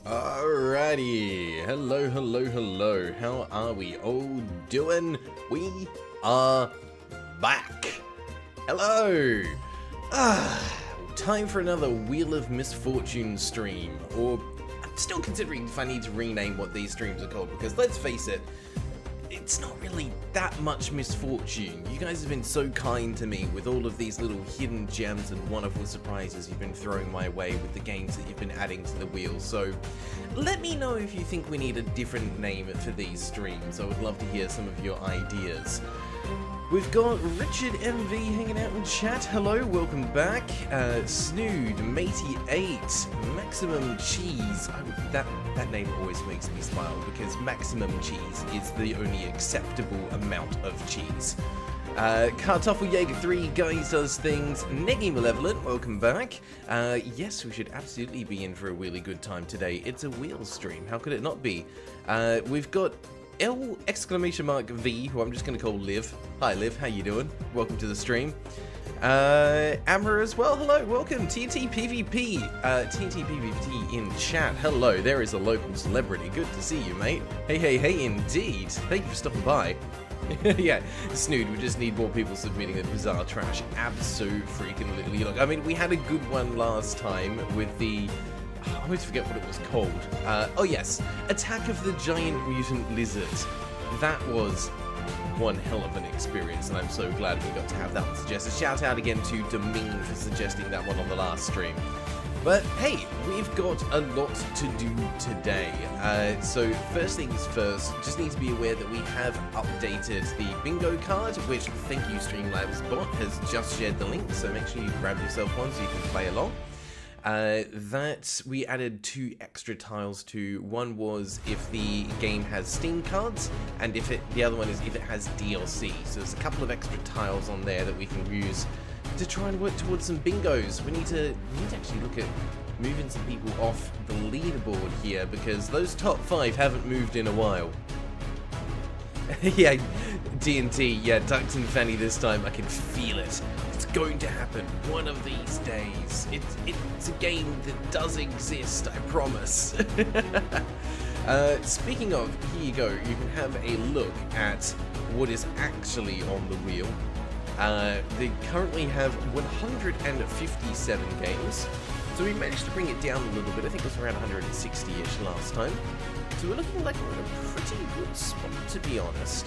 Alrighty, hello, how are we all doing? We are back. Hello. Time for another Wheel of Misfortune stream, or I'm still considering if I need to rename what these streams are called, because let's face it, it's not really that much misfortune. You guys have been so kind to me with all of these little hidden gems and wonderful surprises you've been throwing my way with the games that you've been adding to the wheel. So let me know if you think we need a different name for these streams. I would love to hear some of your ideas. We've got Richard MV hanging out in chat. Hello, welcome back. Snood, Matey8, Maximum Cheese. That name always makes me smile because maximum cheese is the only acceptable amount of cheese. Kartoffeljäger3, Guys Does Things, Neggy Malevolent, welcome back. Yes, we should absolutely be in for a really good time today. It's a wheel stream, how could it not be? We've got L!V, who I'm just going to call Liv. Hi Liv, how you doing? Welcome to the stream. Amber as well, hello, welcome. TTPVP, TTPVP in chat, hello, there is a local celebrity, good to see you, mate. Hey, indeed. Thank you for stopping by. Yeah, Snood, we just need more people submitting a bizarre trash. Absolutely. Look, I mean, we had a good one last time with the... I always forget what it was called. Oh yes, Attack of the Giant Mutant Lizard. that was one hell of an experience, and I'm so glad we got to have that one suggested. Shout out again to Domine for suggesting that one on the last stream. But hey, we've got a lot to do today. So first things first, just need to be aware that we have updated the bingo card, which thank you Streamlabs bot has just shared the link, so make sure you grab yourself one so you can play along. That we added 2 extra tiles to. One was if the game has Steam cards, and the other one is if it has DLC. So there's a couple of extra tiles on there that we can use to try and work towards some bingos. We need to actually look at moving some people off the leaderboard here, because those top 5 haven't moved in a while. Yeah, D&T, yeah, Ducks and Fanny this time, I can feel it. It's going to happen one of these days. It's a game that does exist, I promise. Speaking of, here you go, you can have a look at what is actually on the wheel. They currently have 157 games, so we managed to bring it down a little bit. I think it was around 160-ish last time. So we're looking like we're in a pretty good spot, to be honest.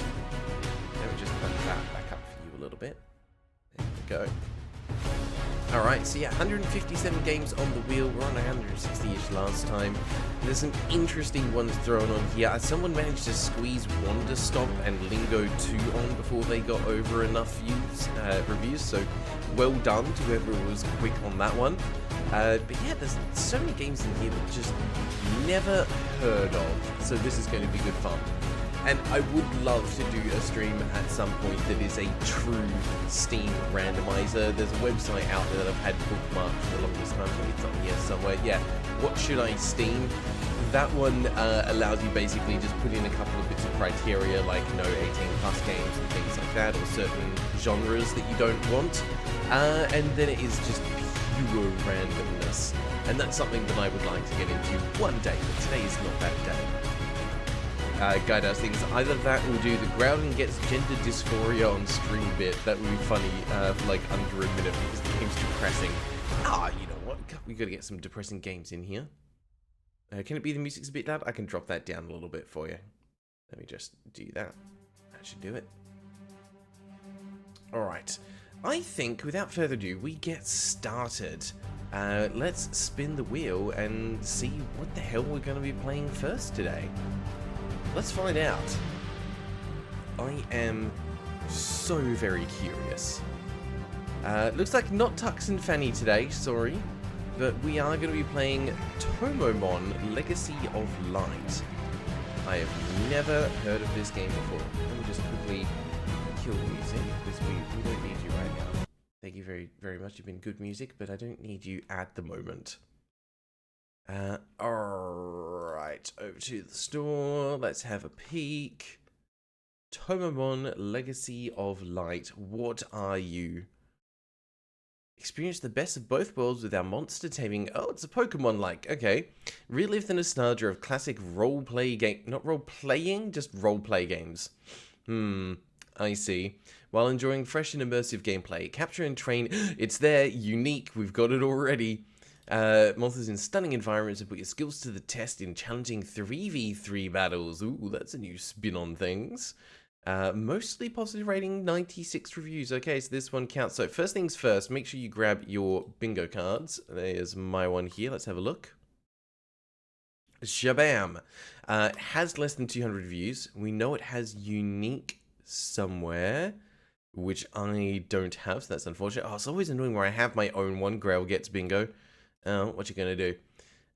Let me just put that back up for you a little bit. There we go. Alright, so yeah, 157 games on the wheel. We're on 160-ish last time. There's some interesting ones thrown on here. Someone managed to squeeze Wanderlust and Lingo 2 on before they got over enough reviews, so well done to whoever was quick on that one. But yeah, there's so many games in here that just never heard of, so this is going to be good fun. And I would love to do a stream at some point that is a true Steam randomizer. There's a website out there that I've had bookmarked for the longest time. It's on here somewhere. Yeah, what should I Steam? That one allows you basically just put in a couple of bits of criteria, like no 18+ games and things like that, or certain genres that you don't want. And then it is just pure randomness. And that's something that I would like to get into one day, but today is not that day. Guy does things. Either that or do the Graeldon gets gender dysphoria on stream bit. That would be funny for like under a minute because the game's depressing. You know what? We gotta get some depressing games in here. Can it be the music's a bit loud? I can drop that down a little bit for you. Let me just do that. That should do it. Alright. I think, without further ado, we get started. Let's spin the wheel and see what the hell we're going to be playing first today. Let's find out. I am so very curious. Looks like not Tux and Fanny today, sorry. But we are going to be playing Tomomon Legacy of Light. I have never heard of this game before. Let me just quickly kill the music, because we don't need you right now. Thank you very, very much. You've been good music, but I don't need you at the moment. Alright, over to the store. Let's have a peek. Tomomon Legacy of Light. What are you? Experience the best of both worlds with our monster taming. Oh, it's a Pokemon-like. Okay. Relive the nostalgia of classic role-play game. Not role-playing, just role-play games. I see. While enjoying fresh and immersive gameplay. Capture and train. It's there. Unique. We've got it already. Monsters in stunning environments and put your skills to the test in challenging 3v3 battles. Ooh, that's a new spin on things. Mostly positive rating, 96 reviews. Okay, so this one counts. So first things first, make sure you grab your bingo cards. There's my one here. Let's have a look. Shabam. Has less than 200 reviews. We know it has unique somewhere, which I don't have, so that's unfortunate. Oh, it's always annoying where I have my own one. Grail gets bingo. What you gonna do?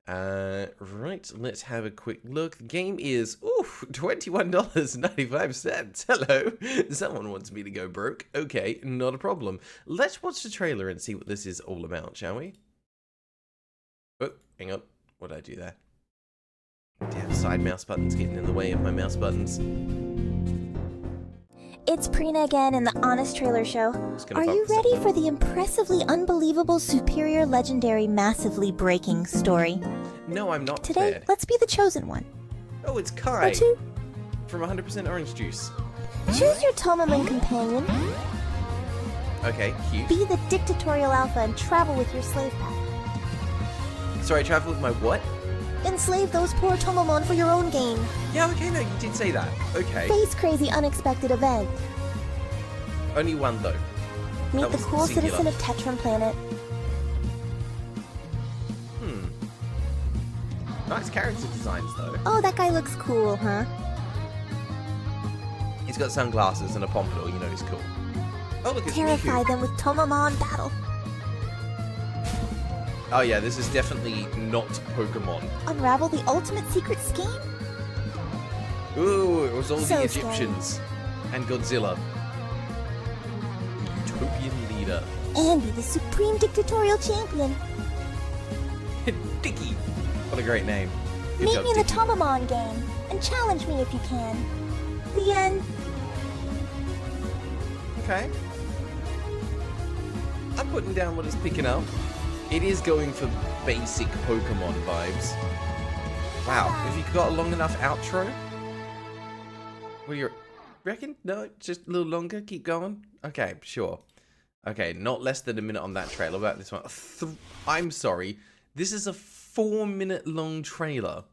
Right, let's have a quick look. The game is, $21.95. Hello. Someone wants me to go broke. Okay, not a problem. Let's watch the trailer and see what this is all about, shall we? Oh, hang on. What did I do there? Damn side mouse buttons getting in the way of my mouse buttons. It's Prina again in the Honest Trailer Show. Are you ready for the impressively unbelievable, superior, legendary, massively breaking story? No, I'm not Today, prepared. let's be the chosen one. Oh, it's Kai Or from 100% Orange Juice. choose your Tomomon companion, Okay, cute. be the dictatorial alpha and travel with your slave pack. Sorry, travel with my what? Enslave those poor Tomomon for your own gain. Yeah, okay, no, you did say that. Okay. Face crazy unexpected event. Only one, though. Meet the cool citizen of Tetron Planet. Nice character designs, though. Oh, that guy looks cool, huh? He's got sunglasses and a pompadour, you know he's cool. Oh, look, it's Terrify Miku. them with Tomomon battle. Oh yeah, this is definitely not Pokemon. Unravel the ultimate secret scheme? Ooh, it was all So the Egyptians. And Godzilla. Utopian leader. And be the supreme dictatorial champion. Dicky. What a great name. Good Meet job, me in the Dicky. Tomomon game, and challenge me if you can. The end. Okay. I'm putting down what it's picking up. It is going for basic Pokemon vibes. Wow, have you got a long enough outro? What do you reckon? No, just a little longer? Keep going? Okay, sure. Okay, not less than a minute on that trailer. What about this one? I'm sorry. This is a 4-minute long trailer.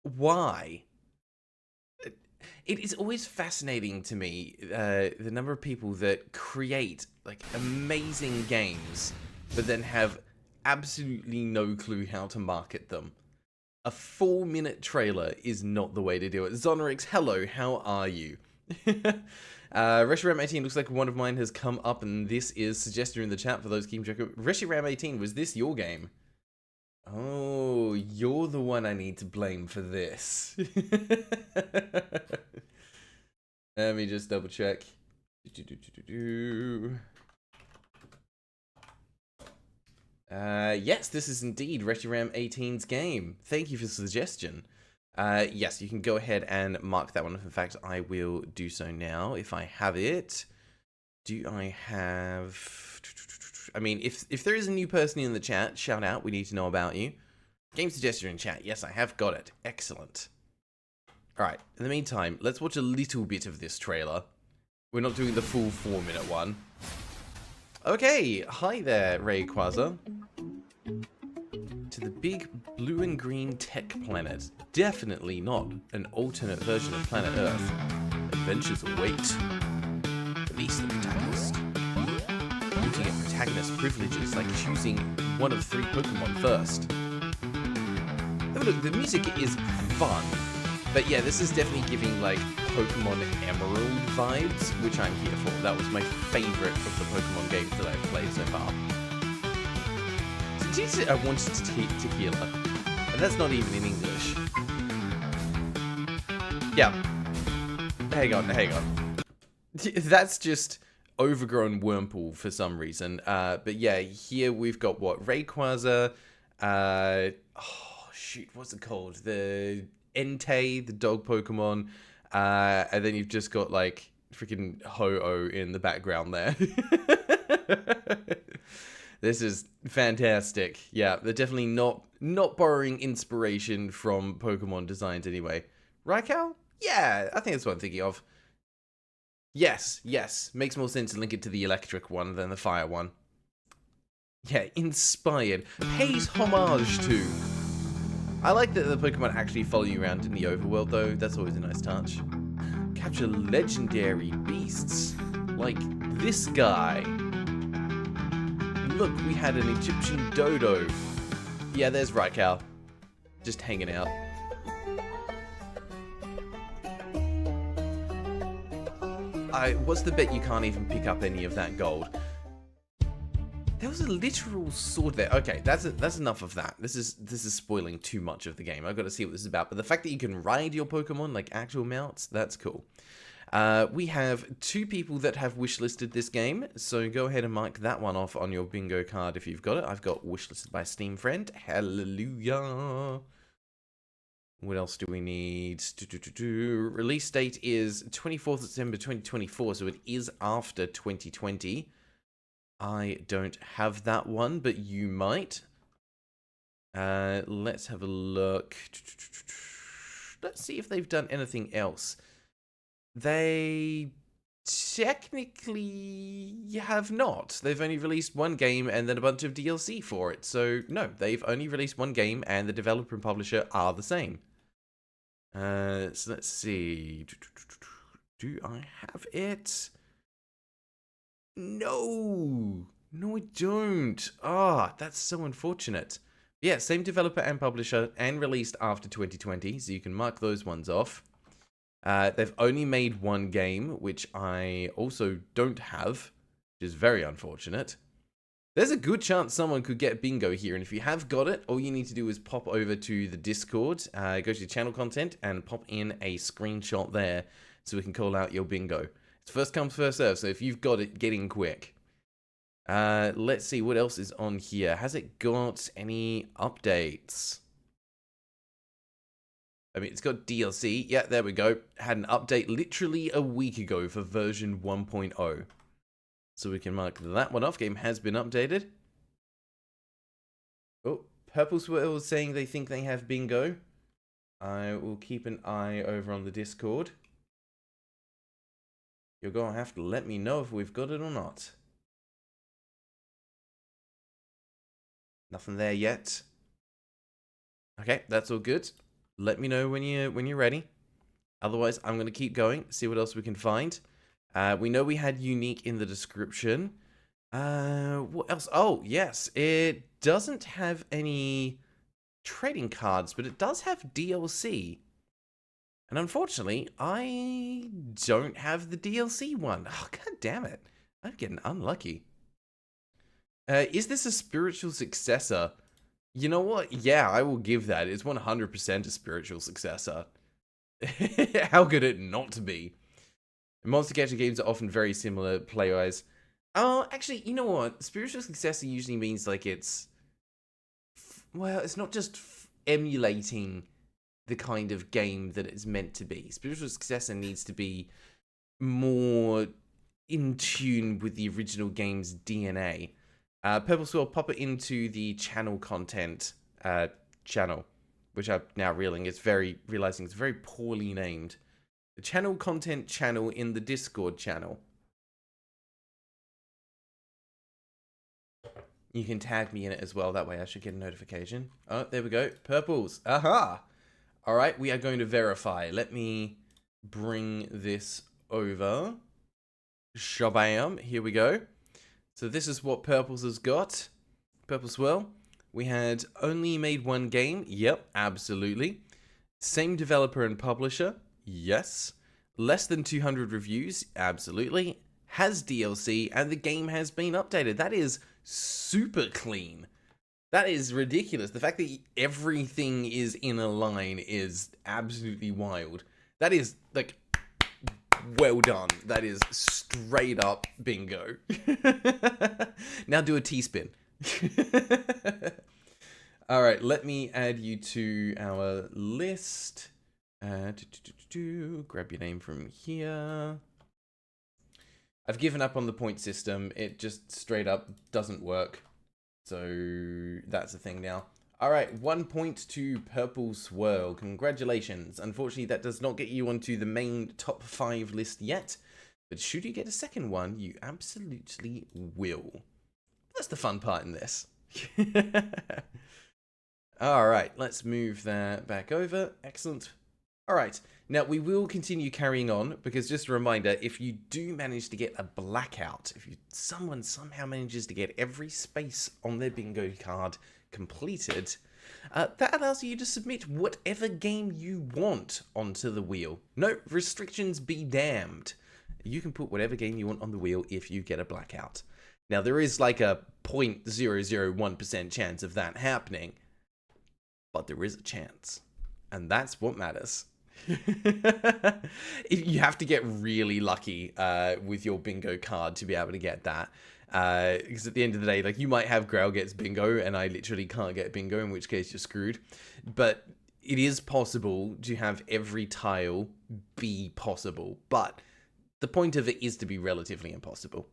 Why? It is always fascinating to me, the number of people that create like amazing games, but then have absolutely no clue how to market them. A 4-minute trailer is not the way to do it. Zonrix, hello, how are you? Reshiram18 looks like one of mine has come up, and this is suggested in the chat for those keeping track of. Reshiram18, was this your game? Oh, you're the one I need to blame for this. Let me just double check. Yes, this is indeed Reshiram18's game. Thank you for the suggestion. Yes, you can go ahead and mark that one. In fact, I will do so now if I have it. Do I have... I mean, if there is a new person in the chat, shout out. We need to know about you. Game suggestion in chat. Yes, I have got it. Excellent. Alright, in the meantime, let's watch a little bit of this trailer. We're not doing the full 4-minute one. Okay, hi there, Rayquaza. To the big blue and green tech planet. Definitely not an alternate version of planet Earth. Adventures await. Release the protagonist. Looking at protagonist privileges like choosing one of 3 Pokemon first. Oh, look, the music is fun. But yeah, this is definitely giving like Pokemon Emerald vibes, which I'm here for. That was my favorite of the Pokemon games that I've played so far. So I wanted tequila, and that's not even in English. Yeah. Hang on. That's just overgrown Wurmple for some reason. But yeah, here we've got what? Rayquaza, oh shoot, what's it called? The Entei, the dog Pokemon, and then you've just got like freaking Ho-Oh in the background there. This is fantastic. Yeah, they're definitely not borrowing inspiration from Pokemon designs anyway. Raikou? Yeah, I think that's what I'm thinking of. Yes. Makes more sense to link it to the electric one than the fire one. Yeah, inspired. Pays homage to. I like that the Pokemon actually follow you around in the overworld, though. That's always a nice touch. Capture legendary beasts. Like this guy. Look, we had an Egyptian dodo. Yeah, there's Raikou. Just hanging out. What's the bet you can't even pick up any of that gold? There was a literal sword there. Okay, that's enough of that. This is spoiling too much of the game. I've got to see what this is about. But the fact that you can ride your Pokemon like actual mounts, that's cool. We have 2 people that have wishlisted this game, so go ahead and mark that one off on your bingo card if you've got it. I've got wishlisted by Steam Friend. Hallelujah. What else do we need? Release date is 24th December 2024, so it is after 2020. I don't have that one, but you might. Let's have a look. Let's see if they've done anything else. They technically have not. They've only released one game and then a bunch of DLC for it. So, no, they've only released one game and the developer and publisher are the same. So let's see. Do I have it? No! No, I don't. Ah, that's so unfortunate. Yeah, same developer and publisher, and released after 2020, so you can mark those ones off. They've only made one game, which I also don't have, which is very unfortunate. There's a good chance someone could get bingo here, and if you have got it, all you need to do is pop over to the Discord, go to your channel content, and pop in a screenshot there, so we can call out your bingo. It's first come, first serve, so if you've got it, get in quick. Let's see what else is on here. Has it got any updates? I mean, it's got DLC. Yeah, there we go. Had an update literally a week ago for version 1.0. So we can mark that one off. Game has been updated. Oh, Purple Swirl is saying they think they have bingo. I will keep an eye over on the Discord. You're going to have to let me know if we've got it or not. Nothing there yet. Okay, that's all good. Let me know when you're ready. Otherwise, I'm going to keep going, see what else we can find. We know we had unique in the description. What else? Oh, yes. It doesn't have any trading cards, but it does have DLC. And unfortunately, I don't have the DLC one. Oh, god damn it. I'm getting unlucky. Is this a spiritual successor? You know what? Yeah, I will give that. It's 100% a spiritual successor. How could it not be? Monster Catcher games are often very similar play-wise. Oh, actually, you know what? Spiritual successor usually means like it's... Well, it's not just emulating the kind of game that it's meant to be. Spiritual successor needs to be more in tune with the original game's DNA. Purple Swirl, pop it into the channel content channel, which I'm now realizing it's very poorly named. The channel content channel in the Discord channel. You can tag me in it as well. That way I should get a notification. Oh, there we go. Purples. Aha! Alright, we are going to verify. Let me bring this over. Shabam. Here we go. So this is what Purples has got. Purple Swirl. We had only made one game. Yep, absolutely. Same developer and publisher. Yes. Less than 200 reviews. Absolutely. Has DLC, and the game has been updated. That is super clean. That is ridiculous. The fact that everything is in a line is absolutely wild. That is, like, well done. That is straight up bingo. Now do a T-spin. Alright, let me add you to our list. Grab your name from here. I've given up on the point system. It just straight up doesn't work. So that's the thing now. Alright, 1 point to Purple Swirl. Congratulations. Unfortunately, that does not get you onto the main top 5 list yet. But should you get a second one, you absolutely will. That's the fun part in this. Alright, let's move that back over. Excellent. Alright, now we will continue carrying on, because just a reminder, if you do manage to get a blackout, if someone somehow manages to get every space on their bingo card completed, that allows you to submit whatever game you want onto the wheel. No restrictions be damned. You can put whatever game you want on the wheel if you get a blackout. Now there is like a 0.001% chance of that happening, but there is a chance, and that's what matters. You have to get really lucky with your bingo card to be able to get that. Because at the end of the day, like, you might have Grail gets bingo and I literally can't get bingo, in which case you're screwed. But it is possible to have every tile be possible. But the point of it is to be relatively impossible.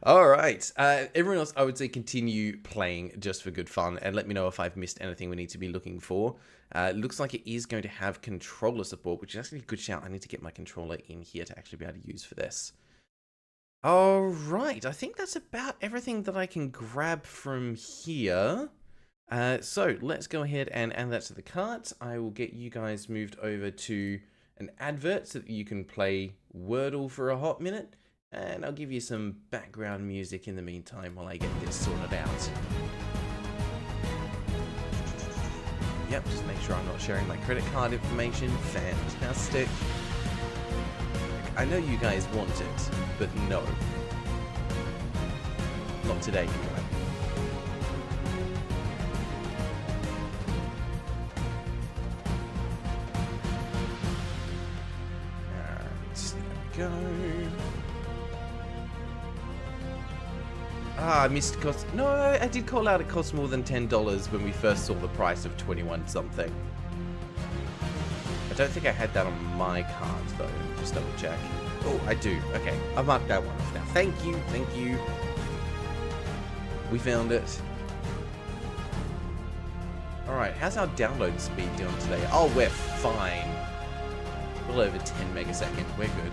Alright, everyone else, I would say continue playing just for good fun, and let me know if I've missed anything we need to be looking for. Looks like it is going to have controller support, which is actually a good shout. I need to get my controller in here to actually be able to use for this. Alright, I think that's about everything that I can grab from here. So let's go ahead and add that to the cart. I will get you guys moved over to an advert so that you can play Wordle for a hot minute. And I'll give you some background music in the meantime while I get this sorted out. Yep, just make sure I'm not sharing my credit card information. Fantastic. I know you guys want it, but no. Not today, anyway. Alright, there we go. Ah, I missed cost. No, I did call out it cost more than $10 when we first saw the price of 21 something. I don't think I had that on my card though. Just double check. Oh, I do. Okay, I marked that one off now. Thank you, thank you. We found it. Alright, how's our download speed doing today? Oh, we're fine. A little over 10 megasecond. We're good.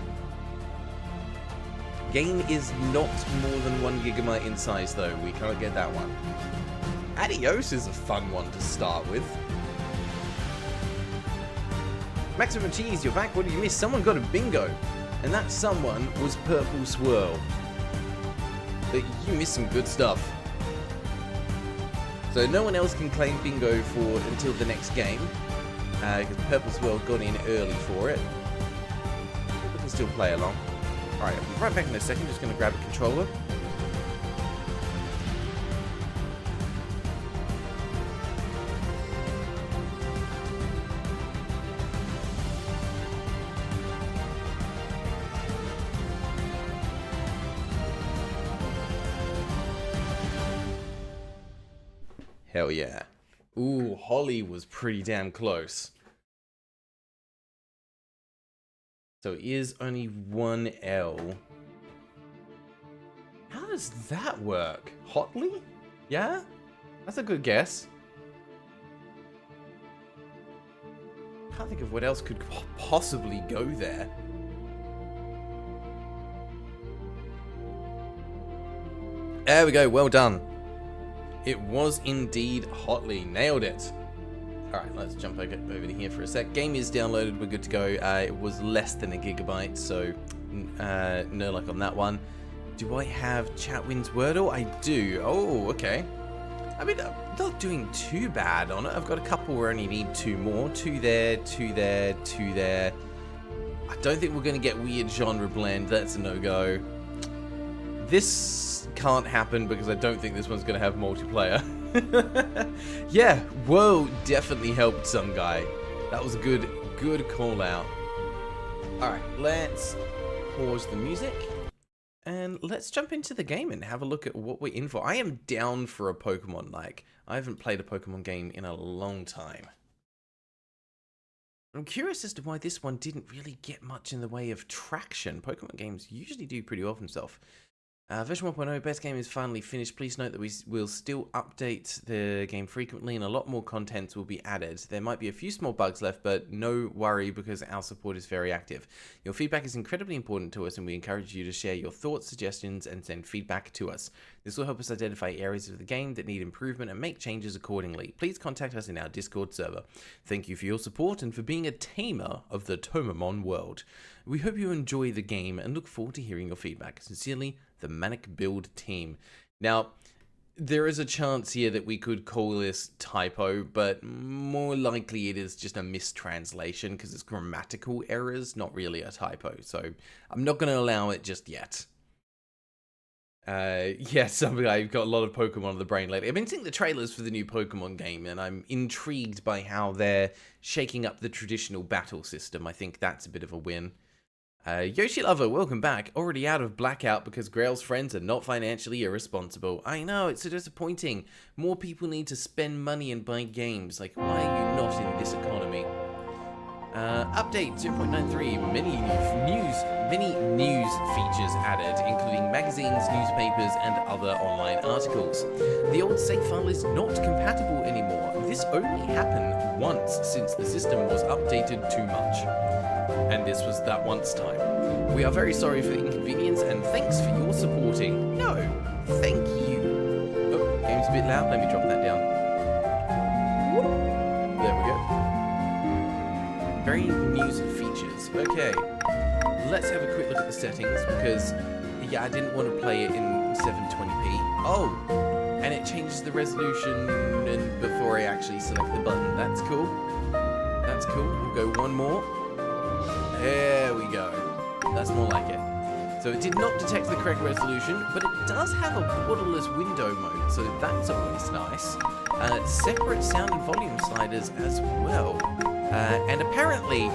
Game is not more than 1 gigabyte in size though. We can't get that one. Adios is a fun one to start with. Maximum Cheese, you're back. What did you miss? Someone got a bingo. And that someone was Purple Swirl. But you missed some good stuff. So no one else can claim bingo for until the next game. Because Purple Swirl got in early for it. We can still play along. Alright, I'll be right back in a second. Just going to grab a controller. Hell yeah. Ooh, Holly was pretty damn close. So it is only one L. How does that work? Hotly? Yeah? That's a good guess. Can't think of what else could possibly go there. There we go, well done. It was indeed Hotly. Nailed it. Alright, let's jump over to here for a sec. Game is downloaded, we're good to go. It was less than a gigabyte, so no luck on that one. Do I have Chat Wins Wordle? I do. Oh, okay. I mean, I'm not doing too bad on it. I've got a couple where I only need 2 more. 2 there, 2 there, 2 there. I don't think we're going to get weird genre blend. That's a no-go. This can't happen because I don't think this one's going to have multiplayer. Yeah, whoa, definitely helped some guy. That was a good call out. Alright, let's pause the music and let's jump into the game and have a look at what we're in for. I am down for a Pokemon like. I haven't played a Pokemon game in a long time. I'm curious as to why this one didn't really get much in the way of traction. Pokemon games usually do pretty well for themselves. Version 1.0, best game is finally finished. Please note that we will still update the game frequently and a lot more content will be added. There might be a few small bugs left, but no worry because our support is very active. Your feedback is incredibly important to us and we encourage you to share your thoughts, suggestions, and send feedback to us. This will help us identify areas of the game that need improvement and make changes accordingly. Please contact us in our Discord server. Thank you for your support and for being a tamer of the Tomomon world. We hope you enjoy the game and look forward to hearing your feedback. Sincerely, the Manic Build team. Now, there is a chance here that we could call this typo, but more likely it is just a mistranslation because it's grammatical errors, not really a typo. So I'm not going to allow it just yet. Yeah, I've got a lot of Pokemon on the brain lately. I've been seeing the trailers for the new Pokemon game, and I'm intrigued by how they're shaking up the traditional battle system. I think that's a bit of a win. Yoshi Lover, welcome back. Already out of Blackout because Grail's friends are not financially irresponsible. I know, it's so disappointing. More people need to spend money and buy games. Like, why are you not in this economy? Update 2.93. Many news features added, including magazines, newspapers, and other online articles. The old save file is not compatible anymore. This only happened once since the system was updated too much. And this was that once time. We are very sorry for the inconvenience and thanks for your supporting. No, thank you. Oh, game's a bit loud. Let me drop that down. Very news features. Okay, let's have a quick look at the settings because, yeah, I didn't want to play it in 720p. Oh, and it changes the resolution and before I actually select the button. That's cool. That's cool. We'll go one more. There we go. That's more like it. So it did not detect the correct resolution, but it does have a borderless window mode, so that's always nice. Separate sound and volume sliders as well. And apparently,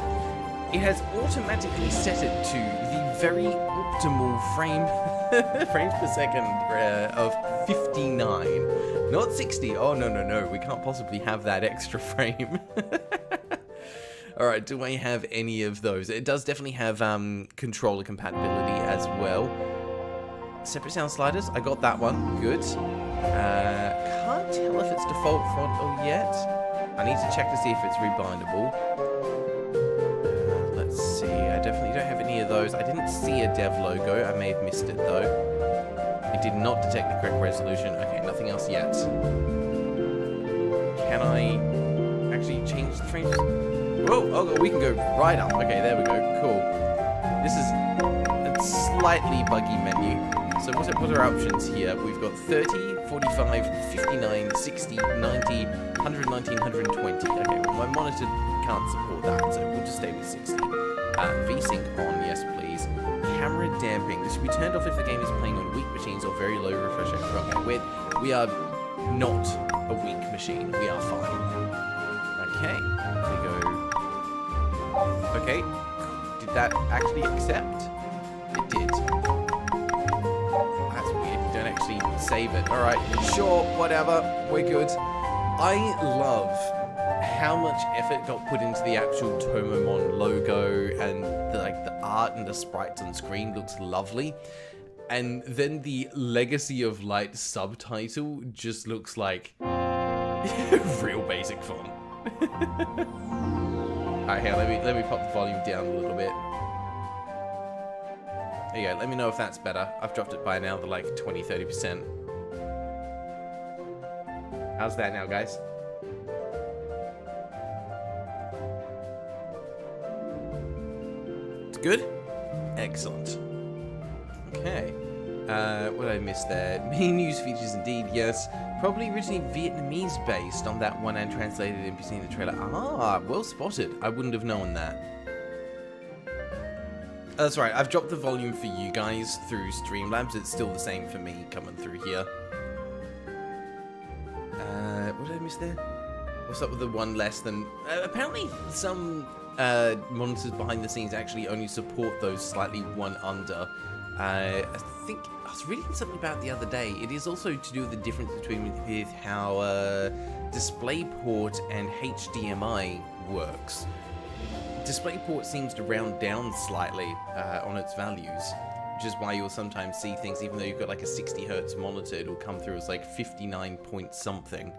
it has automatically set it to the very optimal frames per second of 59. Not 60. Oh, no. We can't possibly have that extra frame. Alright, do I have any of those? It does definitely have controller compatibility as well. Separate sound sliders, I got that one. Good. Can't tell if it's default font yet. I need to check to see if it's rebindable. Let's see, I definitely don't have any of those. I didn't see a dev logo, I may have missed it though. It did not detect the correct resolution. Okay, nothing else yet. Can I actually change the frames? Whoa, oh, we can go right up. Okay, there we go. Cool. This is a slightly buggy menu. So what are our options here? We've got 30, 45, 59, 60, 90, 119, 120. Okay, well, my monitor can't support that, so we'll just stay with 60. VSync on, yes please. Camera damping. This should be turned off if the game is playing on weak machines or very low refresh rate. Okay, we are not a weak machine. We are fine. Okay, we go. Okay, did that actually accept? It did. That's weird, you don't actually save it. Alright, sure, whatever, we're good. I love how much effort got put into the actual Tomomon logo, and the art and the sprites on screen looks lovely. And then the Legacy of Light subtitle just looks like real basic font. Alright, here, let me pop the volume down a little bit. There you go, let me know if that's better. I've dropped it by now to like 20-30%. How's that now, guys? It's good? Excellent. Okay. What did I miss there? Many news features indeed, yes. Probably originally Vietnamese based on that one and translated NPC in the trailer. Ah, well spotted. I wouldn't have known that. That's right, I've dropped the volume for you guys through Streamlabs. It's still the same for me coming through here. What did I miss there? What's up with the one less than... apparently some monitors behind the scenes actually only support those slightly one under. I think I was reading something about the other day. It is also to do with the difference between with how DisplayPort and HDMI works. DisplayPort seems to round down slightly on its values, which is why you'll sometimes see things, even though you've got like a 60 Hz monitor, it'll come through as like 59 point something.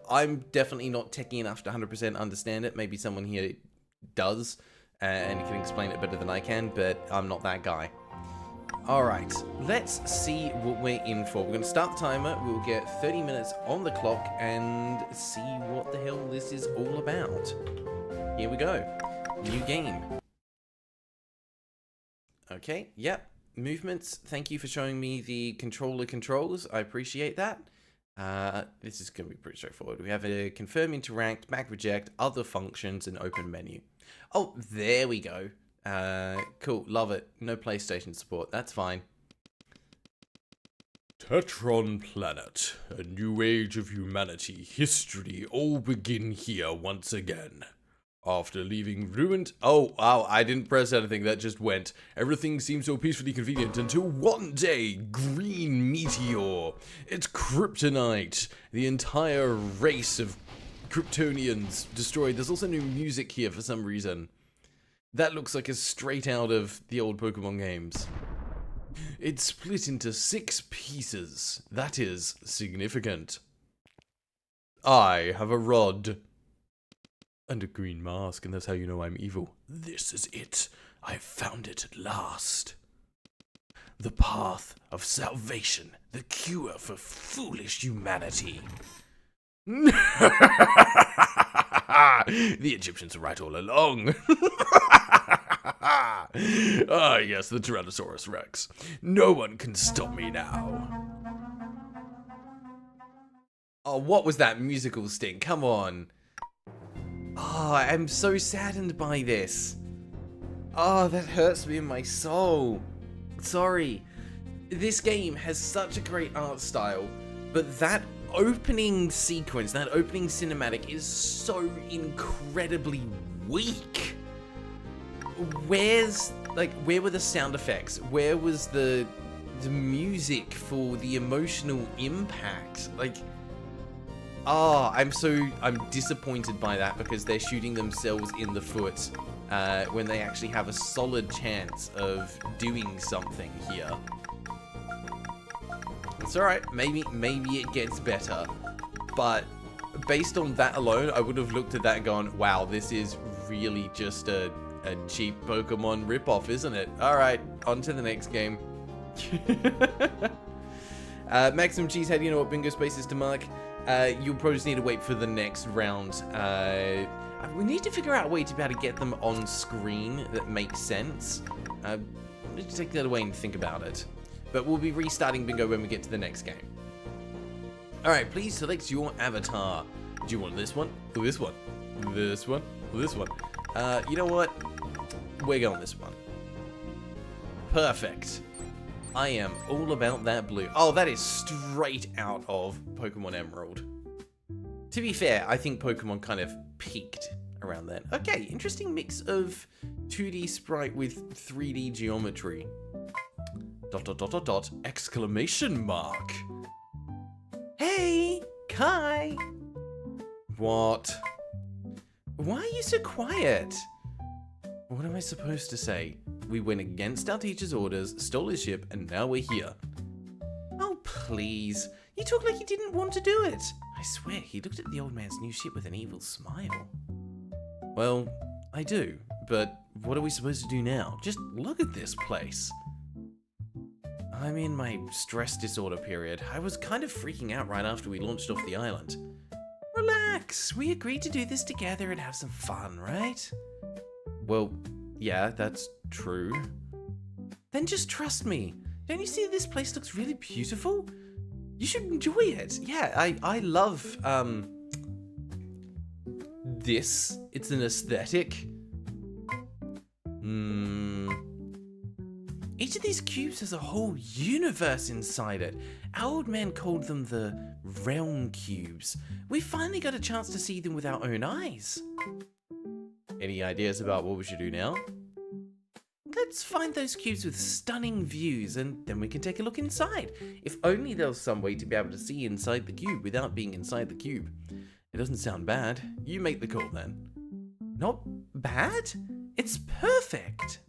I'm definitely not techie enough to 100% understand it. Maybe someone here does, and can explain it better than I can, but I'm not that guy. Alright, let's see what we're in for. We're going to start the timer, we'll get 30 minutes on the clock, and see what the hell this is all about. Here we go. New game. Okay, yep. Movements. Thank you for showing me the controller controls. I appreciate that. This is going to be pretty straightforward. We have a confirm, interact, back reject, other functions, and open menu. Oh, there we go. Cool, love it. No PlayStation support, that's fine. Tetron Planet, a new age of humanity, history, all begin here once again. After leaving ruined... Oh, wow, I didn't press anything, that just went. Everything seemed so peacefully convenient until one day, green meteor. It's kryptonite. The entire race of Kryptonians destroyed. There's also new music here for some reason. That looks like it's straight out of the old Pokemon games. It's split into 6 pieces. That is significant. I have a rod. And a green mask, and that's how you know I'm evil. This is it. I've found it at last. The path of salvation. The cure for foolish humanity. The Egyptians were right all along. Ah, yes, the Tyrannosaurus Rex. No one can stop me now. Oh, what was that musical sting? Come on. Oh, I'm so saddened by this. Oh, that hurts me in my soul. Sorry. This game has such a great art style, but that opening sequence, that opening cinematic is so incredibly weak. Where were the sound effects? Where was the music for the emotional impact? Like, I'm disappointed by that because they're shooting themselves in the foot when they actually have a solid chance of doing something here. It's alright, maybe it gets better, but based on that alone, I would have looked at that and gone, wow, this is really just a cheap Pokemon ripoff, isn't it? Alright, on to the next game. Maximum Cheesehead, you know what bingo space is to mark? You'll probably just need to wait for the next round. We need to figure out a way to be able to get them on screen that makes sense. I need to take that away and think about it. But we'll be restarting bingo when we get to the next game. Alright, please select your avatar. Do you want this one? Or this one? This one? Or this one? You know what? We're going this one. Perfect. I am all about that blue. Oh, that is straight out of Pokemon Emerald. To be fair, I think Pokemon kind of peaked around then. Okay, interesting mix of 2D sprite with 3D geometry. ... exclamation mark. Hey, Kai. What? Why are you so quiet? What am I supposed to say? We went against our teacher's orders, stole his ship, and now we're here. Oh, please. You talk like you didn't want to do it. I swear, he looked at the old man's new ship with an evil smile. Well, I do, but what are we supposed to do now? Just look at this place. I'm in my stress disorder period. I was kind of freaking out right after we launched off the island. Relax, we agreed to do this together and have some fun, right? Well, yeah, that's true. Then just trust me. Don't you see this place looks really beautiful? You should enjoy it. Yeah, I love, this. It's an aesthetic. Each of these cubes has a whole universe inside it. Our old man called them the realm cubes. We finally got a chance to see them with our own eyes. Any ideas about what we should do now? Let's find those cubes with stunning views and then we can take a look inside. If only there was some way to be able to see inside the cube without being inside the cube. It doesn't sound bad. You make the call then. Not bad? It's perfect.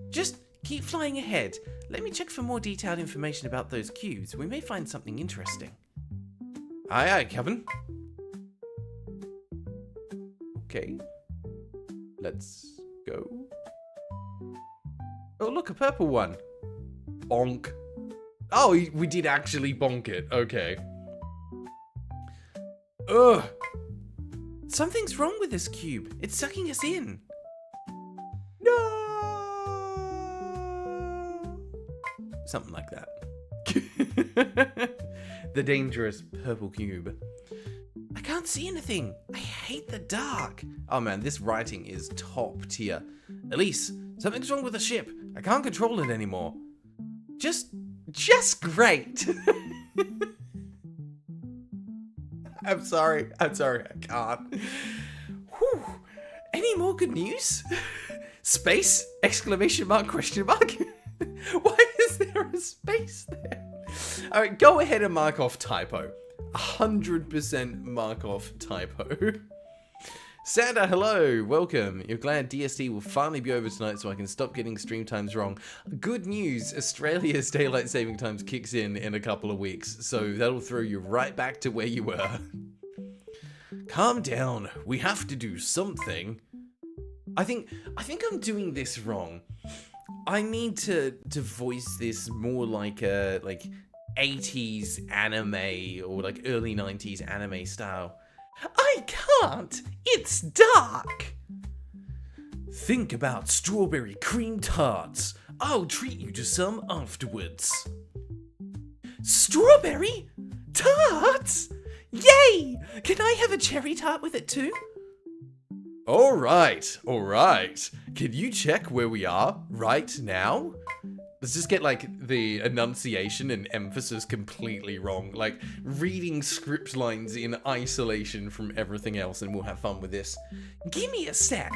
Just keep flying ahead. Let me check for more detailed information about those cubes. We may find something interesting. Aye, aye, Kevin. Okay. Let's go. Oh, look, a purple one. Bonk. Oh, we did actually bonk it. Okay. Ugh. Something's wrong with this cube. It's sucking us in. No. Something like that. The dangerous purple cube. I can't see anything. I hate the dark. Oh man, this writing is top tier. Elise, something's wrong with the ship. I can't control it anymore. Just great. I'm sorry, I can't. Whew. Any more good news? Space? Exclamation mark, question mark? Why is there a space there? Alright, go ahead and mark off typo. 100% mark off typo. Santa, hello, welcome. You're glad DST will finally be over tonight so I can stop getting stream times wrong. Good news, Australia's daylight saving times kicks in a couple of weeks, so that'll throw you right back to where you were. Calm down, we have to do something. I think I'm doing this wrong. I need to voice this more like a 80s anime or like early 90s anime style. I can't! It's dark! Think about strawberry cream tarts. I'll treat you to some afterwards. Strawberry tarts? Yay! Can I have a cherry tart with it too? Alright. Can you check where we are right now? Let's just get, like, the enunciation and emphasis completely wrong. Like, reading script lines in isolation from everything else, and we'll have fun with this. Give me a sec.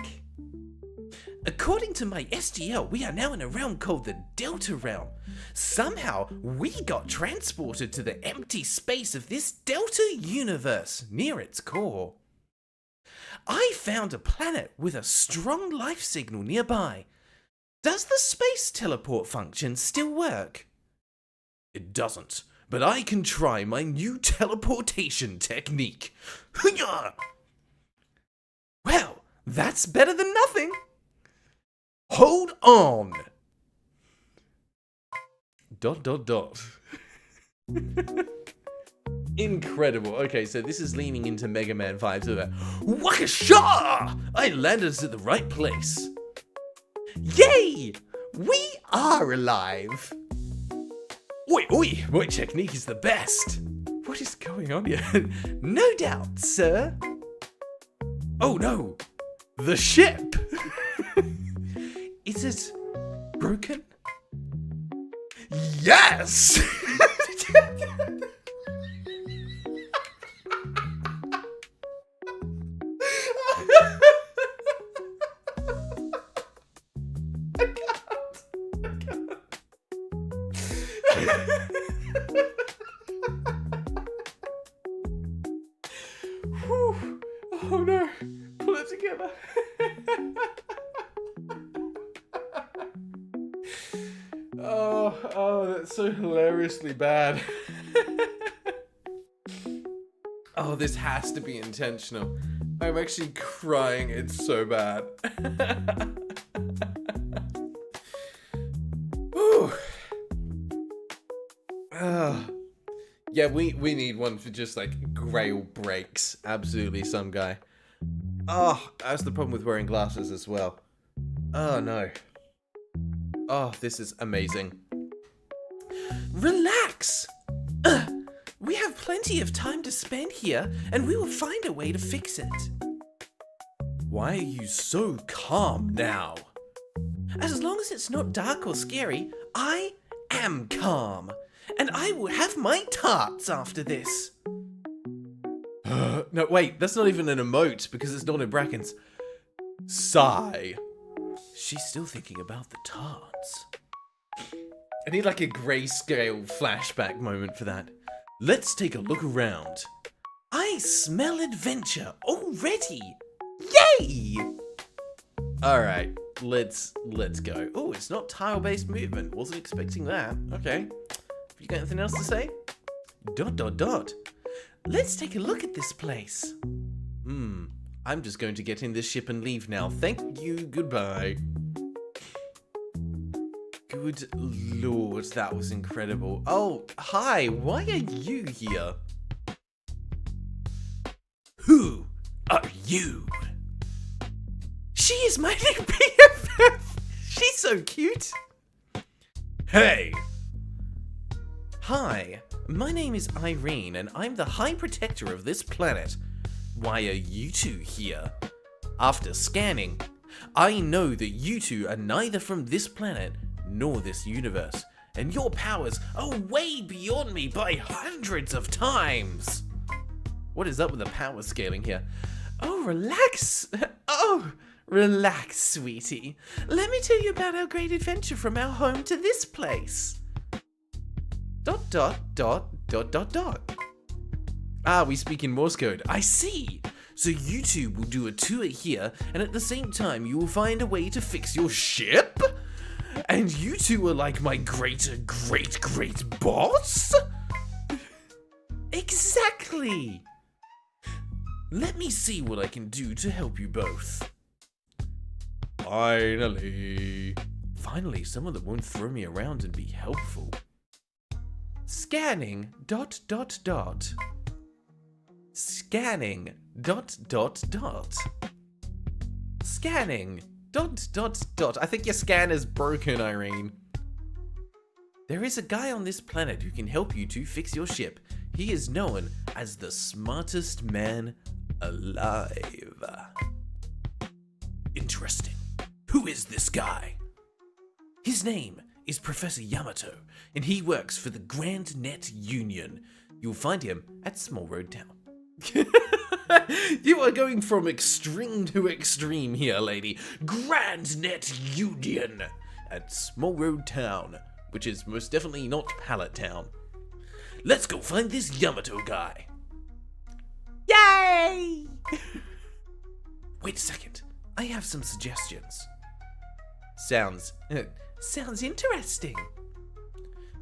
According to my STL, we are now in a realm called the Delta Realm. Somehow, we got transported to the empty space of this Delta universe near its core. I found a planet with a strong life signal nearby. Does the space teleport function still work? It doesn't, but I can try my new teleportation technique. Well, that's better than nothing. Hold on. ... Incredible. Okay, so this is leaning into Mega Man vibes of it. Wakasha! I landed at the right place. Yay! We are alive! Oi, my technique is the best! What is going on here? No doubt, sir. Oh no! The ship! Is it broken? Yes! Oh no, pull it together. Oh, that's so hilariously bad. Oh, this has to be intentional. I'm actually crying, it's so bad. Ooh. Yeah, we need one for just like Grail breaks. Absolutely, some guy. Oh, that's the problem with wearing glasses as well. Oh no. Oh, this is amazing. Relax! We have plenty of time to spend here, and we will find a way to fix it. Why are you so calm now? As long as it's not dark or scary, I am calm. And I will have my tarts after this. No, wait, that's not even an emote because it's not in brackets. Sigh. She's still thinking about the tarts. I need like a grayscale flashback moment for that. Let's take a look around. I smell adventure already. Yay! Alright, let's go. Oh, it's not tile-based movement. Wasn't expecting that. Okay. You got anything else to say? ... Let's take a look at this place. I'm just going to get in this ship and leave now. Thank you, goodbye. Good lord, that was incredible. Oh, hi, why are you here? Who are you? She is my new BFF! She's so cute! Hey! Hi, my name is Irene, and I'm the High Protector of this planet. Why are you two here? After scanning, I know that you two are neither from this planet nor this universe, and your powers are way beyond me by hundreds of times. What is up with the power scaling here? Oh, relax. Oh, relax, sweetie. Let me tell you about our great adventure from our home to this place. ... Ah, we speak in Morse code. I see. So you two will do a tour here, and at the same time you will find a way to fix your ship? And you two are like my great boss? Exactly. Let me see what I can do to help you both. Finally, someone that won't throw me around and be helpful. Scanning ... Scanning ... Scanning ... I think your scanner's broken, Irene. There is a guy on this planet who can help you to fix your ship. He is known as the smartest man alive. Interesting. Who is this guy? His name is Professor Yamato, and he works for the Grand Net Union. You'll find him at Small Road Town. You are going from extreme to extreme here, lady. Grand Net Union at Small Road Town, which is most definitely not Pallet Town. Let's go find this Yamato guy. Yay! Wait a second. I have some suggestions. Sounds interesting.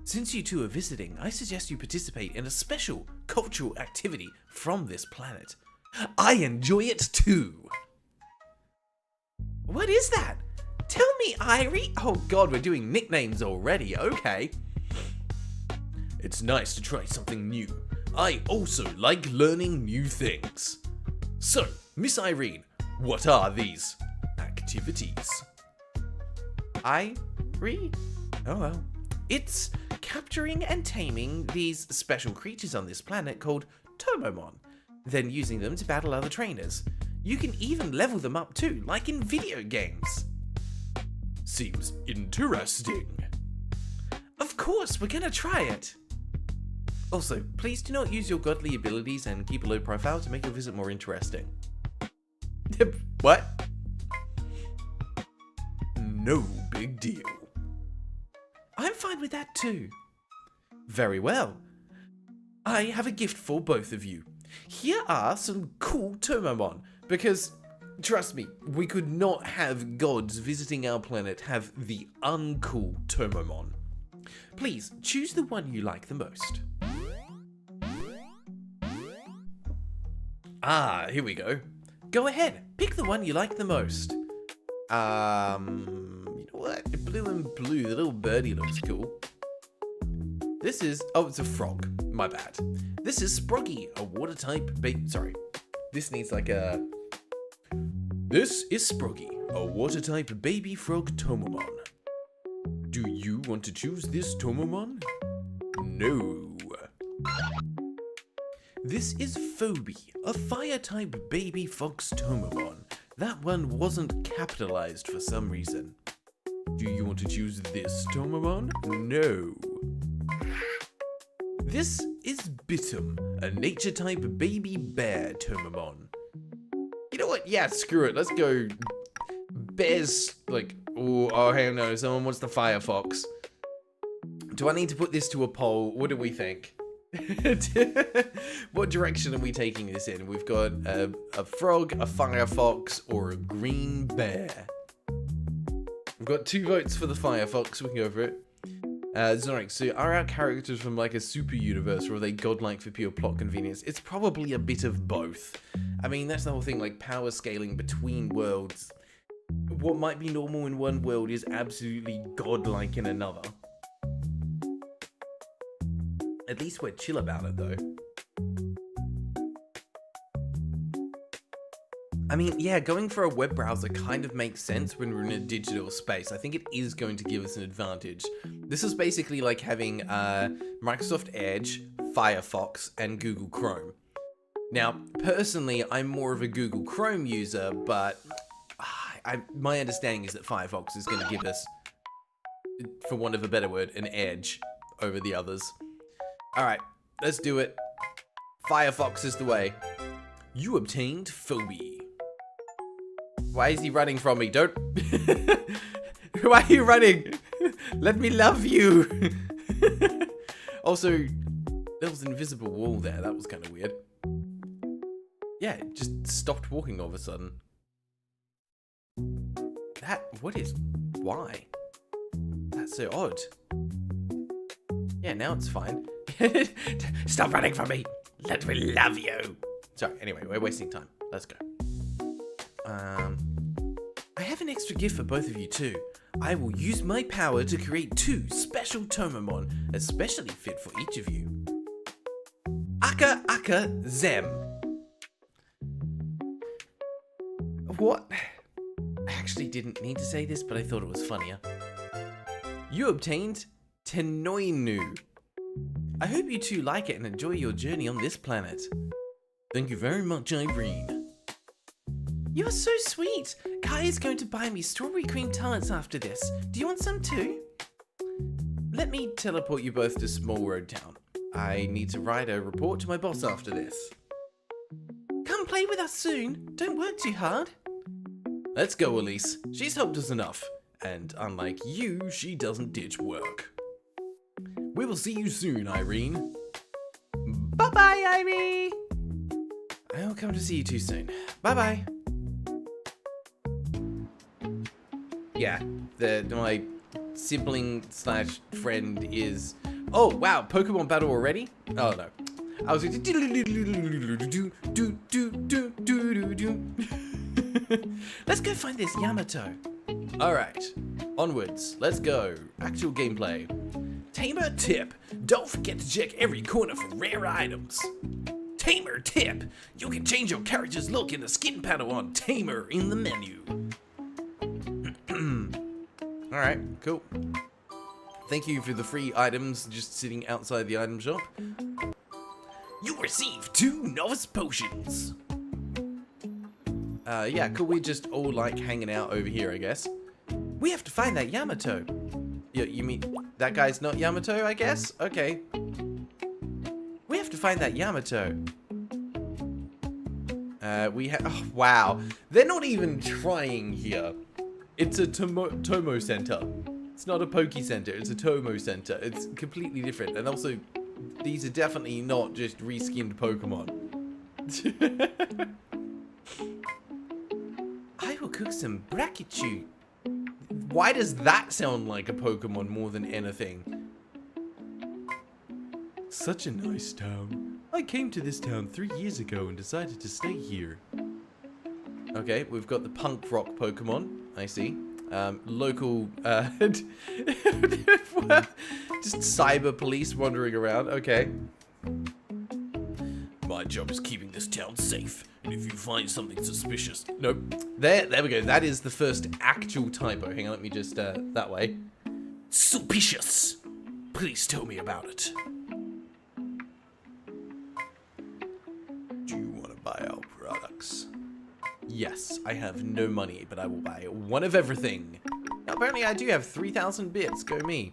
Since you two are visiting, I suggest you participate in a special cultural activity from this planet. I enjoy it too. What is that? Tell me, Irie. Oh god, we're doing nicknames already. Okay. It's nice to try something new. I also like learning new things. So, Miss Irene, what are these activities? Irene? Oh well. It's capturing and taming these special creatures on this planet called Tomomon, then using them to battle other trainers. You can even level them up too, like in video games. Seems interesting. Of course, we're gonna try it. Also, please do not use your godly abilities and keep a low profile to make your visit more interesting. What? No big deal. I'm fine with that too. Very well. I have a gift for both of you. Here are some cool Tomomon, because, trust me, we could not have gods visiting our planet have the uncool Tomomon. Please, choose the one you like the most. Ah, here we go. Go ahead, pick the one you like the most. You know what? Blue and blue, the little birdie looks cool. This is, oh, it's a frog. My bad. This is Sproggy, a water type sorry. This needs like a... This is Sproggy, a water type baby frog Tomomon. Do you want to choose this Tomomon? No. This is Phoebe, a fire type baby fox Tomomon. That one wasn't capitalized for some reason. Do you want to choose this Tomomon? No. This is Bitum, a nature type baby bear Tomomon. You know what? Yeah, screw it. Let's go. Bears, like, oh, hell no. Someone wants the Firefox. Do I need to put this to a poll? What do we think? What direction are we taking this in? We've got a frog, a Firefox, or a green bear. We've got 2 votes for the Firefox. We can go for it. Zorik, so are our characters from like a super universe, or are they godlike for pure plot convenience? It's probably a bit of both. I mean, that's the whole thing, like power scaling between worlds. What might be normal in one world is absolutely godlike in another. At least we're chill about it though. I mean, yeah, going for a web browser kind of makes sense when we're in a digital space. I think it is going to give us an advantage. This is basically like having Microsoft Edge, Firefox, and Google Chrome. Now, personally, I'm more of a Google Chrome user, but my understanding is that Firefox is going to give us, for want of a better word, an edge over the others. Alright, let's do it. Firefox is the way. You obtained Phoebe. Why is he running from me? Don't... Why are you running? Let me love you. Also, there was an invisible wall there. That was kind of weird. Yeah, it just stopped walking all of a sudden. Why? That's so odd. Yeah, now it's fine. Stop running from me. Let me love you. Sorry, anyway, we're wasting time. Let's go. I have an extra gift for both of you too. I will use my power to create 2 special Tomomon, especially fit for each of you. Aka Aka Zem. What? I actually didn't need to say this, but I thought it was funnier. You obtained Tenoinu. I hope you two like it and enjoy your journey on this planet. Thank you very much, Irene. You are so sweet. Kai is going to buy me strawberry cream tarts after this. Do you want some too? Let me teleport you both to Small Road Town. I need to write a report to my boss after this. Come play with us soon. Don't work too hard. Let's go, Elise. She's helped us enough. And unlike you, she doesn't ditch work. We will see you soon, Irene. Bye-bye, Irene. I will come to see you too soon. Bye-bye. Yeah, my sibling slash friend is... Oh, wow, Pokemon battle already? Oh, no. I was like... Let's go find this Yamato. Alright, onwards. Let's go. Actual gameplay. Tamer tip. Don't forget to check every corner for rare items. Tamer tip. You can change your character's look in the skin panel on Tamer in the menu. Alright, cool. Thank you for the free items just sitting outside the item shop. You receive 2 novice potions. Yeah, cool. We're just all like hanging out over here, I guess. We have to find that Yamato. You mean that guy's not Yamato, I guess? Okay. We have to find that Yamato. Oh, wow. They're not even trying here. It's a Tomo Center. It's not a Poke Center. It's a Tomo Center. It's completely different. And also, these are definitely not just reskinned Pokemon. I will cook some Brackichu. Why does that sound like a Pokemon more than anything? Such a nice town. I came to this town 3 years ago and decided to stay here. Okay, we've got the punk rock Pokemon. I see. Local, just cyber police wandering around. Okay. My job is keeping this town safe. And if you find something suspicious... Nope. There we go. That is the first actual typo. Hang on, let me just, that way. Suspicious. Please tell me about it. Do you want to buy our products? Yes, I have no money, but I will buy one of everything. Now, apparently I do have 3,000 bits. Go me.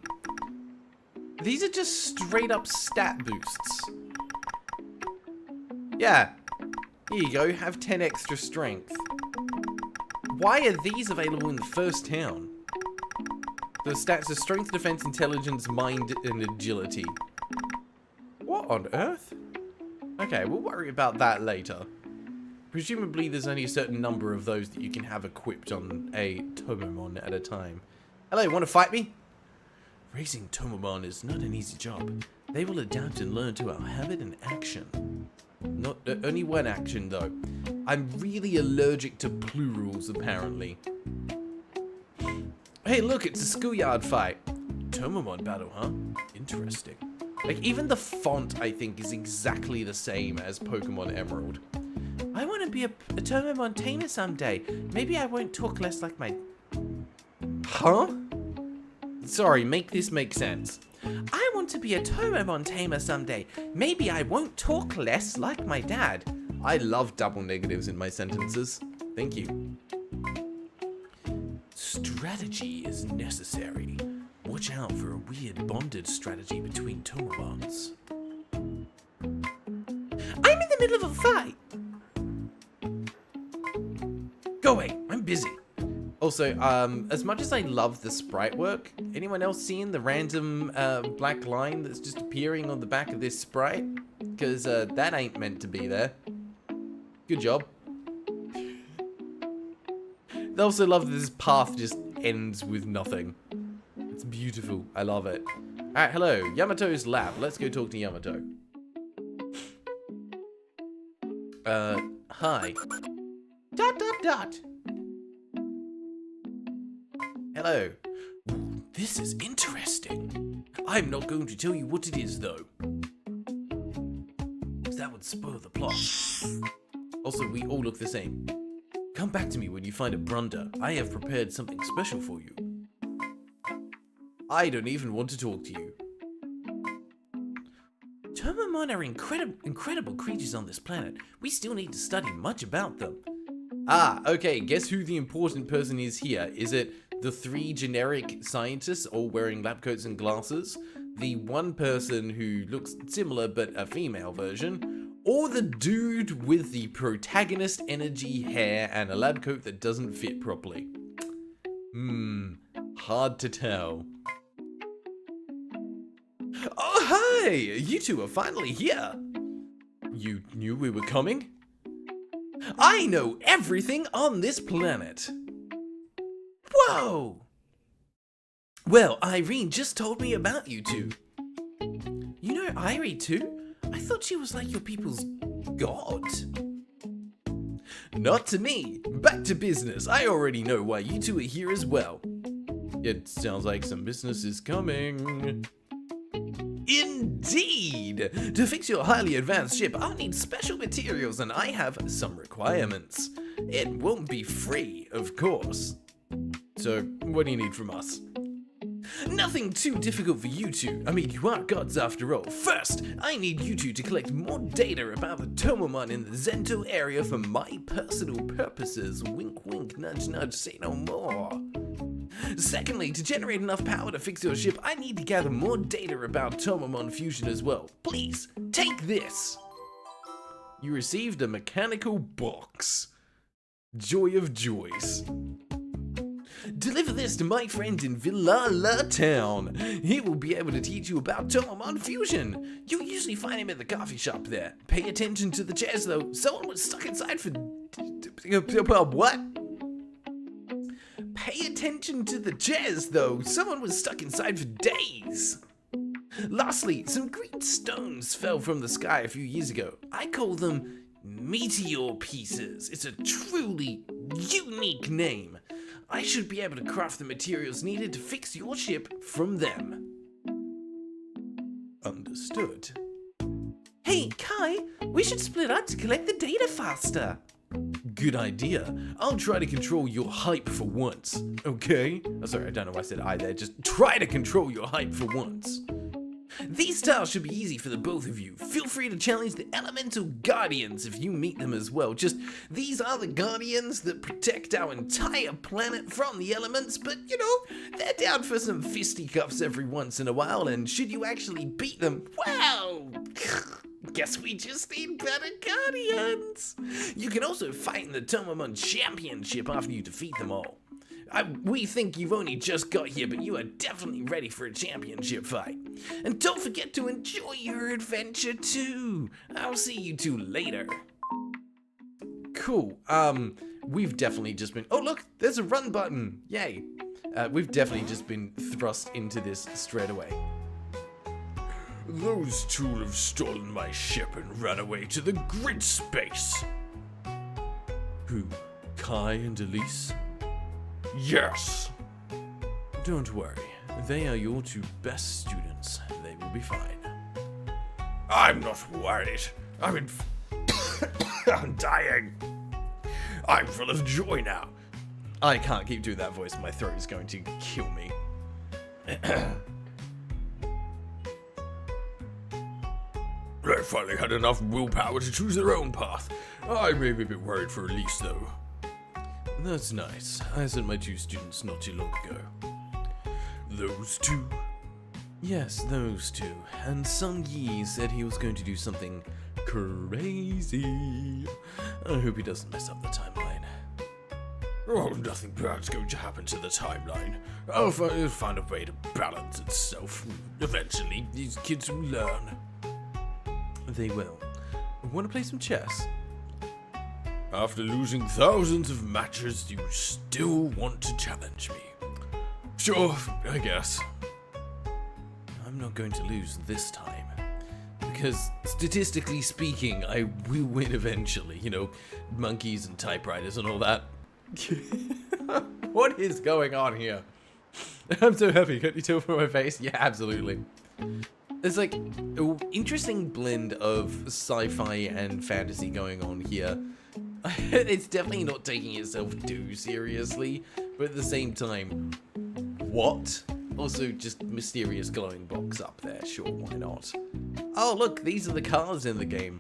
These are just straight up stat boosts. Yeah. Here you go, have 10 extra strength. Why are these available in the first town? The stats are strength, defense, intelligence, mind, and agility. What on earth? Okay, we'll worry about that later. Presumably there's only a certain number of those that you can have equipped on a Tomomon at a time. Hello, want to fight me? Raising Tomomon is not an easy job. They will adapt and learn to our habit and action. Not only one action though. I'm really allergic to plurals apparently. Hey look, it's a schoolyard fight. Tomomon battle, huh? Interesting. Like even the font I think is exactly the same as Pokemon Emerald. I want to be a Tomomon tamer someday. Maybe I won't talk less like my... Huh? Sorry, make this make sense. I want to be a Tomomon tamer someday. Maybe I won't talk less like my dad. I love double negatives in my sentences. Thank you. Strategy is necessary. Watch out for a weird bonded strategy between Tomomons. I'm in the middle of a fight. Go away, I'm busy. Also, as much as I love the sprite work, anyone else seeing the random black line that's just appearing on the back of this sprite? Because that ain't meant to be there. Good job. I also love that this path just ends with nothing. It's beautiful. I love it. Alright, hello. Yamato's lab. Let's go talk to Yamato. Hi. ... Hello. Ooh, this is interesting. I'm not going to tell you what it is, though. Because that would spoil the plot. Also, we all look the same. Come back to me when you find a blunder. I have prepared something special for you. I don't even want to talk to you. Tomomon are incredible creatures on this planet. We still need to study much about them. Ah, okay, guess who the important person is here? Is it the 3 generic scientists all wearing lab coats and glasses? The one person who looks similar but a female version? Or the dude with the protagonist energy hair and a lab coat that doesn't fit properly? Hard to tell. Oh, hi! You two are finally here! You knew we were coming? I know everything on this planet! Whoa! Well, Irene just told me about you two. You know Irie too? I thought she was like your people's god. Not to me. Back to business. I already know why you two are here as well. It sounds like some business is coming. Indeed! To fix your highly advanced ship, I'll need special materials and I have some requirements. It won't be free, of course. So, what do you need from us? Nothing too difficult for you two. I mean, you are gods after all. First, I need you two to collect more data about the Tomomon in the Zento area for my personal purposes. Wink wink, nudge nudge, say no more. Secondly, to generate enough power to fix your ship, I need to gather more data about Tomomon fusion as well. Please, take this! You received a mechanical box. Joy of joys. Deliver this to my friend in Villala Town. He will be able to teach you about Tomomon fusion. You'll usually find him at the coffee shop there. Pay attention to the chairs though. Someone was stuck inside for... What? Pay attention to the chairs, though. Someone was stuck inside for days. Lastly, some green stones fell from the sky a few years ago. I call them meteor pieces. It's a truly unique name. I should be able to craft the materials needed to fix your ship from them. Understood. Hey, Kai, we should split up to collect the data faster. Good idea. I'll try to control your hype for once, okay? Oh, sorry, I don't know why I said I there. Just try to control your hype for once. These tasks should be easy for the both of you. Feel free to challenge the Elemental Guardians if you meet them as well. Just, these are the Guardians that protect our entire planet from the elements, but, you know, they're down for some fisticuffs every once in a while, and should you actually beat them, well... Guess we just need better Guardians. You can also fight in the Tomomon Championship after you defeat them all. We think you've only just got here, but you are definitely ready for a championship fight. And don't forget to enjoy your adventure too. I'll see you two later. Cool. We've definitely just been... Oh, look, there's a run button. Yay. We've definitely just been thrust into this straight away. Those two have stolen my ship and run away to the grid space. Who? Kai and Elise? Yes! Don't worry. They are your two best students. They will be fine. I'm not worried. I'm dying. I'm full of joy now. I can't keep doing that voice. My throat is going to kill me. They finally had enough willpower to choose their own path. I may be a bit worried for Elise, though. That's nice. I sent my two students not too long ago. Those two? Yes, those two. And Sun Yi said he was going to do something crazy. I hope he doesn't mess up the timeline. Oh, nothing bad's going to happen to the timeline. I'll find a way to balance itself. Eventually, these kids will learn. They will. Want to play some chess? After losing thousands of matches, you still want to challenge me? Sure, I guess. I'm not going to lose this time. Because, statistically speaking, I will win eventually. You know, monkeys and typewriters and all that. What is going on here? I'm so happy. Can't you tell from my face? Yeah, absolutely. There's like an interesting blend of sci-fi and fantasy going on here. It's definitely not taking itself too seriously, but at the same time, what? Also, just mysterious glowing box up there. Sure, why not? Oh, look, these are the cars in the game.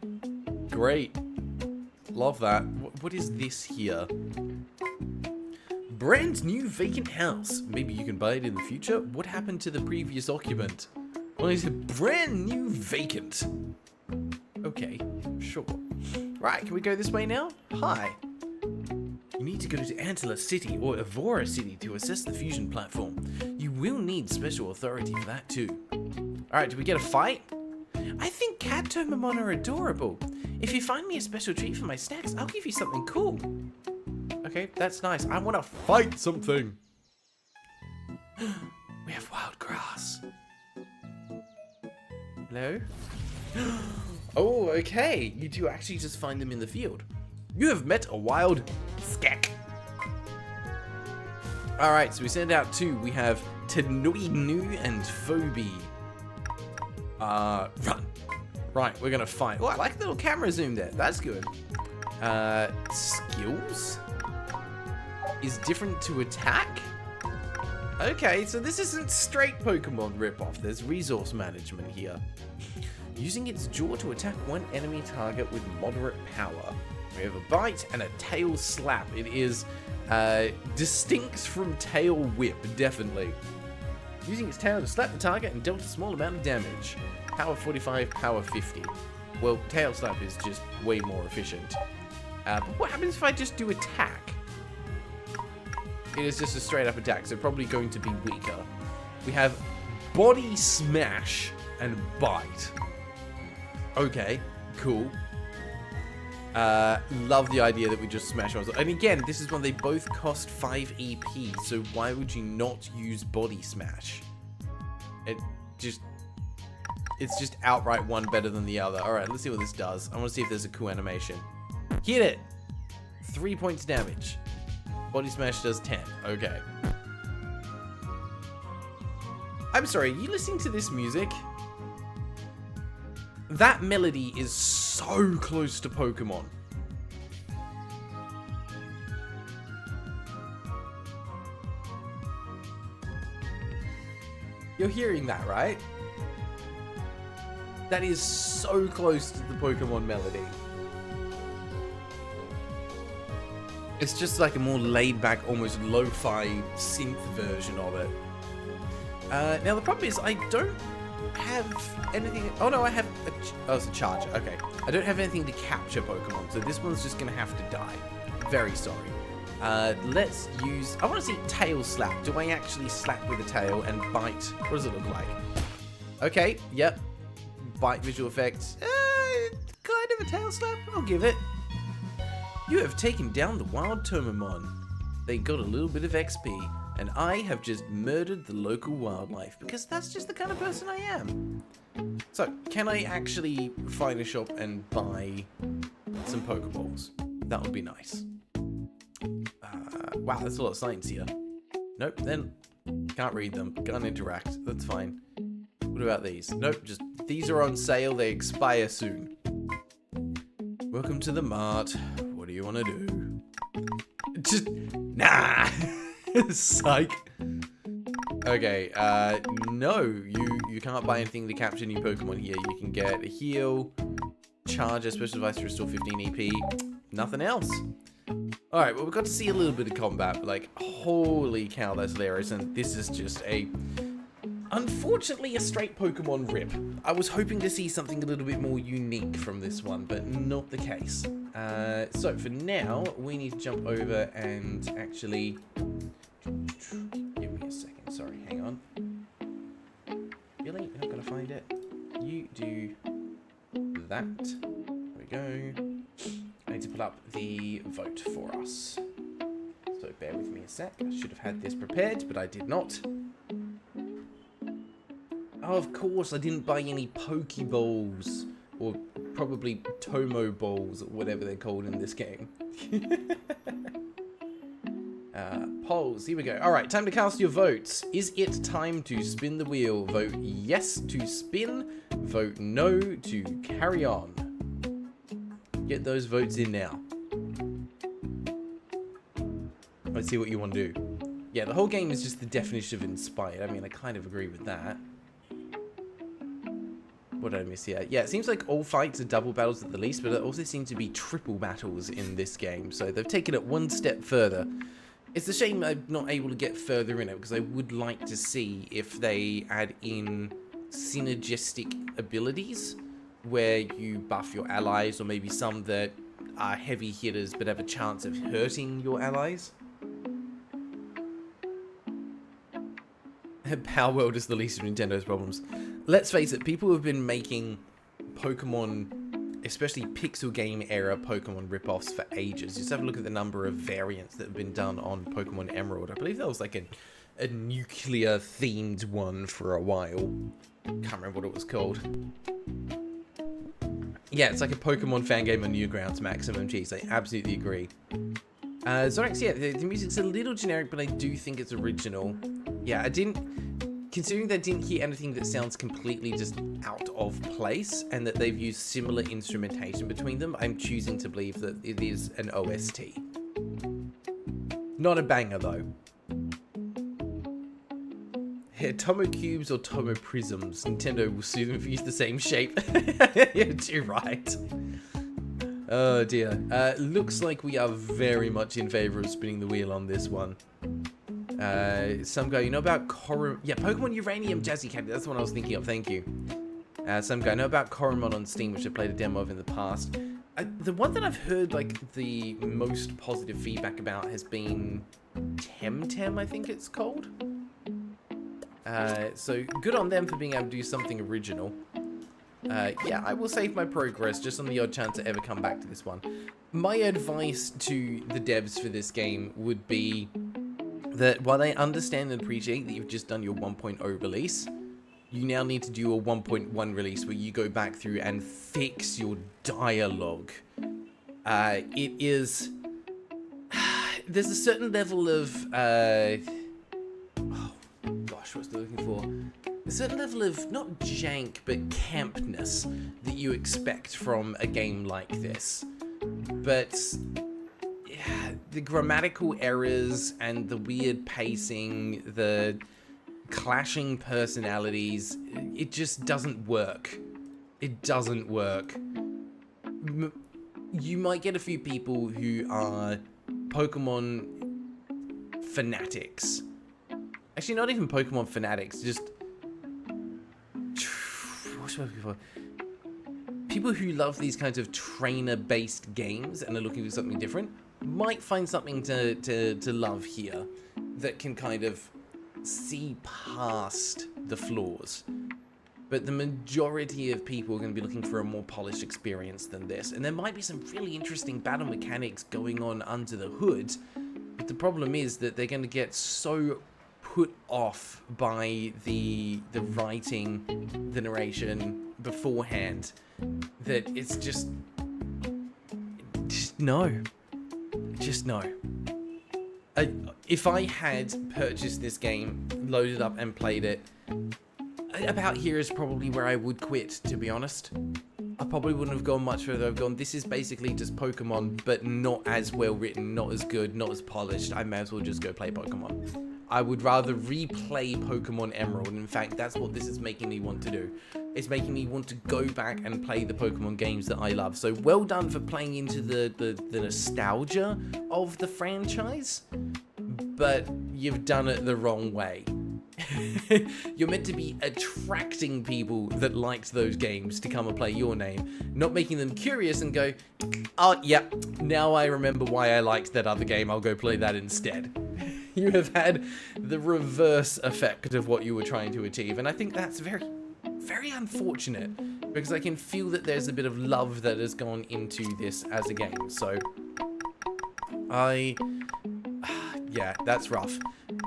Great. Love that. What is this here? Brand new vacant house. Maybe you can buy it in the future? What happened to the previous occupant? Well, it's a brand new vacant. Okay, sure. Right, can we go this way now? Hi. You need to go to Antler City or Evora City to assess the fusion platform. You will need special authority for that too. Alright, do we get a fight? I think cat Tomomon are adorable. If you find me a special treat for my snacks, I'll give you something cool. Okay, that's nice. I want to fight something. We have wild grass. Hello? Oh, okay. You do actually just find them in the field. You have met a wild skek. Alright, so we send out two. We have Tenoinu and Phoebe. Run. Right, we're gonna fight. Oh, I like the little camera zoom there. That's good. Skills? Is different to attack? Okay, so this isn't straight Pokemon ripoff. There's resource management here. Using its jaw to attack one enemy target with moderate power. We have a bite and a tail slap. It is distinct from tail whip, definitely. Using its tail to slap the target and dealt a small amount of damage. Power 45, power 50. Well, tail slap is just way more efficient. But what happens if I just do attack? It is just a straight up attack, so probably going to be weaker. We have body smash and bite. Okay, cool. Love the idea that we just smash ourselves. And again, this is when they both cost 5 EP, so why would you not use body smash? It's just outright one better than the other. Alright, let's see what this does. I want to see if there's a cool animation. Hit it! 3 points damage. Body smash does 10. Okay. I'm sorry, are you listening to this music? That melody is so close to Pokemon. You're hearing that, right? That is so close to the Pokemon melody. It's just like a more laid-back, almost lo-fi synth version of it. Now the problem is I don't have anything. Oh no, I have. It's a charger. Okay, I don't have anything to capture Pokemon, so this one's just gonna have to die. Very sorry. Let's use. I want to see tail slap. Do I actually slap with a tail and bite? What does it look like? Okay. Yep. Bite visual effects. Kind of a tail slap. I'll give it. You have taken down the wild Tomomon. They got a little bit of XP, and I have just murdered the local wildlife, because that's just the kind of person I am. So, can I actually find a shop and buy some Pokeballs? That would be nice. Wow, there's a lot of signs here. Nope, then can't read them, can't interact, that's fine. What about these? Nope, just these are on sale, they expire soon. Welcome to the mart. What do you want to do? Just, nah! Psych. Okay, no, you can't buy anything to capture new Pokemon here. You can get a heal, charge, a special device to restore 15 EP, nothing else. Alright, well, we got to see a little bit of combat, but like, holy cow, that's hilarious, and this is just unfortunately, a straight Pokemon rip. I was hoping to see something a little bit more unique from this one, but not the case. So for now, we need to jump over and actually... Give me a second, sorry, hang on. Really? You're not going to find it? You do that. There we go. I need to put up the vote for us. So bear with me a sec. I should have had this prepared, but I did not. Oh, of course, I didn't buy any Pokeballs. Or probably Tomo Balls, or whatever they're called in this game. Polls, here we go. Alright, time to cast your votes. Is it time to spin the wheel? Vote yes to spin. Vote no to carry on. Get those votes in now. I see what you want to do. Yeah, the whole game is just the definition of inspired. I mean, I kind of agree with that. What did I miss here? Yeah, it seems like all fights are double battles at the least, but there also seem to be triple battles in this game. So they've taken it one step further. It's a shame I'm not able to get further in it, because I would like to see if they add in synergistic abilities, where you buff your allies, or maybe some that are heavy hitters but have a chance of hurting your allies. Power World is the least of Nintendo's problems. Let's face it, people have been making Pokemon, especially pixel game era Pokemon ripoffs for ages. Just have a look at the number of variants that have been done on Pokemon Emerald. I believe that was like a nuclear themed one for a while. Can't remember what it was called. Yeah, it's like a Pokemon fan game on Newgrounds maximum cheese. I absolutely agree. Zorax, yeah, the music's a little generic, but I do think it's original. Yeah, considering they didn't hear anything that sounds completely just out of place, and that they've used similar instrumentation between them, I'm choosing to believe that it is an OST. Not a banger, though. Here, Tomo Cubes or Tomo Prisms. Nintendo will sue them if you use the same shape. You're too right. Oh dear. Looks like we are very much in favor of spinning the wheel on this one. Some guy, you know about Pokemon Uranium Jazzy Candy. That's the one I was thinking of. Thank you. Some guy, know about Coromon on Steam, which I played a demo of in the past. The one that I've heard like the most positive feedback about has been Temtem, I think it's called. So good on them for being able to do something original. Yeah, I will save my progress just on the odd chance to ever come back to this one. My advice to the devs for this game would be that while I understand and appreciate that you've just done your 1.0 release, you now need to do a 1.1 release where you go back through and fix your dialogue. It is... There's a certain level of... oh, gosh, what's I looking for? A certain level of, not jank, but campness that you expect from a game like this. But... the grammatical errors and the weird pacing, the clashing personalities, it just doesn't work. It doesn't work. You might get a few people who are Pokemon fanatics. Actually, not even Pokemon fanatics, just... what should I look for? People who love these kinds of trainer-based games and are looking for something different might find something to love here that can kind of see past the flaws. But the majority of people are going to be looking for a more polished experience than this. And there might be some really interesting battle mechanics going on under the hood. But the problem is that they're going to get so put off by the writing, the narration beforehand, that it's just no. Just no. If I had purchased this game, loaded up and played it, about here is probably where I would quit, to be honest. I probably wouldn't have gone much further. I've gone, this is basically just Pokemon, but not as well written, not as good, not as polished. I may as well just go play Pokemon. I would rather replay Pokemon Emerald. In fact, that's what this is making me want to do. It's making me want to go back and play the Pokemon games that I love. So well done for playing into the nostalgia of the franchise, but you've done it the wrong way. You're meant to be attracting people that liked those games to come and play your name, not making them curious and go, oh, yep, now I remember why I liked that other game, I'll go play that instead. You have had the reverse effect of what you were trying to achieve, and I think that's very, very unfortunate, because I can feel that there's a bit of love that has gone into this as a game. So yeah, that's rough.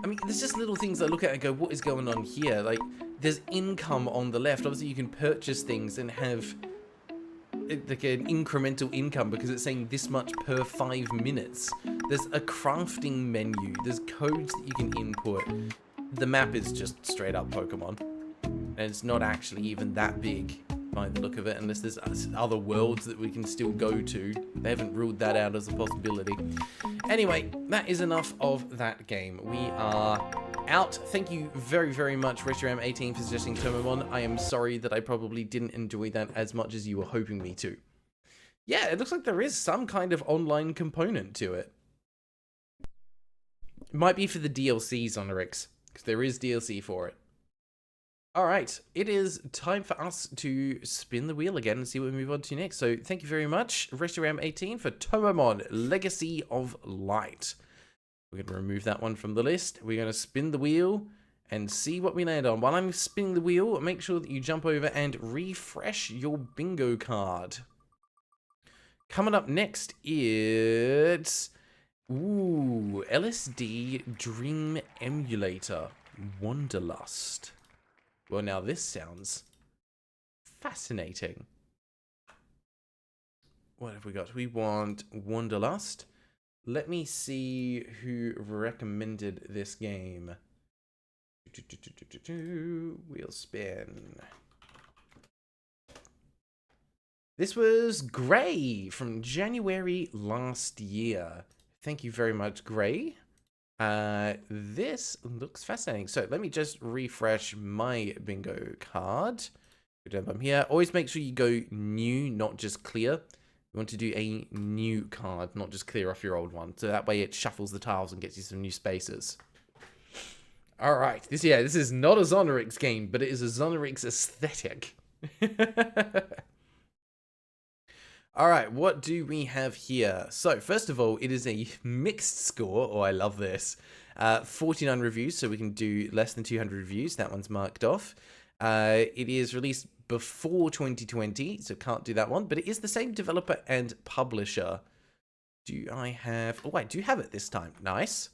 I mean, there's just little things I look at and go, what is going on here? Like, there's income on the left. Obviously, you can purchase things and have like an incremental income because it's saying this much per 5 minutes. There's a crafting menu. There's codes that you can input. The map is just straight up Pokemon. And it's not actually even that big by the look of it, unless there's other worlds that we can still go to. They haven't ruled that out as a possibility. Anyway, that is enough of that game. We are out. Thank you very, very much, RestroRam18, for suggesting Tomomon. I am sorry that I probably didn't enjoy that as much as you were hoping me to. Yeah, it looks like there is some kind of online component to it. It might be for the DLC, Zonorix, because there is DLC for it. Alright, it is time for us to spin the wheel again and see what we move on to next. So thank you very much, RestroRam18, for Tomomon, Legacy of Light. We're going to remove that one from the list. We're going to spin the wheel and see what we land on. While I'm spinning the wheel, make sure that you jump over and refresh your bingo card. Coming up next, it's... Ooh, LSD Dream Emulator, Wanderlust. Well, now this sounds fascinating. What have we got? We want Wanderlust. Let me see who recommended this game. Wheel spin. This was Gray from January last year. Thank you very much, Gray. This looks fascinating. So let me just refresh my bingo card. Go down here. Always make sure you go new, not just clear. You want to do a new card, not just clear off your old one. So that way it shuffles the tiles and gets you some new spaces. All right. This is not a Zonorix game, but it is a Zonorix aesthetic. All right, what do we have here? So, first of all, it is a mixed score. Oh, I love this. 49 reviews, so we can do less than 200 reviews. That one's marked off. It is released before 2020, so can't do that one. But it is the same developer and publisher. Do I have... Oh, I do have it this time. Nice.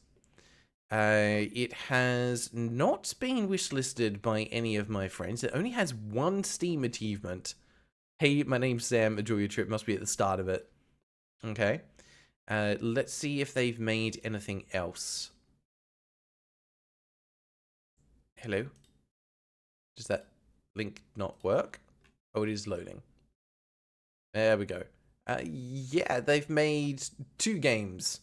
It has not been wishlisted by any of my friends. It only has one Steam achievement. Hey, my name's Sam, enjoy your trip, must be at the start of it. Okay. Let's see if they've made anything else. Hello? Does that link not work? Oh, it is loading. There we go. Yeah, they've made 2 games.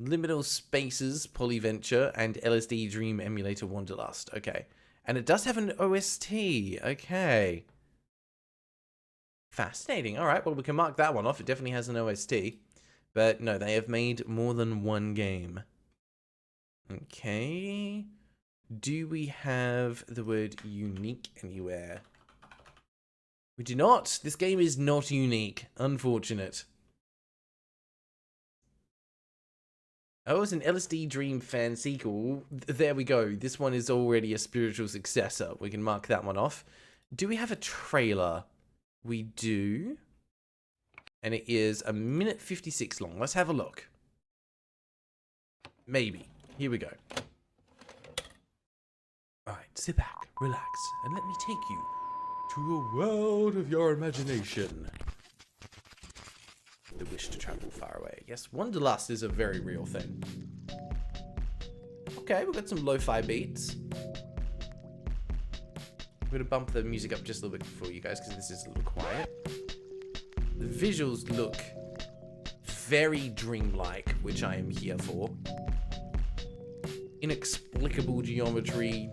Liminal Spaces, Polyventure, and LSD Dream Emulator Wanderlust. Okay. And it does have an OST. Okay. Fascinating. All right, well, we can mark that one off. It definitely has an OST. But no, they have made more than one game. Okay. Do we have the word unique anywhere? We do not. This game is not unique. Unfortunate. Oh, it's an LSD Dream fan sequel. There we go. This one is already a spiritual successor. We can mark that one off. Do we have a trailer? We do. And it is 1:56 long. Let's have a look. Maybe. Here we go. Alright, sit back, relax, and let me take you to a world of your imagination. The wish to travel far away. Yes, Wanderlust is a very real thing. Okay, we've got some lo-fi beats. I'm going to bump the music up just a little bit for you guys because this is a little quiet. The visuals look very dreamlike, which I am here for. Inexplicable geometry,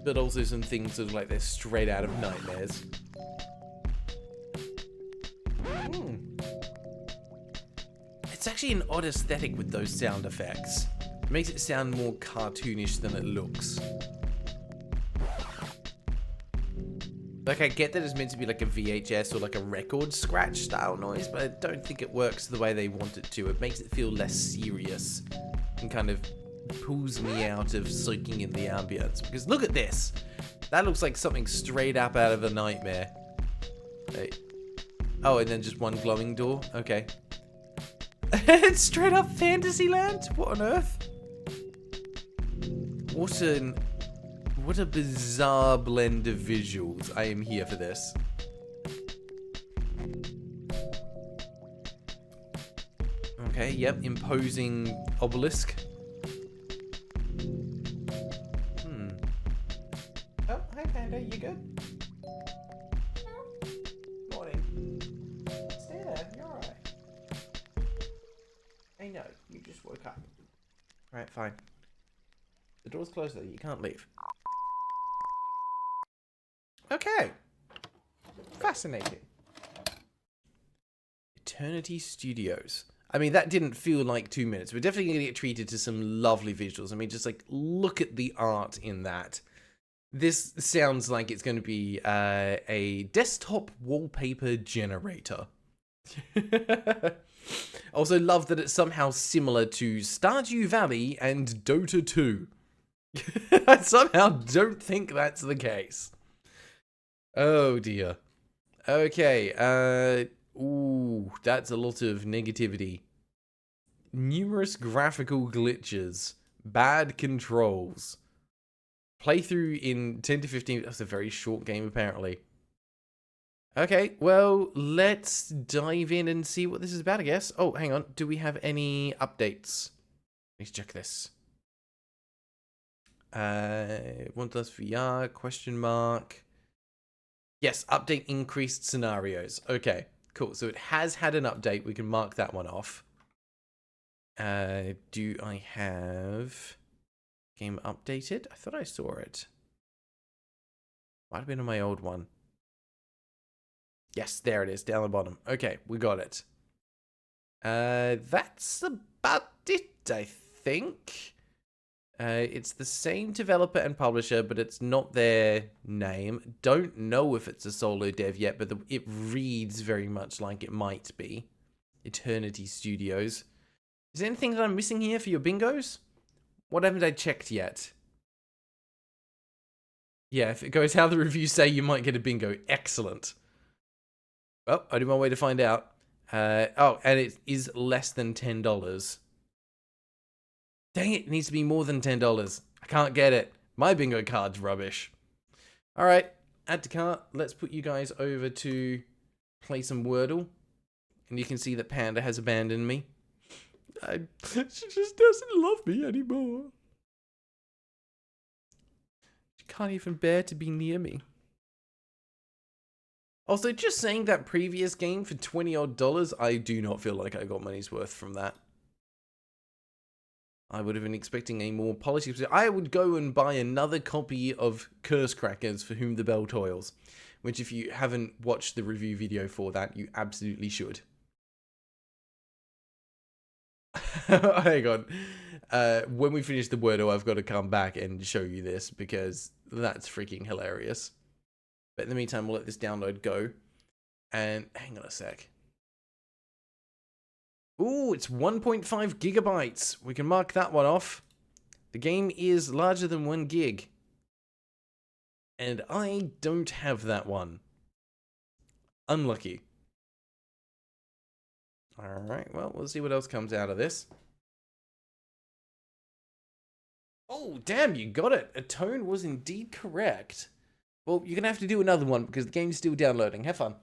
but also some things that look like they're straight out of nightmares. It's actually an odd aesthetic with those sound effects. It makes it sound more cartoonish than it looks. Like, I get that it's meant to be like a VHS or like a record scratch style noise, but I don't think it works the way they want it to. It makes it feel less serious and kind of pulls me out of soaking in the ambience. Because look at this! That looks like something straight up out of a nightmare. Hey. Oh, and then just one glowing door? Okay. It's straight up Fantasyland? What on earth? What a bizarre blend of visuals. I am here for this. Okay, yep, imposing obelisk. Oh, hi Panda, you good? Morning. Stay there, you're alright. I know, you just woke Alright, fine. The door's closed though, you can't leave. Okay. Fascinating. Eternity Studios. I mean, that didn't feel like 2 minutes. We're definitely going to get treated to some lovely visuals. I mean, just like, look at the art in that. This sounds like it's going to be a desktop wallpaper generator. Also love that it's somehow similar to Stardew Valley and Dota 2. I somehow don't think that's the case. Oh dear. Okay, ooh, that's a lot of negativity. Numerous graphical glitches. Bad controls. Playthrough in 10 to 15... That's a very short game, apparently. Okay, well, let's dive in and see what this is about, I guess. Oh, hang on. Do we have any updates? Let's check this. Wanderlust VR, question mark. Yes, update increased scenarios. Okay, cool. So it has had an update. We can mark that one off. Do I have game updated? I thought I saw it. Might have been on my old one. Yes, there it is, down the bottom. Okay, we got it. That's about it, I think. It's the same developer and publisher, but it's not their name. Don't know if it's a solo dev yet, but it reads very much like it might be. Eternity Studios. Is there anything that I'm missing here for your bingos? What haven't I checked yet? Yeah, if it goes how the reviews say, you might get a bingo. Excellent. Well, I do my way to find out. Oh, and it is less than $10. Dang it, it needs to be more than $10. I can't get it. My bingo card's rubbish. Alright, add to cart. Let's put you guys over to play some Wordle. And you can see that Panda has abandoned me. She just doesn't love me anymore. She can't even bear to be near me. Also, just saying that previous game for $20 odd, I do not feel like I got money's worth from that. I would have been expecting a more polished... I would go and buy another copy of Curse Crackers For Whom the Bell Toils, which if you haven't watched the review video for that, you absolutely should. Hang on. When we finish the Wordle, I've got to come back and show you this, because that's freaking hilarious. But in the meantime, we'll let this download go. And hang on a sec. Ooh, it's 1.5 gigabytes. We can mark that one off. The game is larger than 1 gig. And I don't have that one. Unlucky. Alright, well, we'll see what else comes out of this. Oh, damn, you got it. A tone was indeed correct. Well, you're going to have to do another one because the game's still downloading. Have fun.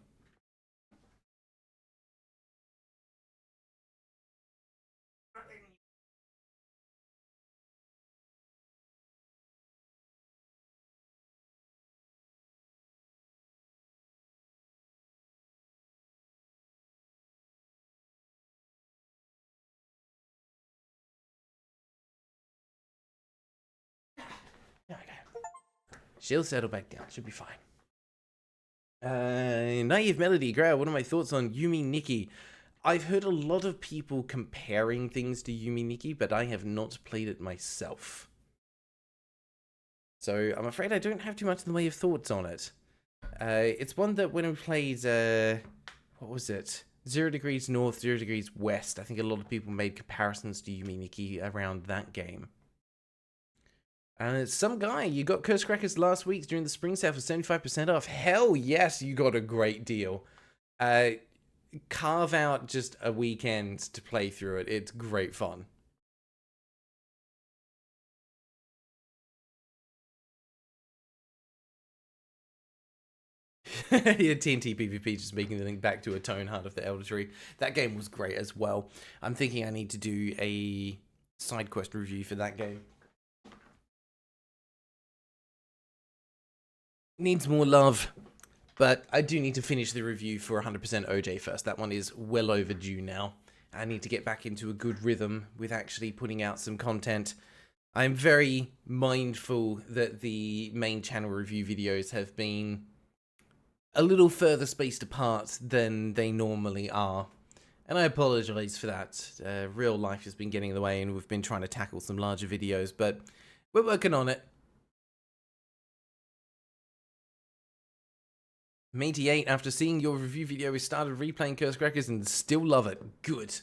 She'll settle back down. She'll be fine. Naive Melody, Grail, what are my thoughts on Yumi Nikki? I've heard a lot of people comparing things to Yumi Nikki, but I have not played it myself. So I'm afraid I don't have too much in the way of thoughts on it. It's one that when we played, what was it? 0 Degrees North, 0 Degrees West. I think a lot of people made comparisons to Yumi Nikki around that game. Some guy, you got Curse Crackers last week during the spring sale for 75% off. Hell yes, you got a great deal. Carve out just a weekend to play through it. It's great fun. Yeah, TNT PvP just making the link back to a Tone Heart of the Elder Tree. That game was great as well. I'm thinking I need to do a side quest review for that game. Needs more love, but I do need to finish the review for 100% OJ first. That one is well overdue now. I need to get back into a good rhythm with actually putting out some content. I'm very mindful that the main channel review videos have been a little further spaced apart than they normally are. And I apologize for that. Real life has been getting in the way and we've been trying to tackle some larger videos, but we're working on it. Matey8, after seeing your review video, we started replaying Curse Crackers and still love it. Good.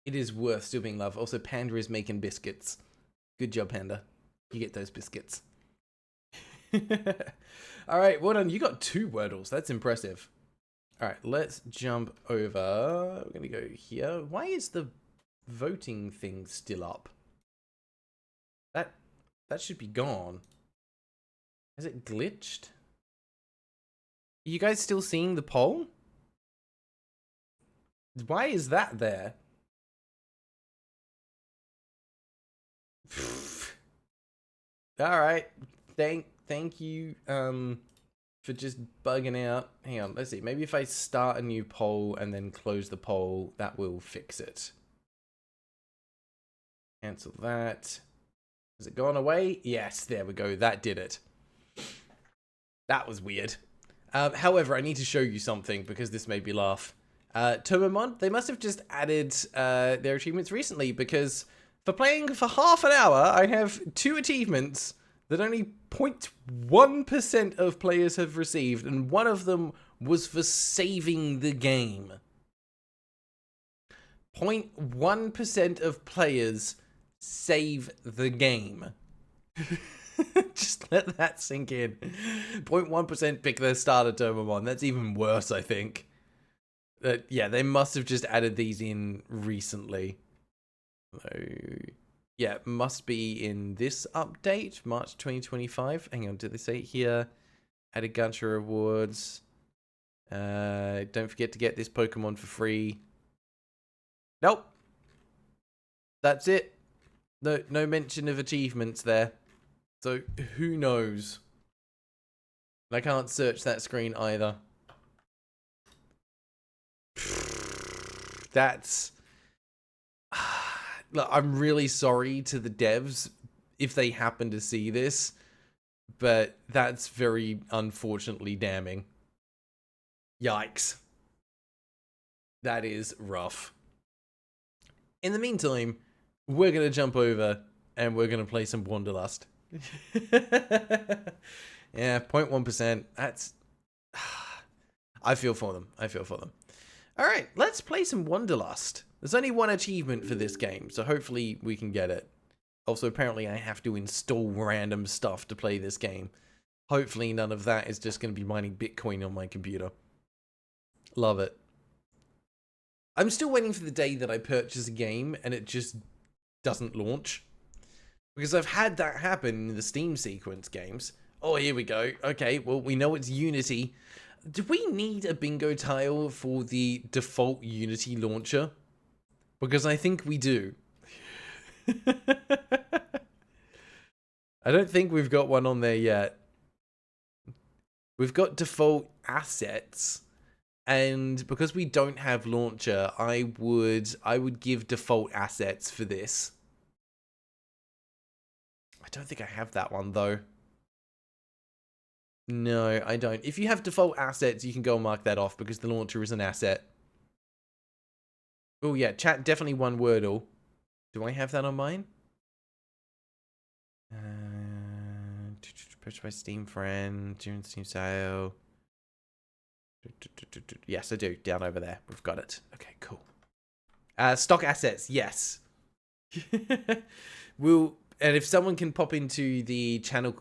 It is worth still being loved. Also, Panda is making biscuits. Good job, Panda. You get those biscuits. Alright, well done. You got 2 Wordles. That's impressive. Alright, let's jump over. We're going to go here. Why is the voting thing still up? That should be gone. Has it glitched? Are you guys still seeing the poll? Why is that there? Alright. Thank you for just bugging out. Hang on, let's see. Maybe if I start a new poll and then close the poll, that will fix it. Cancel that. Has it gone away? Yes, there we go. That did it. That was weird. However, I need to show you something because this made me laugh. Tomomon, they must have just added their achievements recently because for playing for half an hour, I have 2 achievements that only 0.1% of players have received, and one of them was for saving the game. 0.1% of players save the game. Just let that sink in. 0.1% pick their starter Tomomon. That's even worse, I think. Yeah, they must have just added these in recently. So, yeah, it must be in this update, March 2025. Hang on, did they say here? Added Gacha rewards. Don't forget to get this Pokemon for free. Nope. That's it. No mention of achievements there. So, who knows? I can't search that screen either. That's... Look, I'm really sorry to the devs if they happen to see this, but that's very unfortunately damning. Yikes. That is rough. In the meantime, we're going to jump over and we're going to play some Wanderlust. Yeah, 0.1%. That's... I feel for them. I feel for them. Alright, let's play some Wanderlust. There's only 1 achievement for this game, so hopefully we can get it. Also, apparently I have to install random stuff to play this game. Hopefully none of that is just going to be mining Bitcoin on my computer. Love it. I'm still waiting for the day that I purchase a game and it just doesn't launch. Because I've had that happen in the Steam sequence games. Oh, here we go. Okay, well, we know it's Unity. Do we need a bingo tile for the default Unity launcher? Because I think we do. I don't think we've got one on there yet. We've got default assets. And because we don't have launcher, I would give default assets for this. I don't think I have that one though. No, I don't. If you have default assets, you can go and mark that off because the launcher is an asset. Oh yeah, chat definitely 1 Wordle. Do I have that on mine? Purchased by Steam friend during Steam sale. Yes, I do. Down over there. We've got it. Okay, cool. Stock assets. Yes. And if someone can pop into the channel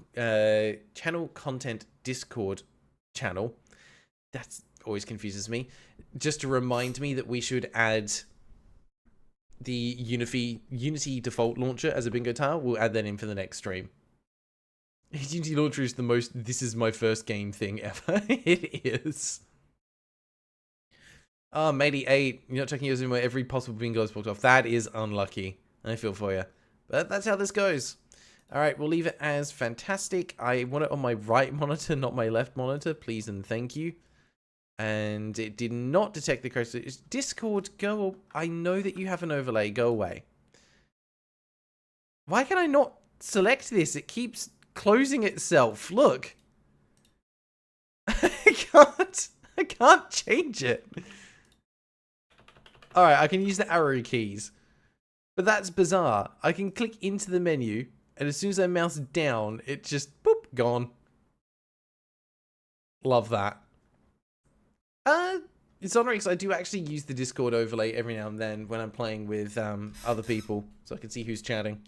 content Discord channel, that always confuses me. Just to remind me that we should add the Unity default launcher as a bingo tile. We'll add that in for the next stream. Unity launcher is the most "this is my first game" thing ever. It is. Oh, Matey8, you're not checking yours in where every possible bingo is blocked off. That is unlucky. I feel for you. But that's how this goes. Alright, we'll leave it as fantastic. I want it on my right monitor, not my left monitor. Please and thank you. And it did not detect the correct... Discord, go... I know that you have an overlay. Go away. Why can I not select this? It keeps closing itself. Look. I can't change it. Alright, I can use the arrow keys. But that's bizarre. I can click into the menu, and as soon as I mouse down, it just, boop, gone. Love that. It's Sonrix, I do actually use the Discord overlay every now and then when I'm playing with other people, so I can see who's chatting.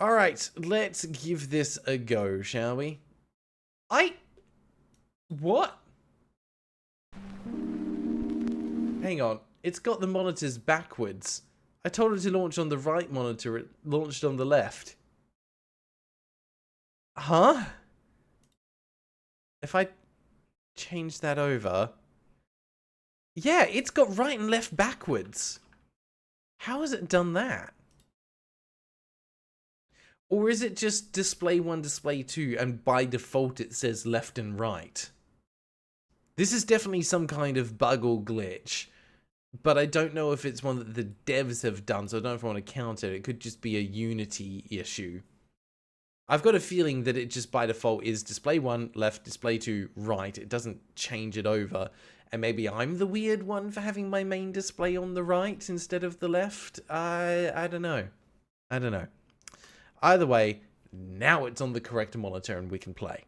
Alright, let's give this a go, shall we? What? Hang on, it's got the monitors backwards. I told it to launch on the right monitor, it launched on the left. Huh? If I change that over... Yeah, it's got right and left backwards. How has it done that? Or is it just display 1, display 2, and by default it says left and right? This is definitely some kind of bug or glitch. But I don't know if it's one that the devs have done, so I don't know if I want to count it. It could just be a Unity issue. I've got a feeling that it just by default is display 1, left, display 2, right. It doesn't change it over. And maybe I'm the weird one for having my main display on the right instead of the left. I don't know. I don't know. Either way, now it's on the correct monitor and we can play.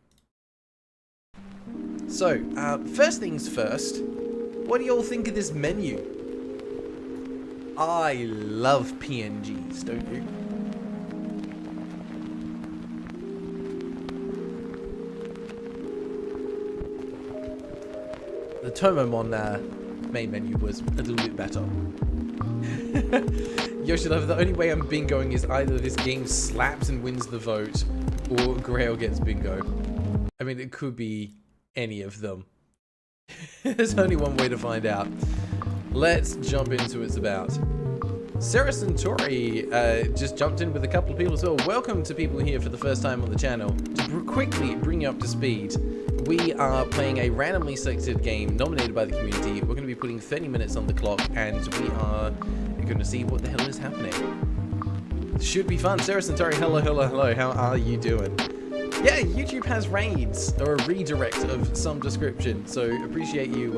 So, first things first. What do you all think of this menu? I love PNGs, don't you? The Tomomon main menu was a little bit better. Yoshilove, the only way I'm bingoing is either this game slaps and wins the vote, or Grail gets bingo. I mean, it could be any of them. There's only one way to find out. Let's jump into what's about. Sarah Centauri just jumped in with a couple of people as well. Welcome to people here for the first time on the channel. To quickly bring you up to speed, we are playing a randomly selected game nominated by the community. We're going to be putting 30 minutes on the clock, and we are going to see what the hell is happening. Should be fun. Sarah Centauri, hello, hello, hello. How are you doing? Yeah, YouTube has raids, or a redirect of some description, so appreciate you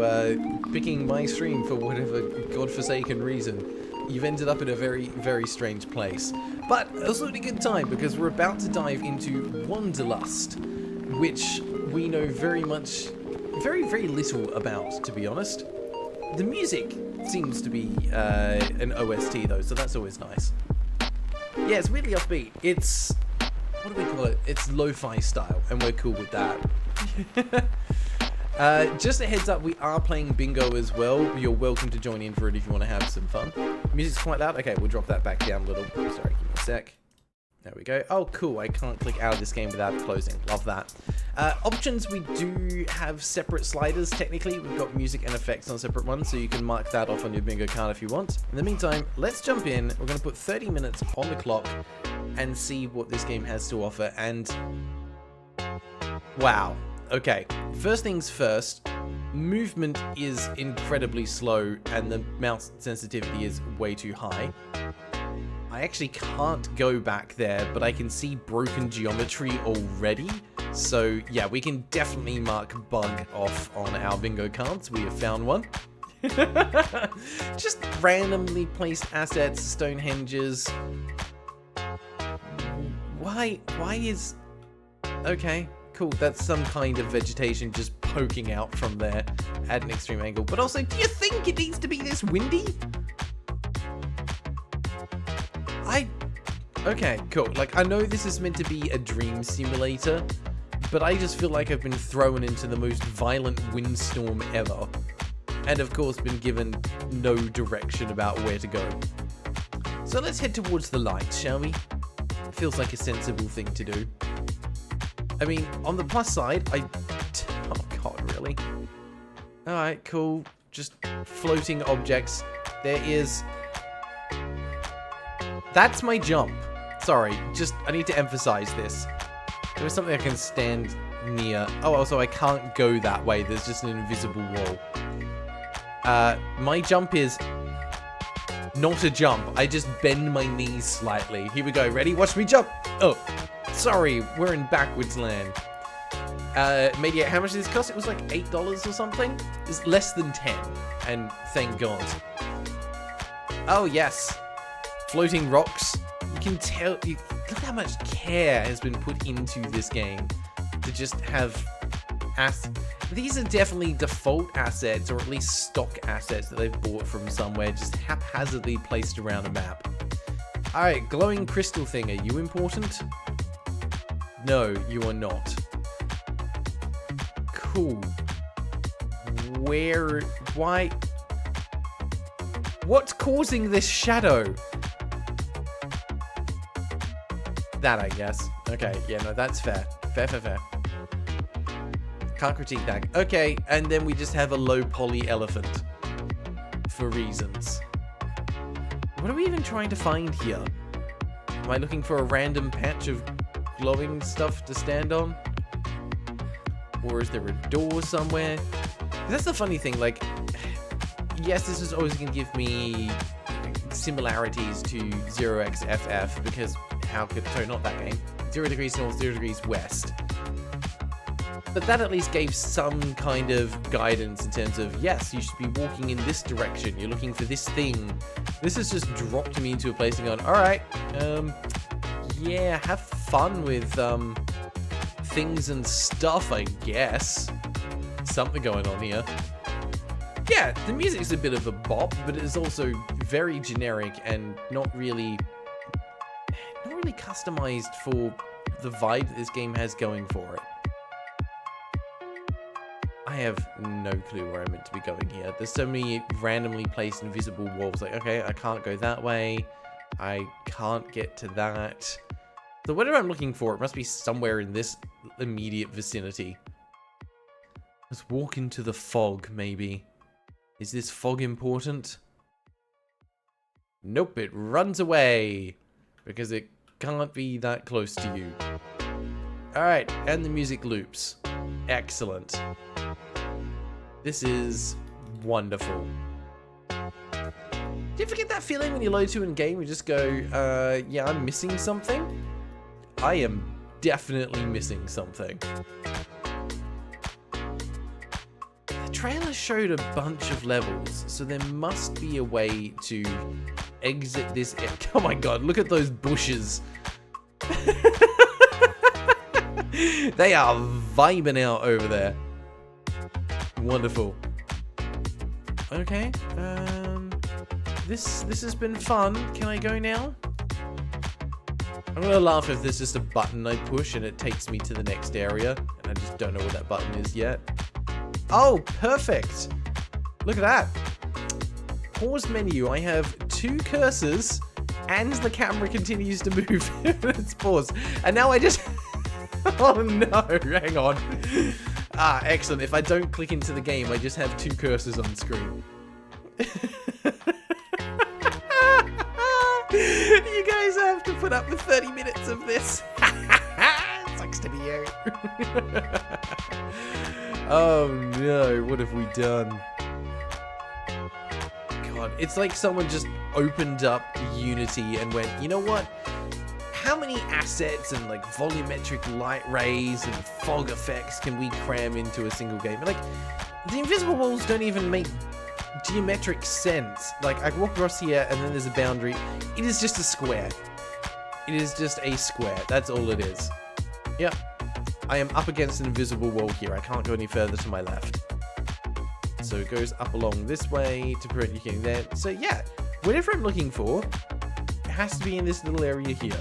picking my stream for whatever godforsaken reason. You've ended up in a very, very strange place. But also a good time, because we're about to dive into Wanderlust, which we know very little about, to be honest. The music seems to be an OST, though, so that's always nice. Yeah, it's weirdly upbeat. It's... what do we call it? It's lo-fi style, and we're cool with that. Just a heads up, we are playing bingo as well. You're welcome to join in for it if you want to have some fun. Music's quite loud. Okay, we'll drop that back down a little. Sorry, give me a sec. There we go. Oh, cool. I can't click out of this game without closing. Love that. Options, we do have separate sliders, technically. We've got music and effects on separate ones, so you can mark that off on your bingo card if you want. In the meantime, let's jump in. We're going to put 30 minutes on the clock and see what this game has to offer. And wow. Okay, first things first, movement is incredibly slow and the mouse sensitivity is way too high. I actually can't go back there, but I can see broken geometry already. So yeah, we can definitely mark bug off on our bingo cards. We have found one. Just randomly placed assets, Stonehenges. Why is... okay. Cool, that's some kind of vegetation just poking out from there at an extreme angle. But also, do you think it needs to be this windy? Okay, cool. Like, I know this is meant to be a dream simulator, but I just feel like I've been thrown into the most violent windstorm ever. And of course, been given no direction about where to go. So let's head towards the light, shall we? Feels like a sensible thing to do. I mean, on the plus side, oh god, really? Alright, cool. Just floating objects. There is... that's my jump. Sorry, just, I need to emphasize this. There was something I can stand near. Oh, also I can't go that way. There's just an invisible wall. My jump is not a jump. I just bend my knees slightly. Here we go. Ready? Watch me jump. Oh, sorry. We're in backwards land. Maybe how much did this cost? It was like $8 or something. It's less than 10. And thank God. Oh, yes. Floating rocks. You can tell. Look how much care has been put into this game to just have these are definitely default assets, or at least stock assets that they've bought from somewhere, just haphazardly placed around a map. Alright, glowing crystal thing, are you important? No, you are not. Cool. Why? What's causing this shadow? That, I guess. Okay, yeah, no, that's fair. Fair. Can't critique that. Okay, and then we just have a low poly elephant. For reasons. What are we even trying to find here? Am I looking for a random patch of glowing stuff to stand on? Or is there a door somewhere? That's the funny thing, like, yes, this is always going to give me similarities to 0xFF, because how could, sorry, not that game. 0 degrees north, 0 degrees west. But that at least gave some kind of guidance in terms of, yes, you should be walking in this direction. You're looking for this thing. This has just dropped me into a place and gone, alright, yeah, have fun with, things and stuff, I guess. Something going on here. Yeah, the music's a bit of a bop, but it is also very generic and not really customized for the vibe that this game has going for it. I have no clue where I'm meant to be going here. There's so many randomly placed invisible walls. Like, okay, I can't go that way. I can't get to that. So whatever I'm looking for, it must be somewhere in this immediate vicinity. Let's walk into the fog, maybe. Is this fog important? Nope, it runs away. Because it can't be that close to you. Alright, and the music loops. Excellent. This is wonderful. Do you ever get that feeling when you load to in game? You just go, yeah, I'm missing something? I am definitely missing something. The trailer showed a bunch of levels, so there must be a way to exit this. Oh my god, look at those bushes. They are vibing out over there. Wonderful. Okay, this has been fun. Can I go now? I'm gonna laugh if there's just a button I push and it takes me to the next area, and I just don't know what that button is yet. Oh, perfect! Look at that. Pause menu. I have 2 cursors, and the camera continues to move. It's paused, and now I just. Oh no! Hang on. Ah, excellent. If I don't click into the game, I just have 2 cursors on screen. You guys have to put up with 30 minutes of this. Sucks to be you. Oh no, what have we done? God, it's like someone just opened up Unity and went, you know what? How many assets and like volumetric light rays and fog effects can we cram into a single game? And, like, the invisible walls don't even make geometric sense. Like, I walk across here and then there's a boundary. It is just a square. It is just a square. That's all it is. Yep. I am up against an invisible wall here. I can't go any further to my left. So it goes up along this way to prevent you getting there. So yeah, whatever I'm looking for, it has to be in this little area here.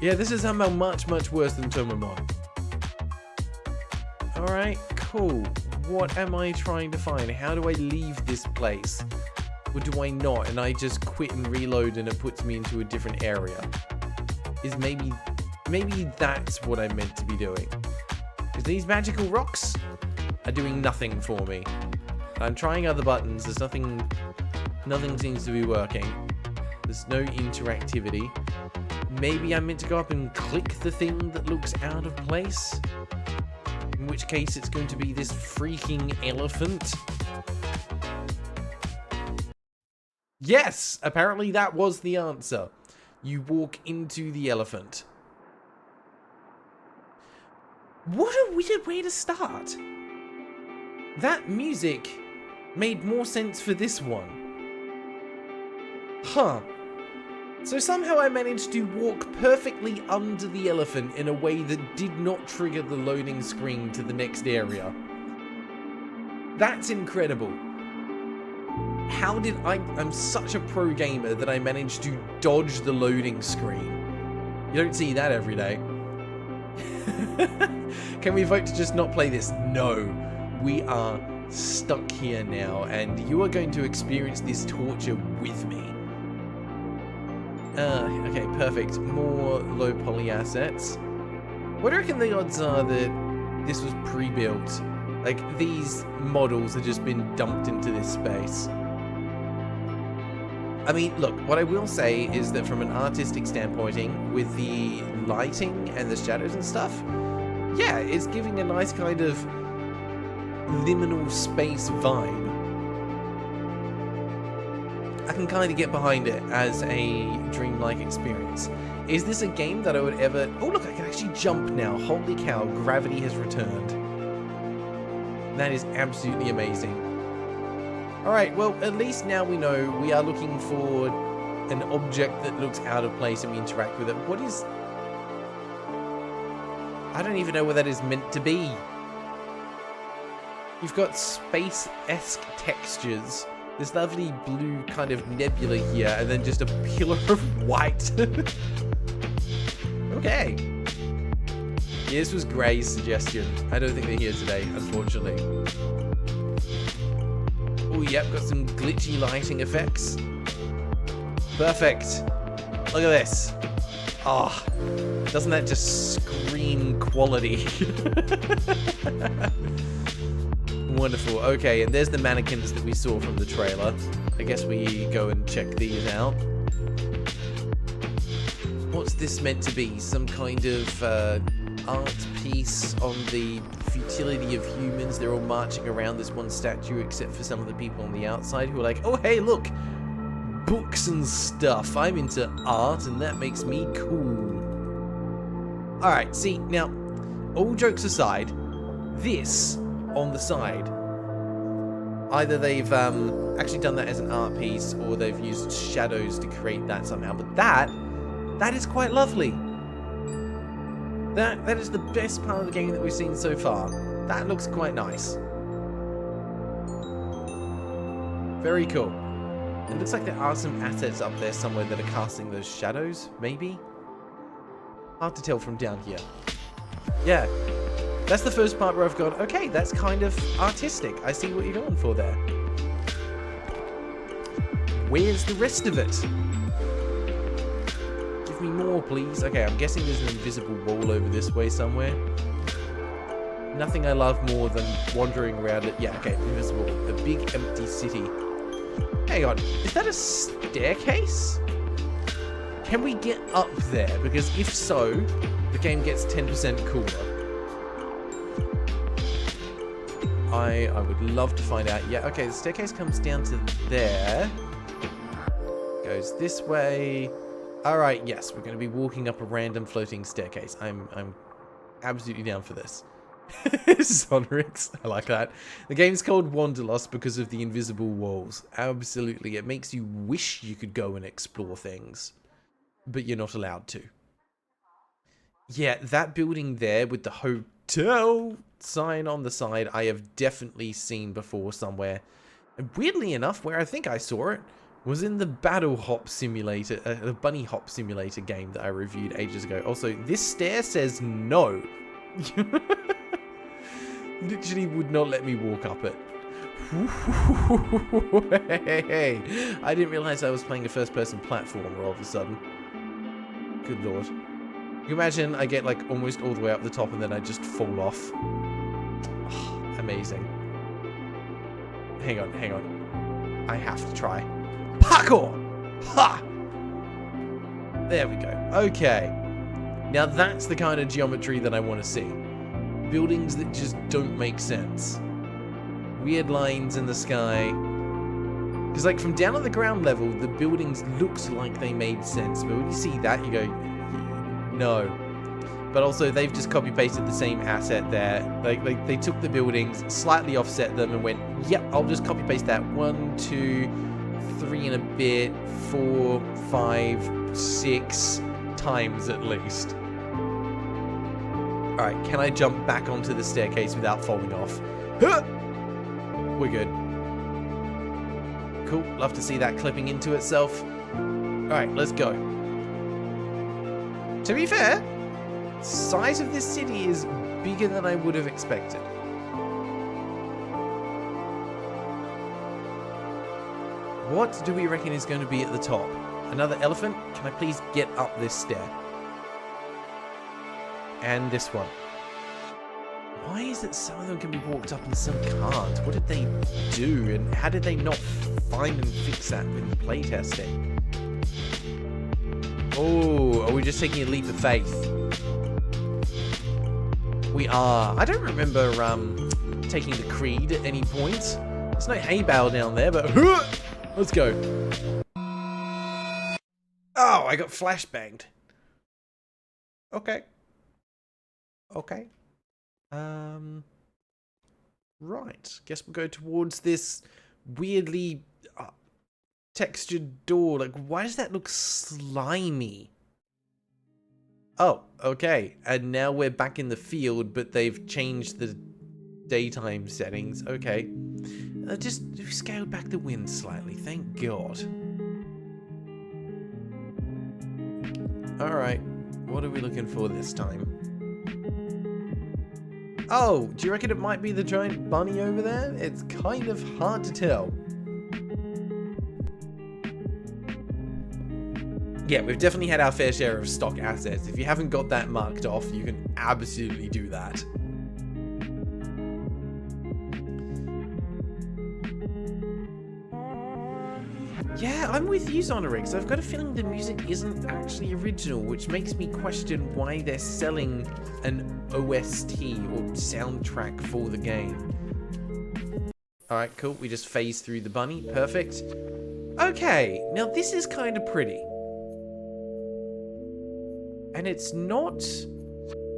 Yeah, this is somehow much, much worse than Tomomon. Alright, cool. What am I trying to find? How do I leave this place? Or do I not? And I just quit and reload and it puts me into a different area. Is maybe that's what I'm meant to be doing. Because these magical rocks are doing nothing for me. I'm trying other buttons. There's nothing seems to be working. There's no interactivity. Maybe I'm meant to go up and click the thing that looks out of place. In which case it's going to be this freaking elephant. Yes! Apparently that was the answer. You walk into the elephant. What a weird way to start. That music made more sense for this one. Huh. So somehow I managed to walk perfectly under the elephant in a way that did not trigger the loading screen to the next area. That's incredible. How did I'm such a pro gamer that I managed to dodge the loading screen. You don't see that every day. Can we vote to just not play this? No. We are stuck here now, and you are going to experience this torture with me. Okay, perfect. More low poly assets. What do you reckon the odds are that this was pre-built? Like, these models have just been dumped into this space. I mean, look, what I will say is that from an artistic standpoint, with the lighting and the shadows and stuff, yeah, it's giving a nice kind of liminal space vibe. I can kind of get behind it as a dreamlike experience. Is this a game that I would ever... Oh, look, I can actually jump now. Holy cow, gravity has returned. That is absolutely amazing. Alright, well, at least now we know we are looking for an object that looks out of place and we interact with it. What is... I don't even know what that is meant to be. You've got space-esque textures. This lovely blue kind of nebula here, and then just a pillar of white. Okay. Yeah, this was Gray's suggestion. I don't think they're here today, unfortunately. Oh, yep, got some glitchy lighting effects. Perfect. Look at this. Oh, doesn't that just scream quality? Wonderful. Okay, and there's the mannequins that we saw from the trailer. I guess we go and check these out. What's this meant to be? Some kind of art piece on the futility of humans. They're all marching around this one statue, except for some of the people on the outside who are like, oh, hey, look, books and stuff. I'm into art, and that makes me cool. All right, see, now, all jokes aside, this on the side, either they've actually done that as an art piece, or they've used shadows to create that somehow, but that is quite lovely. That is the best part of the game that we've seen so far. That looks quite nice. Very cool. It looks like there are some assets up there somewhere that are casting those shadows, maybe? Hard to tell from down here. Yeah. That's the first part where I've gone, okay, that's kind of artistic. I see what you're going for there. Where's the rest of it? Give me more, please. Okay, I'm guessing there's an invisible wall over this way somewhere. Nothing I love more than wandering around it. Yeah, okay, invisible. A big empty city. Hang on, is that a staircase? Can we get up there? Because if so, the game gets 10% cooler. I would love to find out. Yeah, okay, the staircase comes down to there. Goes this way. Alright, yes, we're going to be walking up a random floating staircase. I'm absolutely down for this. Sonrix, I like that. The game's called Wanderlust because of the invisible walls. Absolutely, it makes you wish you could go and explore things, but you're not allowed to. Yeah, that building there with the hotel sign on the side, I have definitely seen before somewhere. And weirdly enough, where I think I saw it was in the Battle Hop Simulator, the Bunny Hop Simulator game that I reviewed ages ago. Also, this stair says no. Literally would not let me walk up it. Hey, I didn't realize I was playing a first-person platformer all of a sudden. Good lord. Can you imagine I get like almost all the way up the top and then I just fall off? Oh, amazing. Hang on. I have to try. Parkour! Ha! There we go. Okay. Now that's the kind of geometry that I want to see. Buildings that just don't make sense. Weird lines in the sky. Because like from down at the ground level, the buildings looked like they made sense. But when you see that, you go, no. But also they've just copy pasted the same asset there. Like they took the buildings, slightly offset them and went, yep, I'll just copy paste that. 1, 2, 3 and a bit, 4, 5, 6 times at least. Alright, can I jump back onto the staircase without falling off? Huh! We're good. Cool, love to see that clipping into itself. Alright, let's go. To be fair, the size of this city is bigger than I would have expected. What do we reckon is going to be at the top? Another elephant? Can I please get up this stair? And this one. Why is it some of them can be walked up and some can't? What did they do? And how did they not find and fix that with playtesting? Oh, are we just taking a leap of faith? We are. I don't remember taking the creed at any point. There's no hay bale down there, but let's go. Oh, I got flashbanged. Okay. Okay. Right. Guess we'll go towards this weirdly textured door. Like, why does that look slimy? Oh, okay. And now we're back in the field, but they've changed the daytime settings. Okay. Just scaled back the wind slightly. Thank God. Alright. What are we looking for this time? Oh, do you reckon it might be the giant bunny over there? It's kind of hard to tell. Yeah, we've definitely had our fair share of stock assets. If you haven't got that marked off, you can absolutely do that. Yeah, I'm with you, Zonorix. I've got a feeling the music isn't actually original, which makes me question why they're selling an OST or soundtrack for the game. Alright, cool. We just phase through the bunny. Perfect. Okay, now this is kind of pretty. And it's not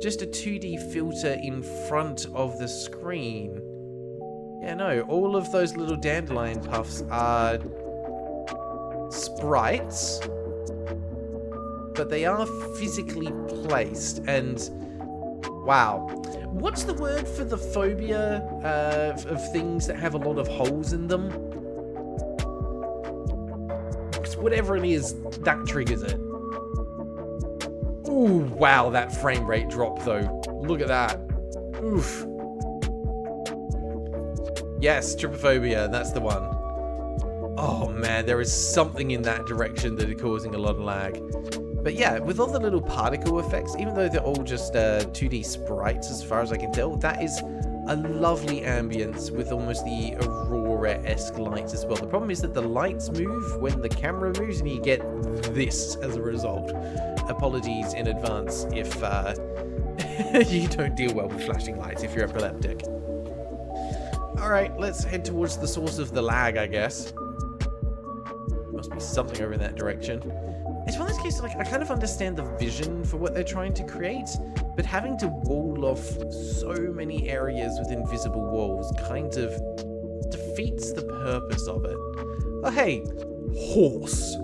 just a 2D filter in front of the screen. Yeah, no, all of those little dandelion puffs are sprites, but they are physically placed. And wow, what's the word for the phobia of things that have a lot of holes in them? Because whatever it is, that triggers it. Ooh, wow, that frame rate drop though. Look at that. Oof. Yes, trypophobia, that's the one. Oh man, there is something in that direction that is causing a lot of lag. But yeah, with all the little particle effects, even though they're all just 2D sprites as far as I can tell, that is a lovely ambience with almost the Aurora-esque lights as well. The problem is that the lights move when the camera moves and you get this as a result. Apologies in advance if you don't deal well with flashing lights if you're epileptic. Alright, let's head towards the source of the lag, I guess. Must be something over in that direction. It's one of those cases, like, I kind of understand the vision for what they're trying to create, but having to wall off so many areas with invisible walls kind of defeats the purpose of it. Oh, hey, horse.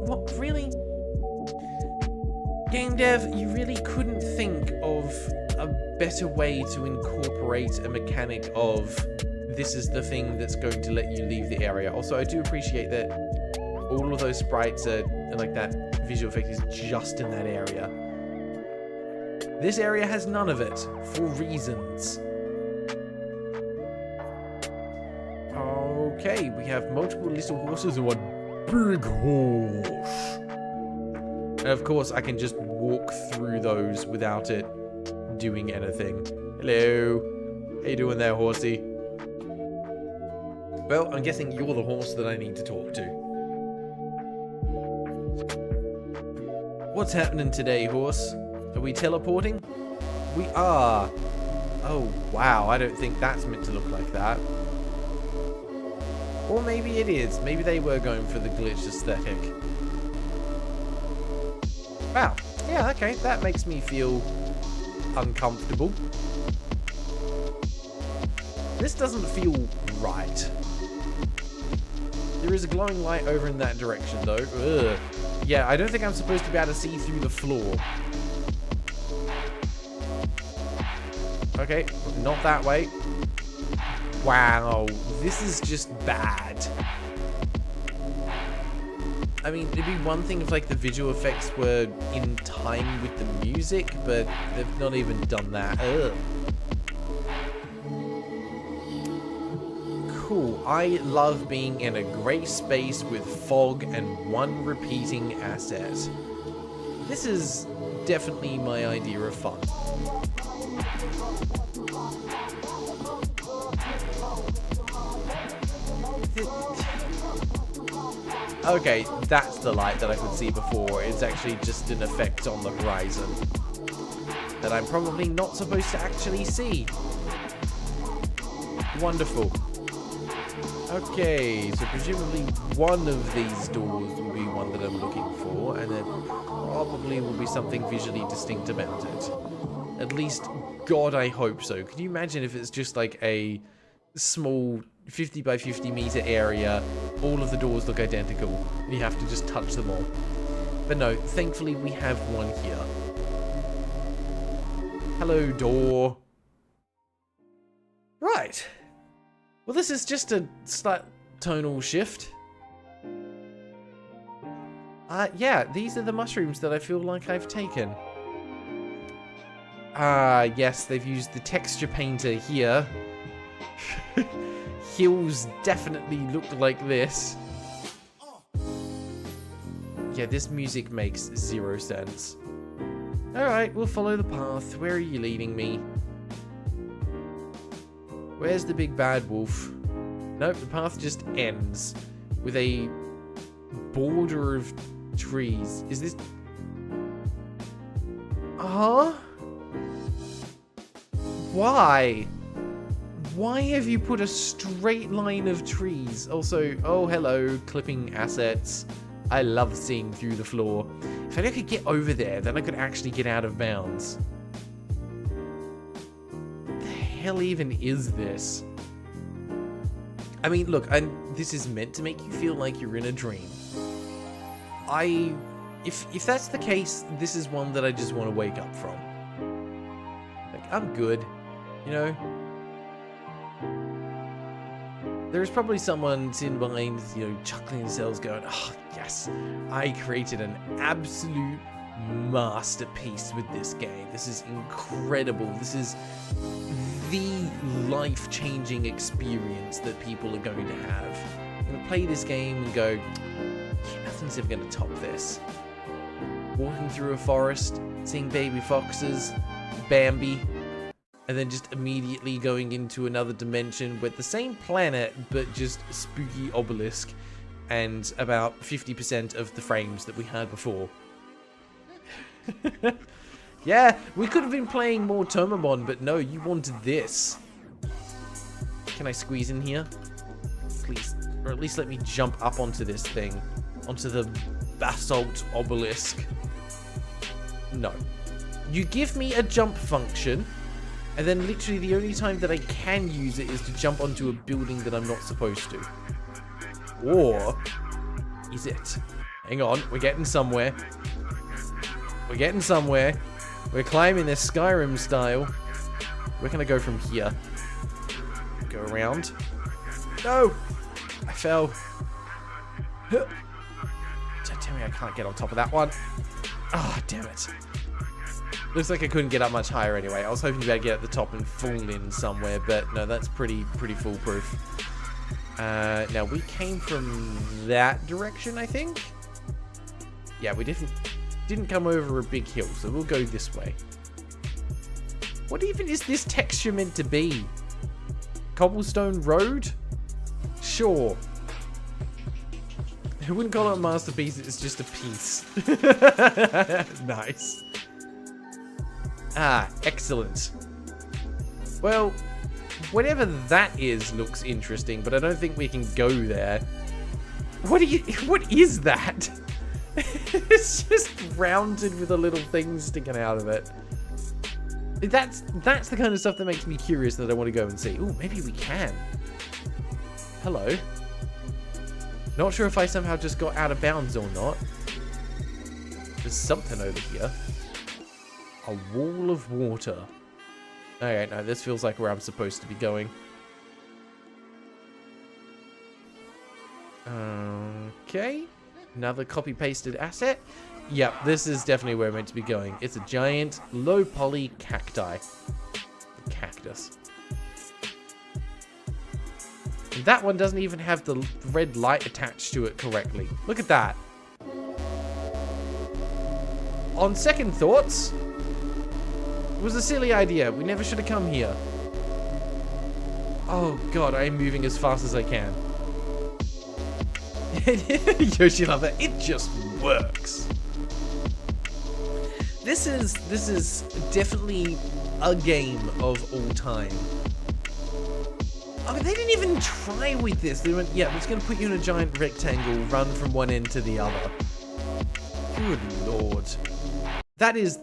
What, really? Game dev, you really couldn't think of a better way to incorporate a mechanic of this is the thing that's going to let you leave the area. Also, I do appreciate that all of those sprites are, like, that visual effect is just in that area. This area has none of it, for reasons. Okay, we have multiple little horses and one big horse. And of course, I can just walk through those without it doing anything. Hello. How you doing there, horsey? Well, I'm guessing you're the horse that I need to talk to. What's happening today, horse? Are we teleporting? We are. Oh, wow. I don't think that's meant to look like that. Or maybe it is. Maybe they were going for the glitch aesthetic. Wow. Yeah, okay. That makes me feel uncomfortable. This doesn't feel right. There is a glowing light over in that direction, though. Ugh. Yeah, I don't think I'm supposed to be able to see through the floor. Okay, not that way. Wow, this is just bad. I mean, it'd be one thing if, like, the visual effects were in time with the music, but they've not even done that. Ugh. Cool. I love being in a grey space with fog and one repeating asset. This is definitely my idea of fun. Okay, that's the light that I could see before. It's actually just an effect on the horizon that I'm probably not supposed to actually see. Wonderful. Okay, so presumably one of these doors will be one that I'm looking for, and there probably will be something visually distinct about it. At least, God, I hope so. Could you imagine if it's just like a small 50 by 50 meter area, all of the doors look identical, and you have to just touch them all. But no, thankfully we have one here. Hello, door. Right. Well, this is just a slight tonal shift. Yeah, these are the mushrooms that I feel like I've taken. Yes, they've used the texture painter here. Hills definitely look like this. Yeah, this music makes 0 sense. Alright, we'll follow the path. Where are you leading me? Where's the big bad wolf? Nope, the path just ends with a border of trees. Is this... Huh? Why? Why have you put a straight line of trees? Also, oh hello, clipping assets. I love seeing through the floor. If I could get over there, then I could actually get out of bounds. What the hell even is this? I mean, look, this is meant to make you feel like you're in a dream. If that's the case, this is one that I just want to wake up from. Like, I'm good, you know? There's probably someone sitting behind, you know, chuckling themselves going, oh, yes, I created an absolute masterpiece with this game. This is incredible. This is the life-changing experience that people are going to have. I'm going to play this game and go, yeah, nothing's ever going to top this. Walking through a forest, seeing baby foxes, Bambi, and then just immediately going into another dimension with the same planet, but just spooky obelisk and about 50% of the frames that we had before. Yeah, we could have been playing more Tomomon, but no, you wanted this. Can I squeeze in here? Please. Or at least let me jump up onto this thing. Onto the basalt obelisk. No. You give me a jump function, and then literally the only time that I can use it is to jump onto a building that I'm not supposed to. Or is it? Hang on, we're getting somewhere. We're getting somewhere. We're climbing this Skyrim style. We're gonna go from here. Go around. No! I fell. Don't tell me I can't get on top of that one. Ah, oh, damn it. Looks like I couldn't get up much higher anyway. I was hoping to be able to get at the top and fall in somewhere, but no, that's pretty foolproof. Now, we came from that direction, I think? Yeah, we didn't come over a big hill, so we'll go this way. What even is this texture meant to be? Cobblestone road? Sure. Who wouldn't call it a masterpiece? It's just a piece. Nice. Ah, excellent. Well, whatever that is looks interesting, but I don't think we can go there. What is that? It's just rounded with a little thing sticking out of it. That's the kind of stuff that makes me curious that I want to go and see. Ooh, maybe we can. Hello. Not sure if I somehow just got out of bounds or not. There's something over here. A wall of water. Alright, no, this feels like where I'm supposed to be going. Okay. Another copy-pasted asset. Yep, this is definitely where I'm meant to be going. It's a giant, low-poly cacti. Cactus. And that one doesn't even have the red light attached to it correctly. Look at that. On second thoughts, it was a silly idea. We never should have come here. Oh god, I am moving as fast as I can. Yoshi Lover, it just works. This is definitely a game of all time. I mean, they didn't even try with this. They went, yeah, we're just going to put you in a giant rectangle, run from one end to the other. Good lord. That is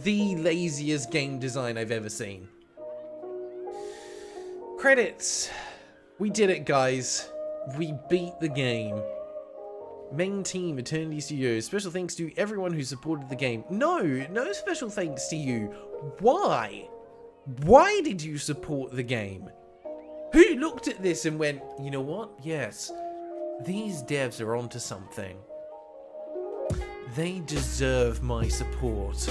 the laziest game design I've ever seen. Credits. We did it, guys. We beat the game. Main team, Eternity Studios. Special thanks to everyone who supported the game. No special thanks to you. Why? Why did you support the game? Who looked at this and went, you know what? Yes, these devs are onto something. They deserve my support.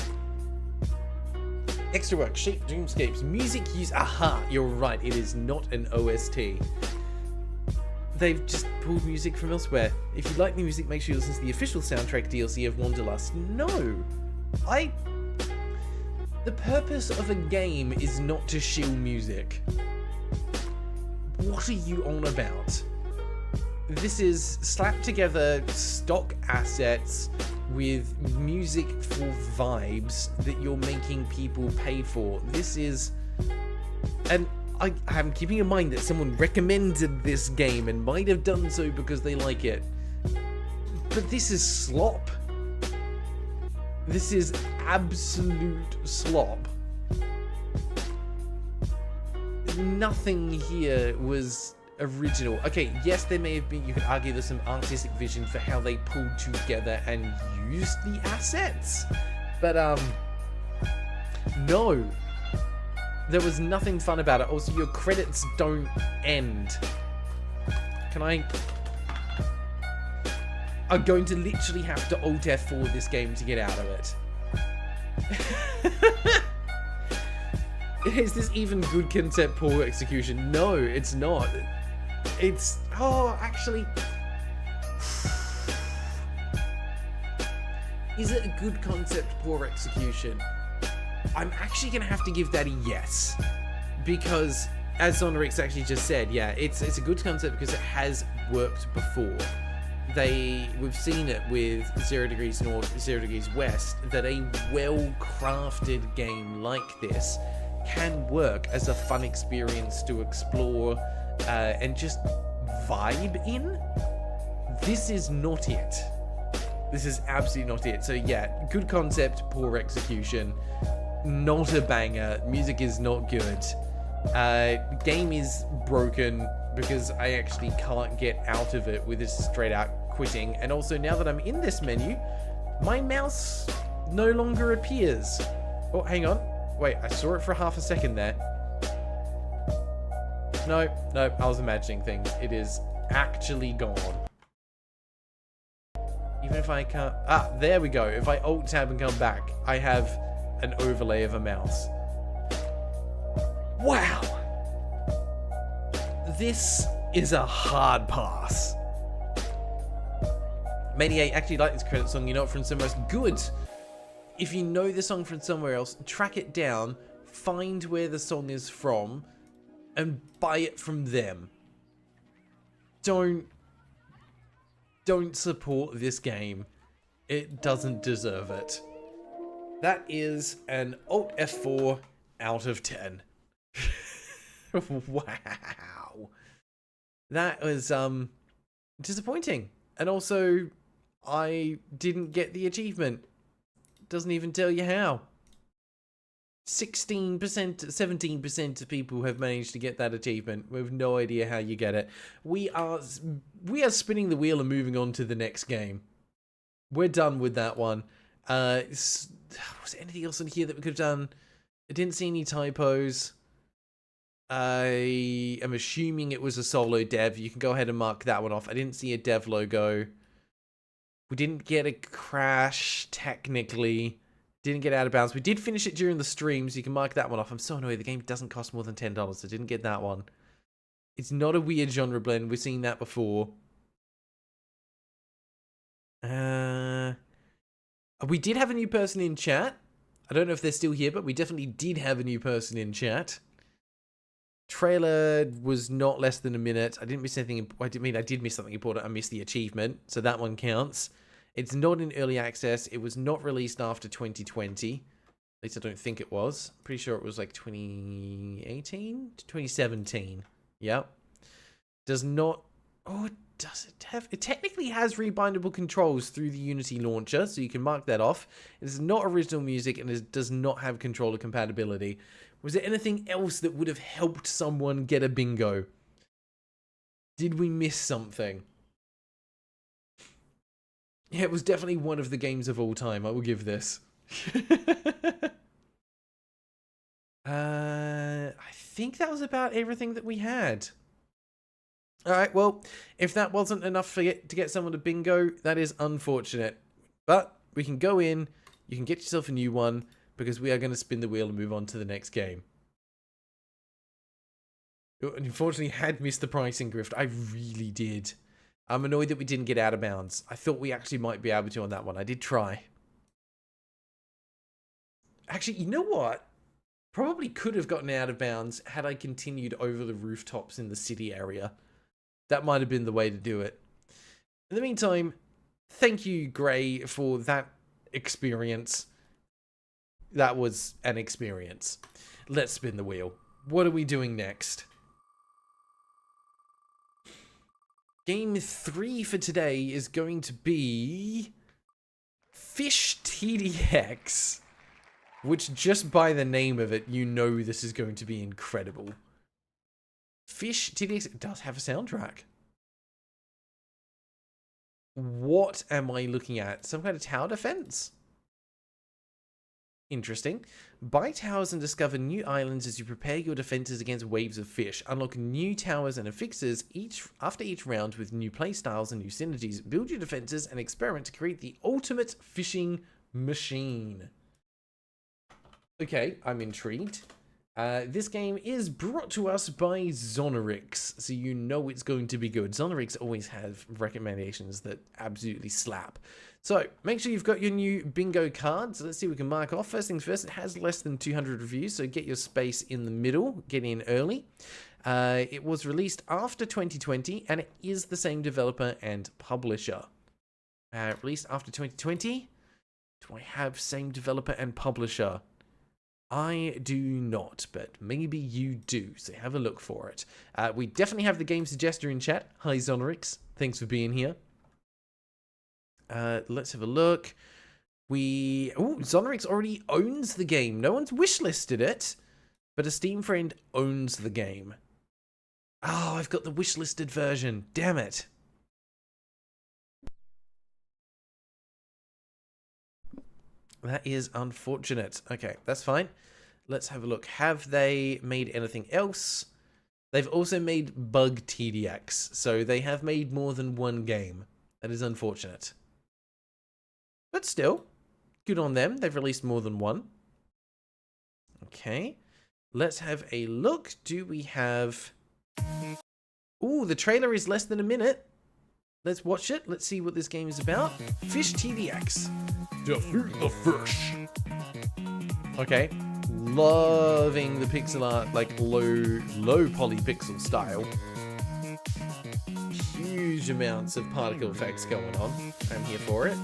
Extra work, shape, dreamscapes, music use. Aha, you're right. It is not an OST. They've just pulled music from elsewhere. If you like the music, make sure you listen to the official soundtrack DLC of Wanderlust. No, the purpose of a game is not to shill music. What are you on about? This is slapped together stock assets with music for vibes that you're making people pay for. This is... And I'm keeping in mind that someone recommended this game and might have done so because they like it. But this is slop. This is absolute slop. Nothing here was original. Okay, yes, there may have been, you could argue there's some artistic vision for how they pulled together and used the assets. But, no. There was nothing fun about it. Also, your credits don't end. Can I... I'm going to literally have to Alt F4 this game to get out of it. Is this even good concept, poor execution? No, it's not. It's... Oh, actually... Is it a good concept, poor execution? I'm actually going to have to give that a yes. Because, as Zonrix actually just said, yeah, it's a good concept because it has worked before. We've seen it with 0 Degrees North, 0 Degrees West, that a well-crafted game like this can work as a fun experience to explore and just vibe in. This is not it. This is absolutely not it. So yeah, good concept, poor execution. Not a banger. Music is not good. Game is broken because I actually can't get out of it with this straight out quitting. And also now that I'm in this menu, my mouse no longer appears. Oh, hang on. Wait, I saw it for half a second there. No, I was imagining things. It is actually gone. Even if I can't... Ah, there we go. If I Alt-Tab and come back, I have an overlay of a mouse. Wow! This is a hard pass. Maniac actually like this credit song. You know it from somewhere else. Good! If you know the song from somewhere else, track it down, find where the song is from, and buy it from them. Don't don't support this game. It doesn't deserve it. That is an Alt F4 out of 10. Wow. That was disappointing. And also, I didn't get the achievement. Doesn't even tell you how. 16%, 17% of people have managed to get that achievement. We have no idea how you get it. We are spinning the wheel and moving on to the next game. We're done with that one. Was there anything else in here that we could have done? I didn't see any typos. I am assuming it was a solo dev. You can go ahead and mark that one off. I didn't see a dev logo. We didn't get a crash, technically. Didn't get out of bounds. We did finish it during the stream, so you can mark that one off. I'm so annoyed. The game doesn't cost more than $10, so I didn't get that one. It's not a weird genre blend. We've seen that before. We did have a new person in chat. I don't know if they're still here, but we definitely did have a new person in chat. Trailer was not less than a minute. I didn't miss anything. I did miss something important. I missed the achievement, so that one counts. It's not in early access. It was not released after 2020. At least I don't think it was. Pretty sure it was like 2018 to 2017. Yep. Does not... Oh, does it have... It technically has rebindable controls through the Unity launcher, so you can mark that off. It is not original music, and it does not have controller compatibility. Was there anything else that would have helped someone get a bingo? Did we miss something? Yeah, it was definitely one of the games of all time. I will give this. I think that was about everything that we had. Alright, well, if that wasn't enough to get someone a bingo, that is unfortunate. But we can go in, you can get yourself a new one, because we are going to spin the wheel and move on to the next game. Unfortunately, had missed the pricing grift. I really did. I'm annoyed that we didn't get out of bounds. I thought we actually might be able to on that one. I did try. Actually, you know what? Probably could have gotten out of bounds had I continued over the rooftops in the city area. That might have been the way to do it. In the meantime, thank you, Gray, for that experience. That was an experience. Let's spin the wheel. What are we doing next? Game 3 for today is going to be FishTDX, which just by the name of it, you know this is going to be incredible. FishTDX, it does have a soundtrack. What am I looking at? Some kind of tower defense? Interesting. Buy towers and discover new islands as you prepare your defenses against waves of fish. Unlock new towers and affixes after each round with new playstyles and new synergies. Build your defenses and experiment to create the ultimate fishing machine. Okay, I'm intrigued. This game is brought to us by Zonorix, so you know it's going to be good. Zonorix always have recommendations that absolutely slap. So, make sure you've got your new bingo cards. Let's see what we can mark off. First things first, it has less than 200 reviews, so get your space in the middle. Get in early. It was released after 2020, and it is the same developer and publisher. Released after 2020? Do I have same developer and publisher? I do not, but maybe you do, so have a look for it. We definitely have the game suggester in chat. Hi, Zonorix. Thanks for being here. Let's have a look. Zonorix already owns the game. No one's wishlisted it, but a Steam friend owns the game. Oh, I've got the wishlisted version. Damn it. That is unfortunate. Okay, that's fine. Let's have a look. Have they made anything else? They've also made Bug TDX, so they have made more than one game. That is unfortunate. But still, good on them. They've released more than one. Okay, let's have a look. Do we have... Ooh, the trailer is less than a minute. Let's watch it. Let's see what this game is about. FishTDX. Defeat the fish. Okay. Loving the pixel art, like low poly pixel style. Huge huge amounts of particle effects going on. I'm here for it.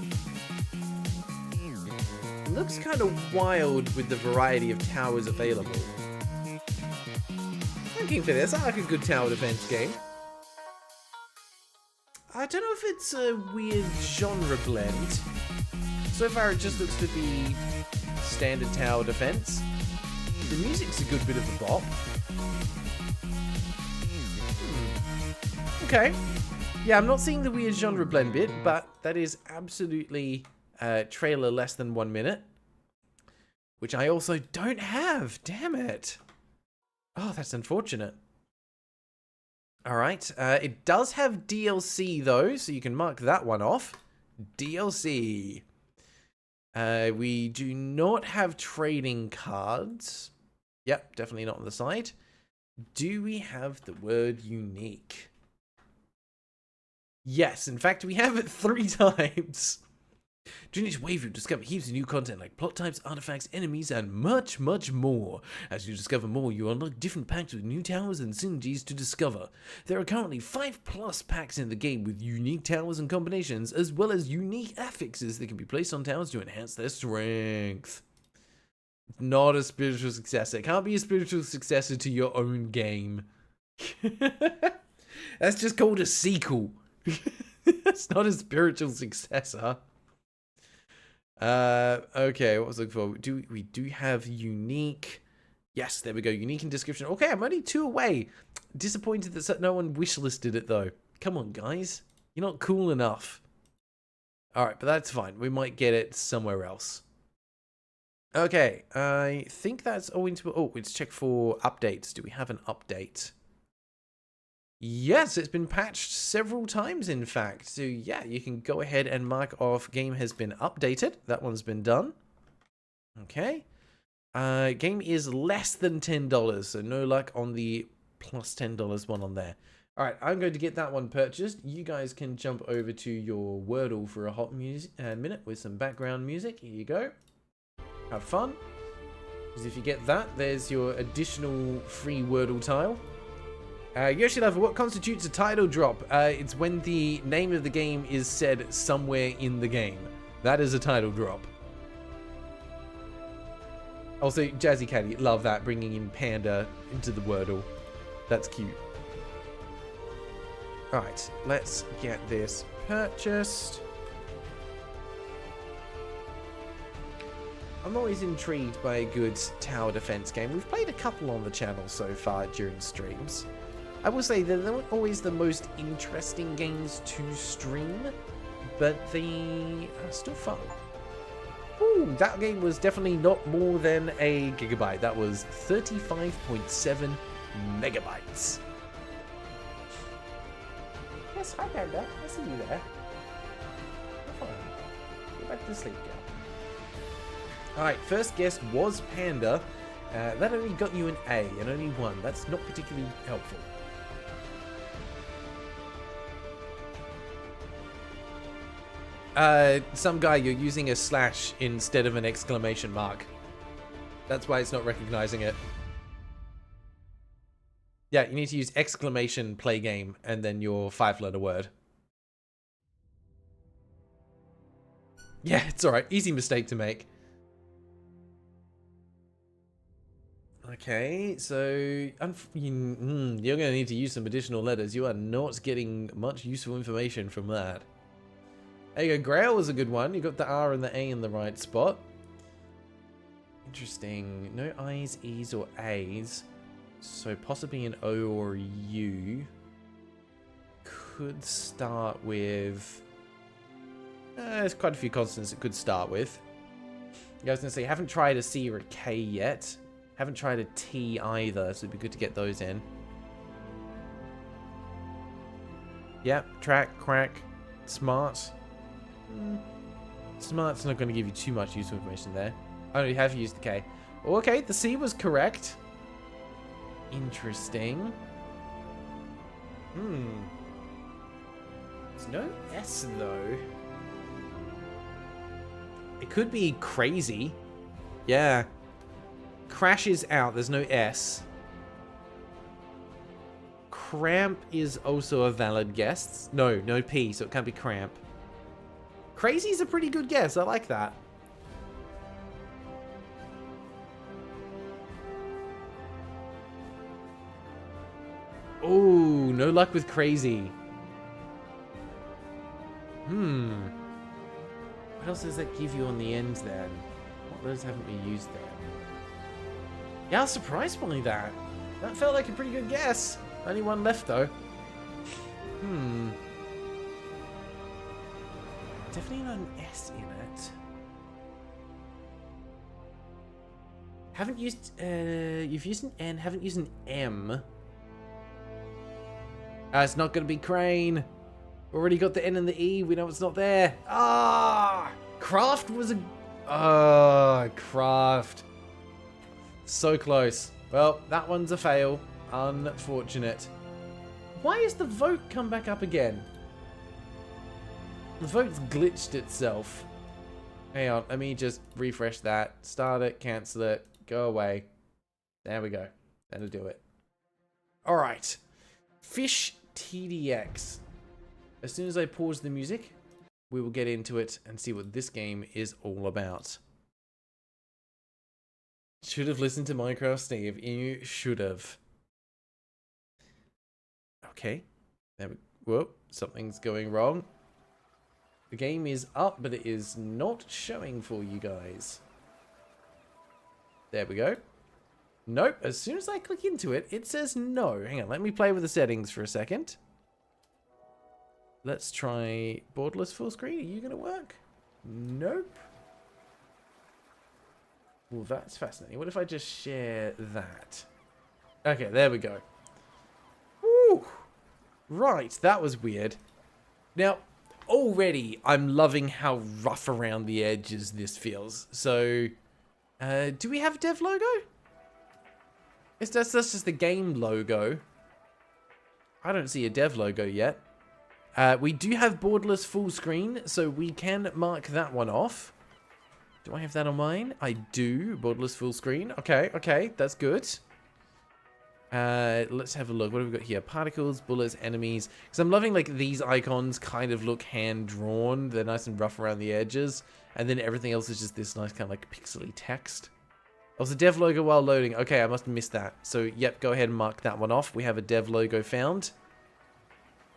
It looks kind of wild with the variety of towers available. I'm keen for this. I like a good tower defense game. I don't know if it's a weird genre blend. So far, it just looks to be standard tower defense. The music's a good bit of a bop. Okay. Yeah, I'm not seeing the weird genre blend bit, but that is absolutely trailer less than 1 minute. Which I also don't have. Damn it. Oh, that's unfortunate. Alright. It does have DLC, though, so you can mark that one off. DLC. We do not have trading cards. Yep, definitely not on the side. Do we have the word unique? Yes, in fact, we have it 3 times. During each wave, you discover heaps of new content like plot types, artifacts, enemies, and much, much more. As you discover more, you unlock different packs with new towers and synergies to discover. There are currently 5+ packs in the game with unique towers and combinations, as well as unique affixes that can be placed on towers to enhance their strength. Not a spiritual successor. It can't be a spiritual successor to your own game. That's just called a sequel. That's not a spiritual successor. Okay, what was I looking for? We do have unique. Yes, there we go. Unique in description. Okay, I'm only 2 away. Disappointed that no one wishlisted it, though. Come on, guys. You're not cool enough. Alright, but that's fine. We might get it somewhere else. Okay, I think that's all into... Oh, let's check for updates. Do we have an update? Yes, it's been patched several times, in fact. So, yeah, you can go ahead and mark off game has been updated. That one's been done. Okay. Game is less than $10, so no luck on the plus $10 one on there. All right, I'm going to get that one purchased. You guys can jump over to your Wordle for a hot minute with some background music. Here you go. Have fun. Because if you get that, there's your additional free Wordle tile. Yoshi Lover, what constitutes a title drop? It's when the name of the game is said somewhere in the game. That is a title drop. Also, Jazzy Caddy, love that, bringing in Panda into the Wordle. That's cute. Alright, let's get this purchased. I'm always intrigued by a good tower defense game. We've played a couple on the channel so far during streams. I will say they're not always the most interesting games to stream, but they are still fun. Ooh, that game was definitely not more than a gigabyte. That was 35.7 megabytes. Yes, hi Panda. I see you there. You're fine. Go back to sleep, girl. Alright, first guess was Panda. That only got you an A, and only 1. That's not particularly helpful. Some guy, you're using a slash instead of an exclamation mark. That's why it's not recognizing it. Yeah, you need to use exclamation play game and then your 5-letter word. Yeah, it's alright. Easy mistake to make. Okay, so you're going to need to use some additional letters. You are not getting much useful information from that. There you go, Grail was a good one. You got the R and the A in the right spot. Interesting. No I's, E's, or A's. So possibly an O or U. Could start with... there's quite a few consonants it could start with. Yeah, I was going to say, haven't tried a C or a K yet. Haven't tried a T either, so it'd be good to get those in. Yep, track, crack, smart. Smart's not going to give you too much useful information there. Oh, you have used the K. Okay, the C was correct. Interesting. There's no S, though. It could be crazy. Yeah. Crash is out. There's no S. cramp is also a valid guess. No, no P, so it can't be cramp. Crazy's a pretty good guess. I like that. Oh, no luck with crazy. What else does that give you on the end then? What letters haven't we used there? Yeah, I was surprised by that. That felt like a pretty good guess. Only one left though. Definitely not an S in it. Haven't used, you've used an N, haven't used an M. It's not gonna be crane. Already got the N and the E, we know it's not there. Craft was a, craft. So close. Well, that one's a fail. Unfortunate. Why has the vote come back up again? The vote's glitched itself. Hang on, let me just refresh that. Start it, cancel it, go away. There we go. That'll do it. Alright. FishTDX. As soon as I pause the music, we will get into it and see what this game is all about. Should have listened to Minecraft Steve. You should have. Okay. Whoa, something's going wrong. The game is up, but it is not showing for you guys. There we go. Nope, as soon as I click into it, it says no. Hang on, let me play with the settings for a second. Let's try borderless full screen. Are you going to work? Nope. Well, that's fascinating. What if I just share that? Okay, there we go. Woo! Right, that was weird. Now, already I'm loving how rough around the edges this feels. So, do we have a dev logo? That's just the game logo. I don't see a dev logo yet. We do have borderless full screen, so we can mark that one off. Do I have that on mine? I do. Borderless full screen. Okay, that's good. Let's have a look. What have we got here? Particles, bullets, enemies. Because I'm loving, like, these icons kind of look hand-drawn. They're nice and rough around the edges. And then everything else is just this nice kind of, like, pixely text. Oh, it's a dev logo while loading. Okay, I must have missed that. So, yep, go ahead and mark that one off. We have a dev logo found.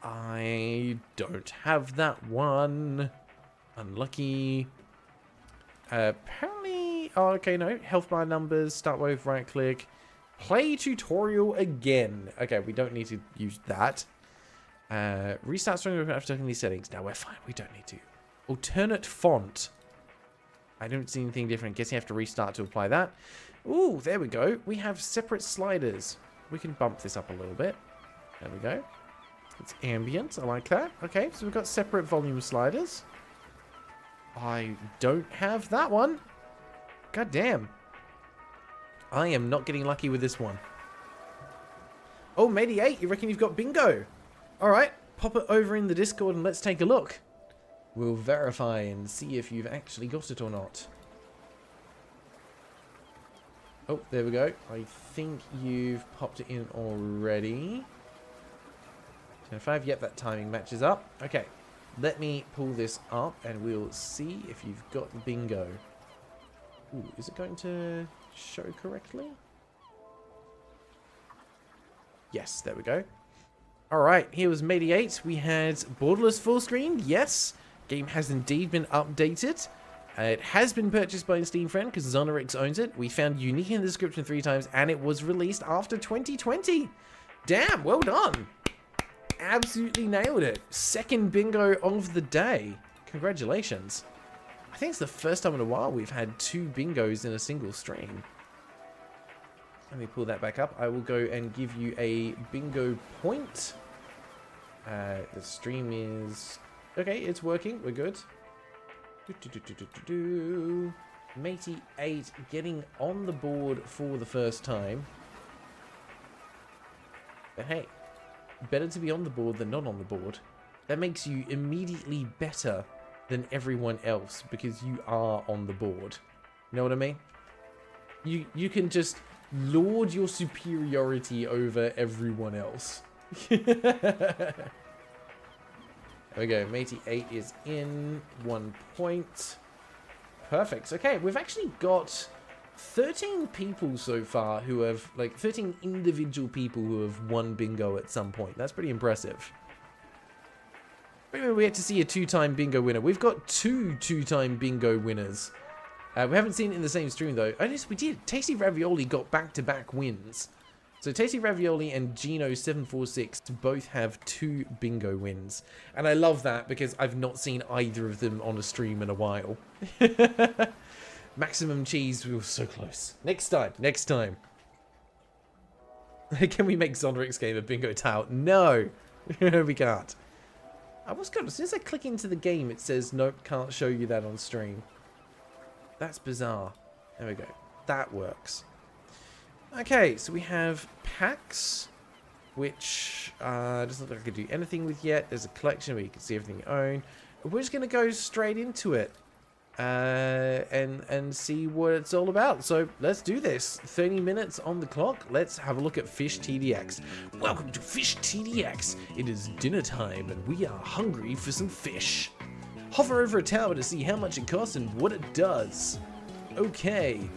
I don't have that one. Unlucky. Apparently... Oh, okay, no. Health bar numbers. Start with right click. Play tutorial again. Okay, we don't need to use that. Restart stream after checking these settings. No, we're fine. We don't need to. Alternate font. I don't see anything different. Guess you have to restart to apply that. Ooh, there we go. We have separate sliders. We can bump this up a little bit. There we go. It's ambient. I like that. Okay, so we've got separate volume sliders. I don't have that one. God damn. I am not getting lucky with this one. Oh, Matey 8, you reckon you've got bingo? Alright, pop it over in the Discord and let's take a look. We'll verify and see if you've actually got it or not. Oh, there we go. I think you've popped it in already. 10:05, yep, that timing matches up. Okay, let me pull this up and we'll see if you've got bingo. Ooh, is it going to show correctly? Yes, there we go. Alright, here was Matey 8. We had borderless full screen. Yes, game has indeed been updated. It has been purchased by a Steam friend because Zonarix owns it. We found unique in the description 3 times and it was released after 2020. Damn, well done. Absolutely nailed it. Second bingo of the day. Congratulations. I think it's the first time in a while we've had 2 bingos in a single stream. Let me pull that back up. I will go and give you a bingo point. The stream is... Okay, it's working. We're good. Matey 8 getting on the board for the first time. But hey, better to be on the board than not on the board. That makes you immediately better than everyone else because you are on the board. You know what I mean? You can just lord your superiority over everyone else. There we go. Matey 8 is in. 1 point. Perfect. Okay, we've actually got 13 people so far who have, like, 13 individual people who have won bingo at some point. That's pretty impressive. Maybe we get to see a 2-time bingo winner. We've got 2-time bingo winners. We haven't seen it in the same stream, though. Oh, yes, we did. Tasty Ravioli got back-to-back wins. So Tasty Ravioli and Gino746 both have 2 bingo wins. And I love that because I've not seen either of them on a stream in a while. Maximum Cheese, we were so close. Next time, next time. Can we make Zonrix's game a bingo towel? No, we can't. I was good. As soon as I click into the game, it says, nope, can't show you that on stream. That's bizarre. There we go. That works. Okay, so we have packs, which doesn't look like I could do anything with yet. There's a collection where you can see everything you own. We're just going to go straight into it and see what it's all about. So let's do this. 30 minutes on the clock. Let's have a look at FishTDX. Welcome to FishTDX. It is dinner time and we are hungry for some fish. Hover over a tower to see how much it costs and what it does. Okay.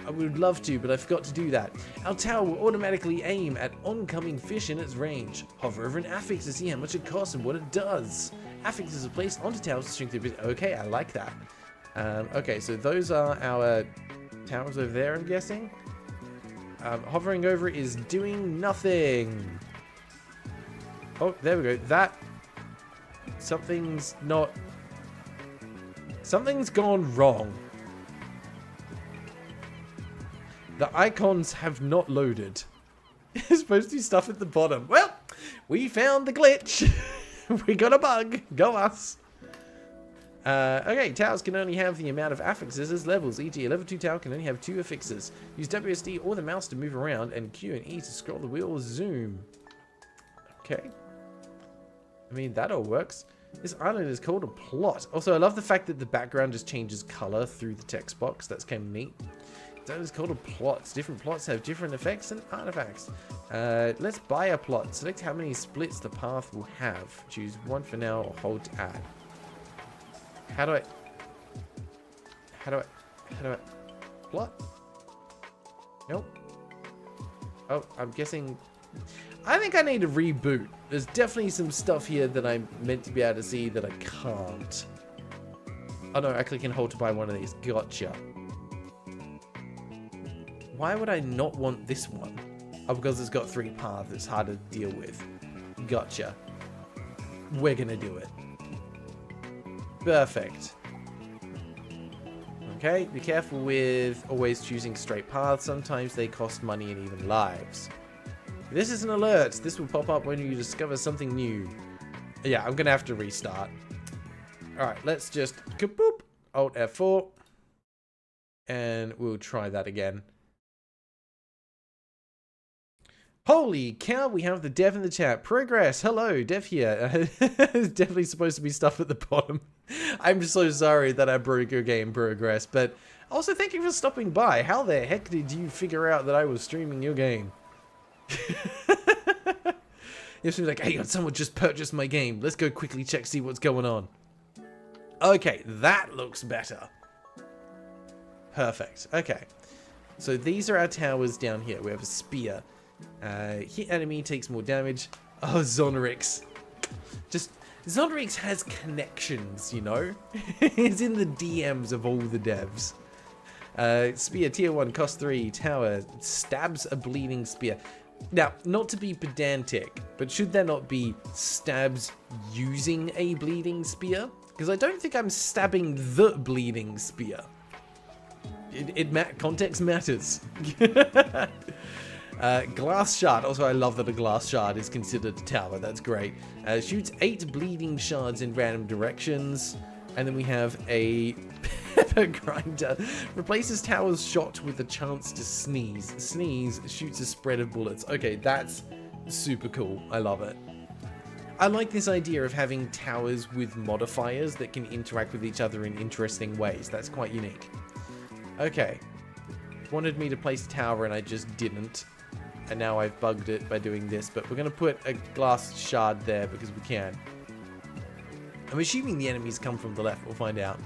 I would love to, but I forgot to do that. Our tower will automatically aim at oncoming fish in its range. Hover over an affix to see how much it costs and what it does. Affixes are placed onto towers to shrink their bit. Okay, I like that. Okay, so those are our towers over there, I'm guessing. Hovering over is doing nothing. Oh, there we go. That... Something's gone wrong. The icons have not loaded. It's supposed to be stuff at the bottom. Well, we found the glitch. We got a bug. Go us. Okay, towers can only have the amount of affixes as levels. E.g., a level 2 tower can only have 2 affixes. Use WSD or the mouse to move around, and Q and E to scroll the wheel or zoom. Okay. I mean, that all works. This island is called a plot. Also, I love the fact that the background just changes color through the text box. That's kind of neat. That is called a plot. Different plots have different effects and artifacts. Let's buy a plot. Select how many splits the path will have. Choose one for now or hold to add. How do I plot? Nope. Oh, I'm guessing. I think I need a reboot. There's definitely some stuff here that I'm meant to be able to see that I can't. Oh no, I click and hold to buy one of these. Gotcha. Why would I not want this one? Oh, because it's got 3 paths. It's hard to deal with. Gotcha. We're gonna do it. Perfect. Okay, be careful with always choosing straight paths. Sometimes they cost money and even lives. This is an alert. This will pop up when you discover something new. Yeah, I'm gonna have to restart. Alright, let's just kaboop. Alt F4. And we'll try that again. Holy cow, we have the dev in the chat. Progress, hello, dev here. There's definitely supposed to be stuff at the bottom. I'm so sorry that I broke your game, Progress, but also thank you for stopping by. How the heck did you figure out that I was streaming your game? You're like, hey, someone just purchased my game. Let's go quickly check, see what's going on. Okay, that looks better. Perfect, okay. So these are our towers down here. We have a spear. Hit enemy takes more damage. Oh, Zonrix. Just, Zonrix has connections, you know? It's in the DMs of all the devs. Spear, tier 1, cost 3, tower, stabs a bleeding spear. Now, not to be pedantic, but should there not be stabs using a bleeding spear? Because I don't think I'm stabbing the bleeding spear. Context matters. Glass shard. Also, I love that a glass shard is considered a tower. That's great. Shoots 8 bleeding shards in random directions. And then we have a pepper grinder. Replaces tower's shot with a chance to sneeze. Sneeze shoots a spread of bullets. Okay, that's super cool. I love it. I like this idea of having towers with modifiers that can interact with each other in interesting ways. That's quite unique. Okay. Wanted me to place a tower and I just didn't. and now I've bugged it by doing this, but we're going to put a glass shard there because we can. I'm assuming the enemies come from the left. We'll find out.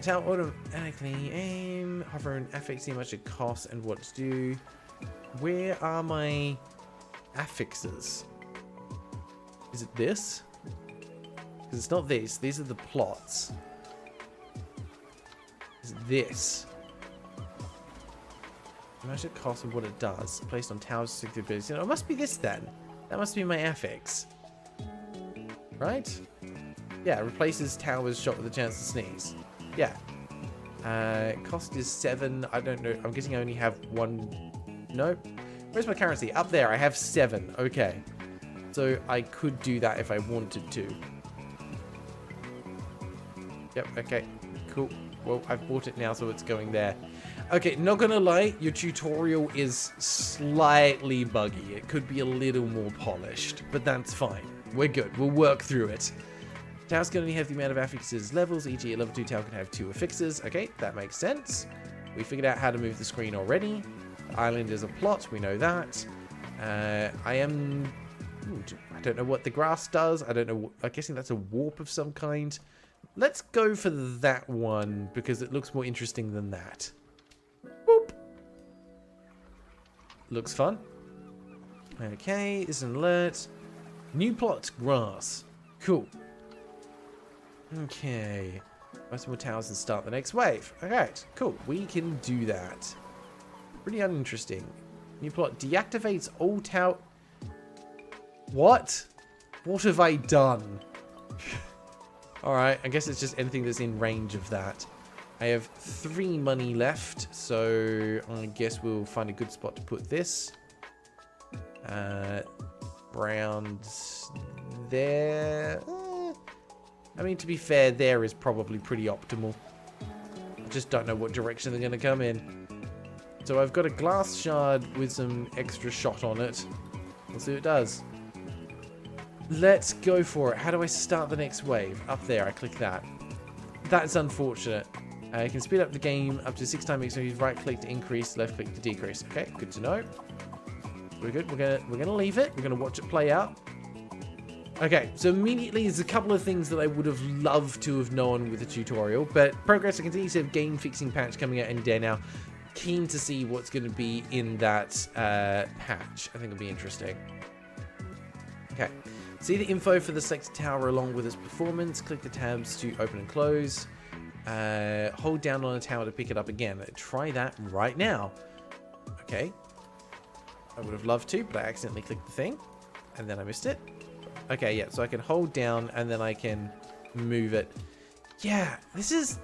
Tell automatically aim, hover and affix, see how much it costs and what to do. Where are my affixes? Is it this? Because it's not this. These are the plots. Is it this? How much it costs and what it does. Placed on towers, 60 abilities. You know, it must be this then. That must be my affix. Right? Yeah, replaces towers shot with a chance to sneeze. Yeah. Cost is 7. I don't know. I'm guessing I only have 1. No. Where's my currency? Up there. I have 7. Okay. So I could do that if I wanted to. Yep. Okay. Cool. Well, I've bought it now, so it's going there. Okay, not gonna lie, your tutorial is slightly buggy. It could be a little more polished, but that's fine. We're good. We'll work through it. Towers can only have the amount of affixes levels, e.g. a level 2 tower can have 2 affixes. Okay, that makes sense. We figured out how to move the screen already. The island is a plot, we know that. I don't know what the grass does. I don't know. I'm guessing that's a warp of some kind. Let's go for that one because it looks more interesting than that. Boop. Looks fun. Okay, is an alert. New plot, grass. Cool. Okay. Most more towers and start the next wave. Alright, cool. We can do that. Pretty uninteresting. New plot deactivates all tower. What? What have I done? Alright, I guess it's just anything that's in range of that. I have 3 money left, so I guess we'll find a good spot to put this. Round there. I mean, to be fair, there is probably pretty optimal. I just don't know what direction they're going to come in. So I've got a glass shard with some extra shot on it. We'll see what it does. Let's go for it. How do I start the next wave? Up there, I click that. That's unfortunate. You can speed up the game up to 6 times. So you right click to increase, left click to decrease. Okay, good to know. We're good. We're gonna leave it. We're gonna watch it play out. Okay, so immediately there's a couple of things that I would have loved to have known with the tutorial, but progress. I continue to have game fixing patch coming out any day now. Keen to see what's going to be in that patch. I think it'll be interesting. Okay, see the info for the selected tower along with its performance. Click the tabs to open and close. Hold down on a tower to pick it up again. Try that right now. Okay. I would have loved to, but I accidentally clicked the thing, and then I missed it. Okay, yeah, so I can hold down, and then I can move it. Yeah, this is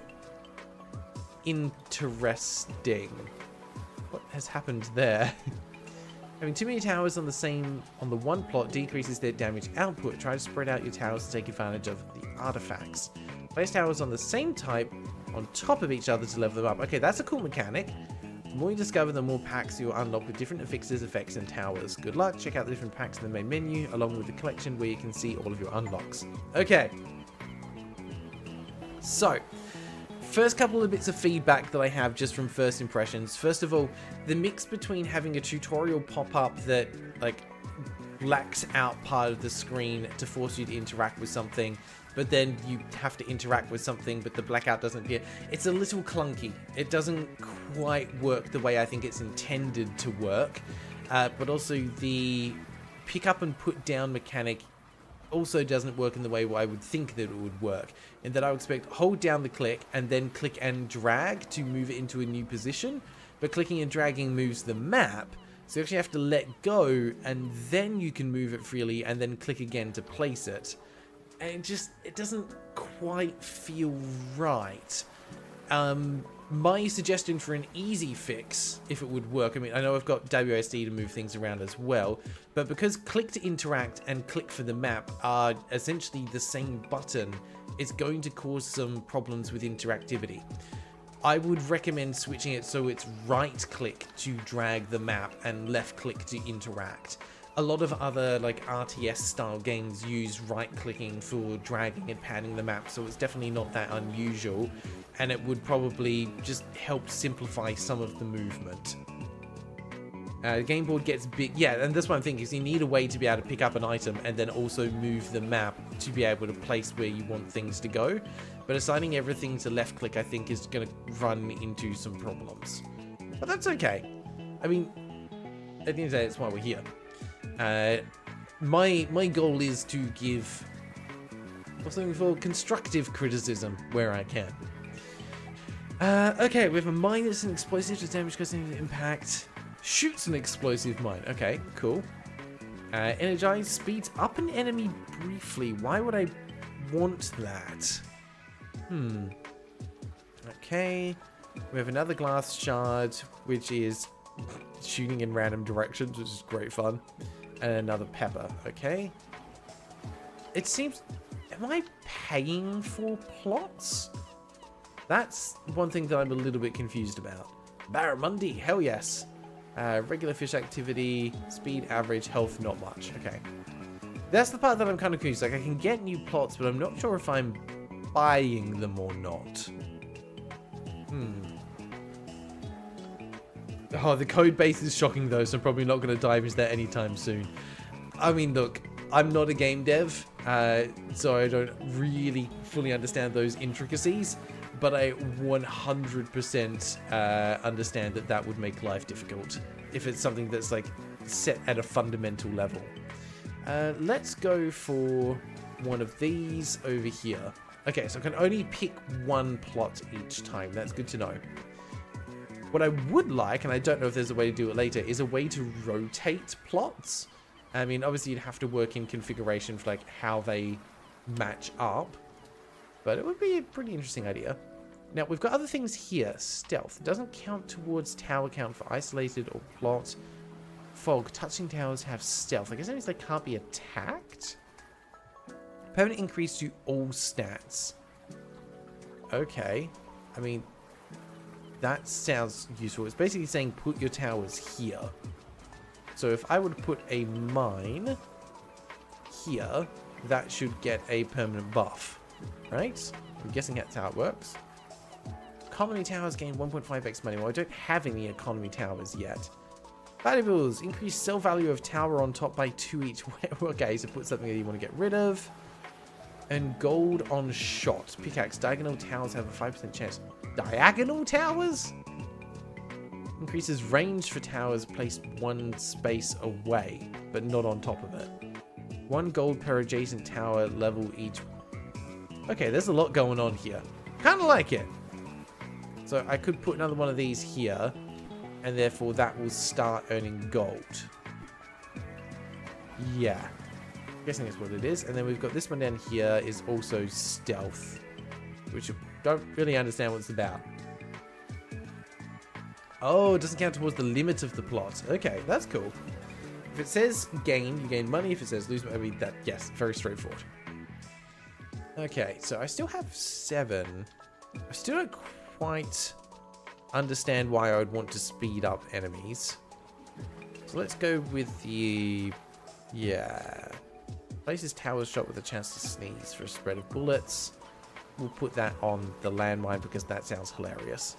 interesting. What has happened there? Having too many towers on the one plot decreases their damage output. Try to spread out your towers to take advantage of the artifacts. Place towers on the same type on top of each other to level them up. Okay, that's a cool mechanic. The more you discover, the more packs you'll unlock with different affixes, effects, and towers. Good luck. Check out the different packs in the main menu, along with the collection where you can see all of your unlocks. Okay. So, first couple of bits of feedback that I have just from first impressions. First of all, the mix between having a tutorial pop up that, like, blacks out part of the screen to force you to interact with something, but then you have to interact with something, but the blackout doesn't appear. It's a little clunky. It doesn't quite work the way I think it's intended to work. But also the pick up and put down mechanic also doesn't work in the way I would think that it would work. In that I would expect hold down the click and then click and drag to move it into a new position. But clicking and dragging moves the map. So you actually have to let go and then you can move it freely and then click again to place it. And it doesn't quite feel right. My suggestion for an easy fix, if it would work, I mean, I know I've got WSD to move things around as well, but because click to interact and click for the map are essentially the same button, it's going to cause some problems with interactivity. I would recommend switching it so it's right click to drag the map and left click to interact. A lot of other like RTS style games use right clicking for dragging and panning the map, so it's definitely not that unusual, and it would probably just help simplify some of the movement. The game board gets big. Yeah, and that's what I'm thinking, is you need a way to be able to pick up an item and then also move the map to be able to place where you want things to go. But assigning everything to left click, I think, is going to run into some problems. But that's okay. I mean, at the end of the day, that's why we're here. My goal is to give what's something for constructive criticism where I can. Okay, we have a mine that's an explosive, does damage causing impact. Shoots an explosive mine. Okay, cool. Energize, speeds up an enemy briefly. Why would I want that? Okay. We have another glass shard, which is shooting in random directions, which is great fun. And another pepper. Okay. It seems... Am I paying for plots? That's one thing that I'm a little bit confused about. Barramundi, hell yes. Regular fish activity, speed, average, health, not much. Okay. That's the part that I'm kind of confused. Like, I can get new plots, but I'm not sure if I'm buying them or not. Oh, the code base is shocking, though, so I'm probably not going to dive into that anytime soon. I mean, look, I'm not a game dev, so I don't really fully understand those intricacies. But I 100% understand that that would make life difficult if it's something that's like set at a fundamental level. Let's go for one of these over here. Okay, so I can only pick one plot each time. That's good to know. What I would like, and I don't know if there's a way to do it later, is a way to rotate plots. I mean, obviously you'd have to work in configuration for like how they match up. But it would be a pretty interesting idea. Now, we've got other things here. Stealth. Doesn't count towards tower count for isolated or plot. Fog. Touching towers have stealth. I guess that means they can't be attacked? Permanent increase to all stats. Okay. I mean, that sounds useful. It's basically saying put your towers here. So if I would put a mine here, that should get a permanent buff. Right? I'm guessing that's how it works. Economy towers gain 1.5x money. Well, I don't have any economy towers yet. Valuables. Increase sell value of tower on top by 2 each way. Okay, so put something that you want to get rid of. And gold on shot. Pickaxe. Diagonal towers have a 5% chance. Diagonal towers? Increases range for towers placed one space away, but not on top of it. 1 gold per adjacent tower level each. Okay, there's a lot going on here. Kind of like it. So I could put another one of these here, and therefore that will start earning gold. Yeah. I'm guessing that's what it is. And then we've got this one down here is also stealth, which I don't really understand what it's about. Oh, it doesn't count towards the limit of the plot. Okay, that's cool. If it says gain, you gain money. If it says lose, I mean, that, yes, very straightforward. Okay, so I still have 7. I still don't quite understand why I would want to speed up enemies. So let's go with the... Yeah. Places towers shot with a chance to sneeze for a spread of bullets. We'll put that on the landmine because that sounds hilarious.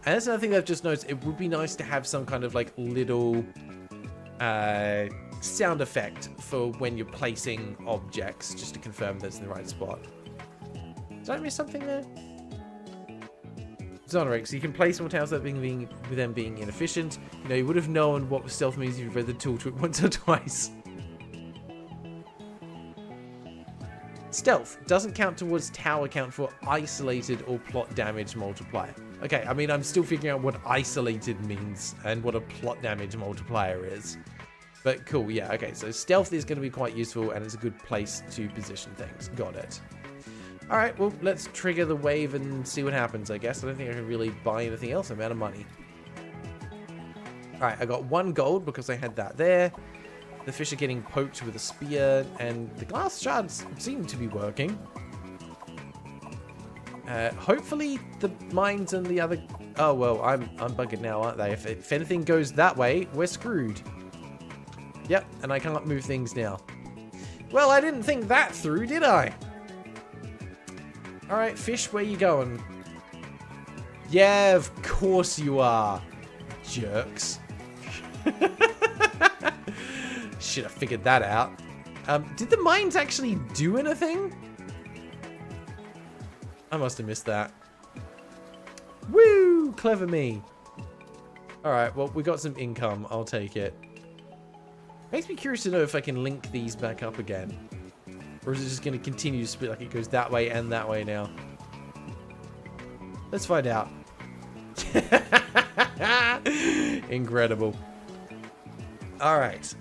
And that's another thing that I've just noticed. It would be nice to have some kind of like little sound effect for when you're placing objects, just to confirm that's in the right spot. Did I miss something there? Exonerate. So you can place more towers without with them being inefficient. You know, you would have known what stealth means if you've read the toolkit once or twice. Stealth doesn't count towards tower count for isolated or plot damage multiplier. Okay, I mean, I'm still figuring out what isolated means and what a plot damage multiplier is. But cool, yeah, okay. So stealth is going to be quite useful and it's a good place to position things. Got it. Alright, well, let's trigger the wave and see what happens, I guess. I don't think I can really buy anything else. I'm out of money. Alright, I got 1 gold because I had that there. The fish are getting poked with a spear, and the glass shards seem to be working. Hopefully the mines and the other... Oh, well, I'm buggered now, aren't they? If anything goes that way, we're screwed. Yep, and I can't move things now. Well, I didn't think that through, did I? Alright, fish, where you going? Yeah, of course you are. Jerks. Should have figured that out. Did the mines actually do anything? I must have missed that. Woo! Clever me. Alright, well, we got some income. I'll take it. Makes me curious to know if I can link these back up again. Or is it just going to continue to split like it goes that way and that way now? Let's find out. Incredible. Alright.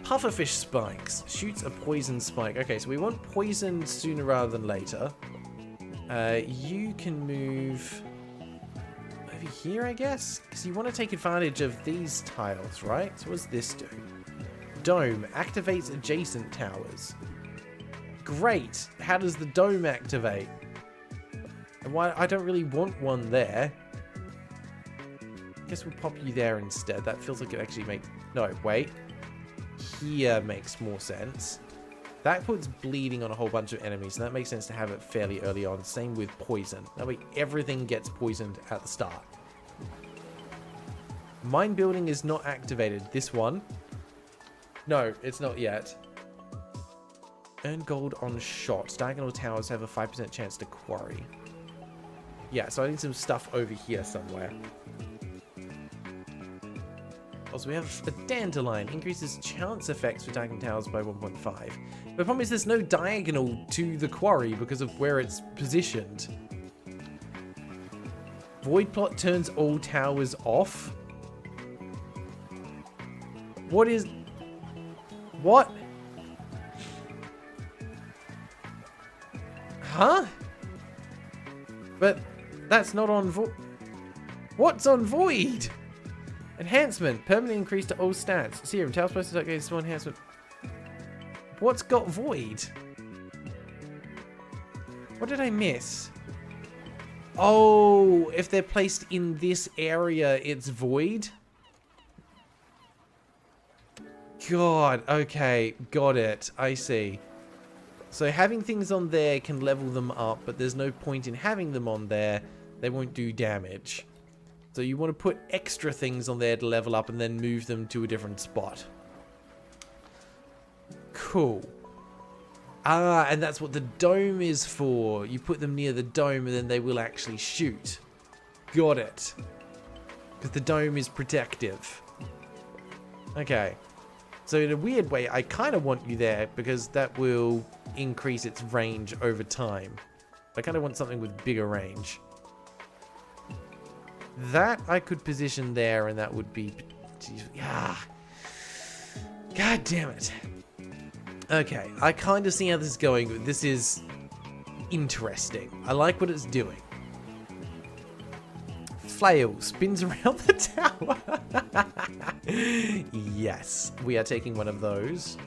Pufferfish spikes. Shoots a poison spike. Okay, so we want poison sooner rather than later. You can move over here, I guess? Because you want to take advantage of these tiles, right? So what does this do? Dome. Activates adjacent towers. Great. How does the dome activate? And why? I don't really want one there. Guess we'll pop you there instead. That feels like it actually makes... No, wait. Here makes more sense. That puts bleeding on a whole bunch of enemies, and that makes sense to have it fairly early on. Same with poison. That way everything gets poisoned at the start. Mine building is not activated. This one. No, it's not yet. Earn gold on shots. Diagonal towers have a 5% chance to quarry. Yeah, so I need some stuff over here somewhere. Also, we have a dandelion. Increases chance effects for diagonal towers by 1.5. But the problem is there's no diagonal to the quarry because of where it's positioned. Void plot turns all towers off. What is... What? Huh? But that's not on Void. What's on Void? Enhancement. Permanently increase to all stats. Serum. Tower supposed to get small enhancement. What's got Void? What did I miss? Oh, if they're placed in this area, it's Void? God, okay, got it. I see. So having things on there can level them up, but there's no point in having them on there. They won't do damage. So you want to put extra things on there to level up and then move them to a different spot. Cool. Ah, and that's what the dome is for. You put them near the dome and then they will actually shoot. Got it. Because the dome is protective. Okay. So in a weird way, I kind of want you there because that will increase its range over time. I kind of want something with bigger range. That I could position there and that would be... Yeah. God damn it. Okay, I kind of see how this is going, but this is interesting. I like what it's doing. Flail spins around the tower. Yes, we are taking one of those.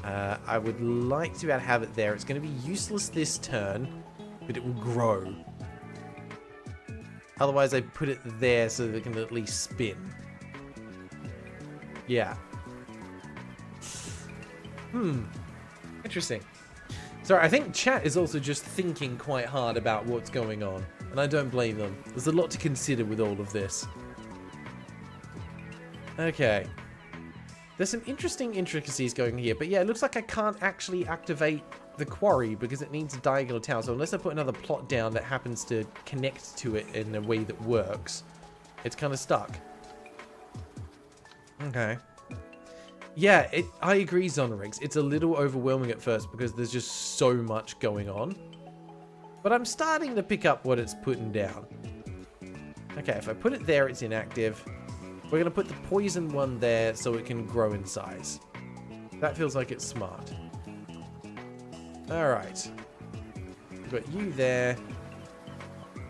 I would like to be able to have it there. It's going to be useless this turn, but it will grow. Otherwise, I put it there so that it can at least spin. Yeah. Interesting. Sorry, I think chat is also just thinking quite hard about what's going on. And I don't blame them. There's a lot to consider with all of this. Okay. There's some interesting intricacies going here. But yeah, it looks like I can't actually activate the quarry because it needs a diagonal tower. So unless I put another plot down that happens to connect to it in a way that works, it's kind of stuck. Okay. Yeah, I agree, Zonorix. It's a little overwhelming at first because there's just so much going on. But I'm starting to pick up what it's putting down. Okay, if I put it there, it's inactive. We're going to put the poison one there so it can grow in size. That feels like it's smart. Alright. We've got you there.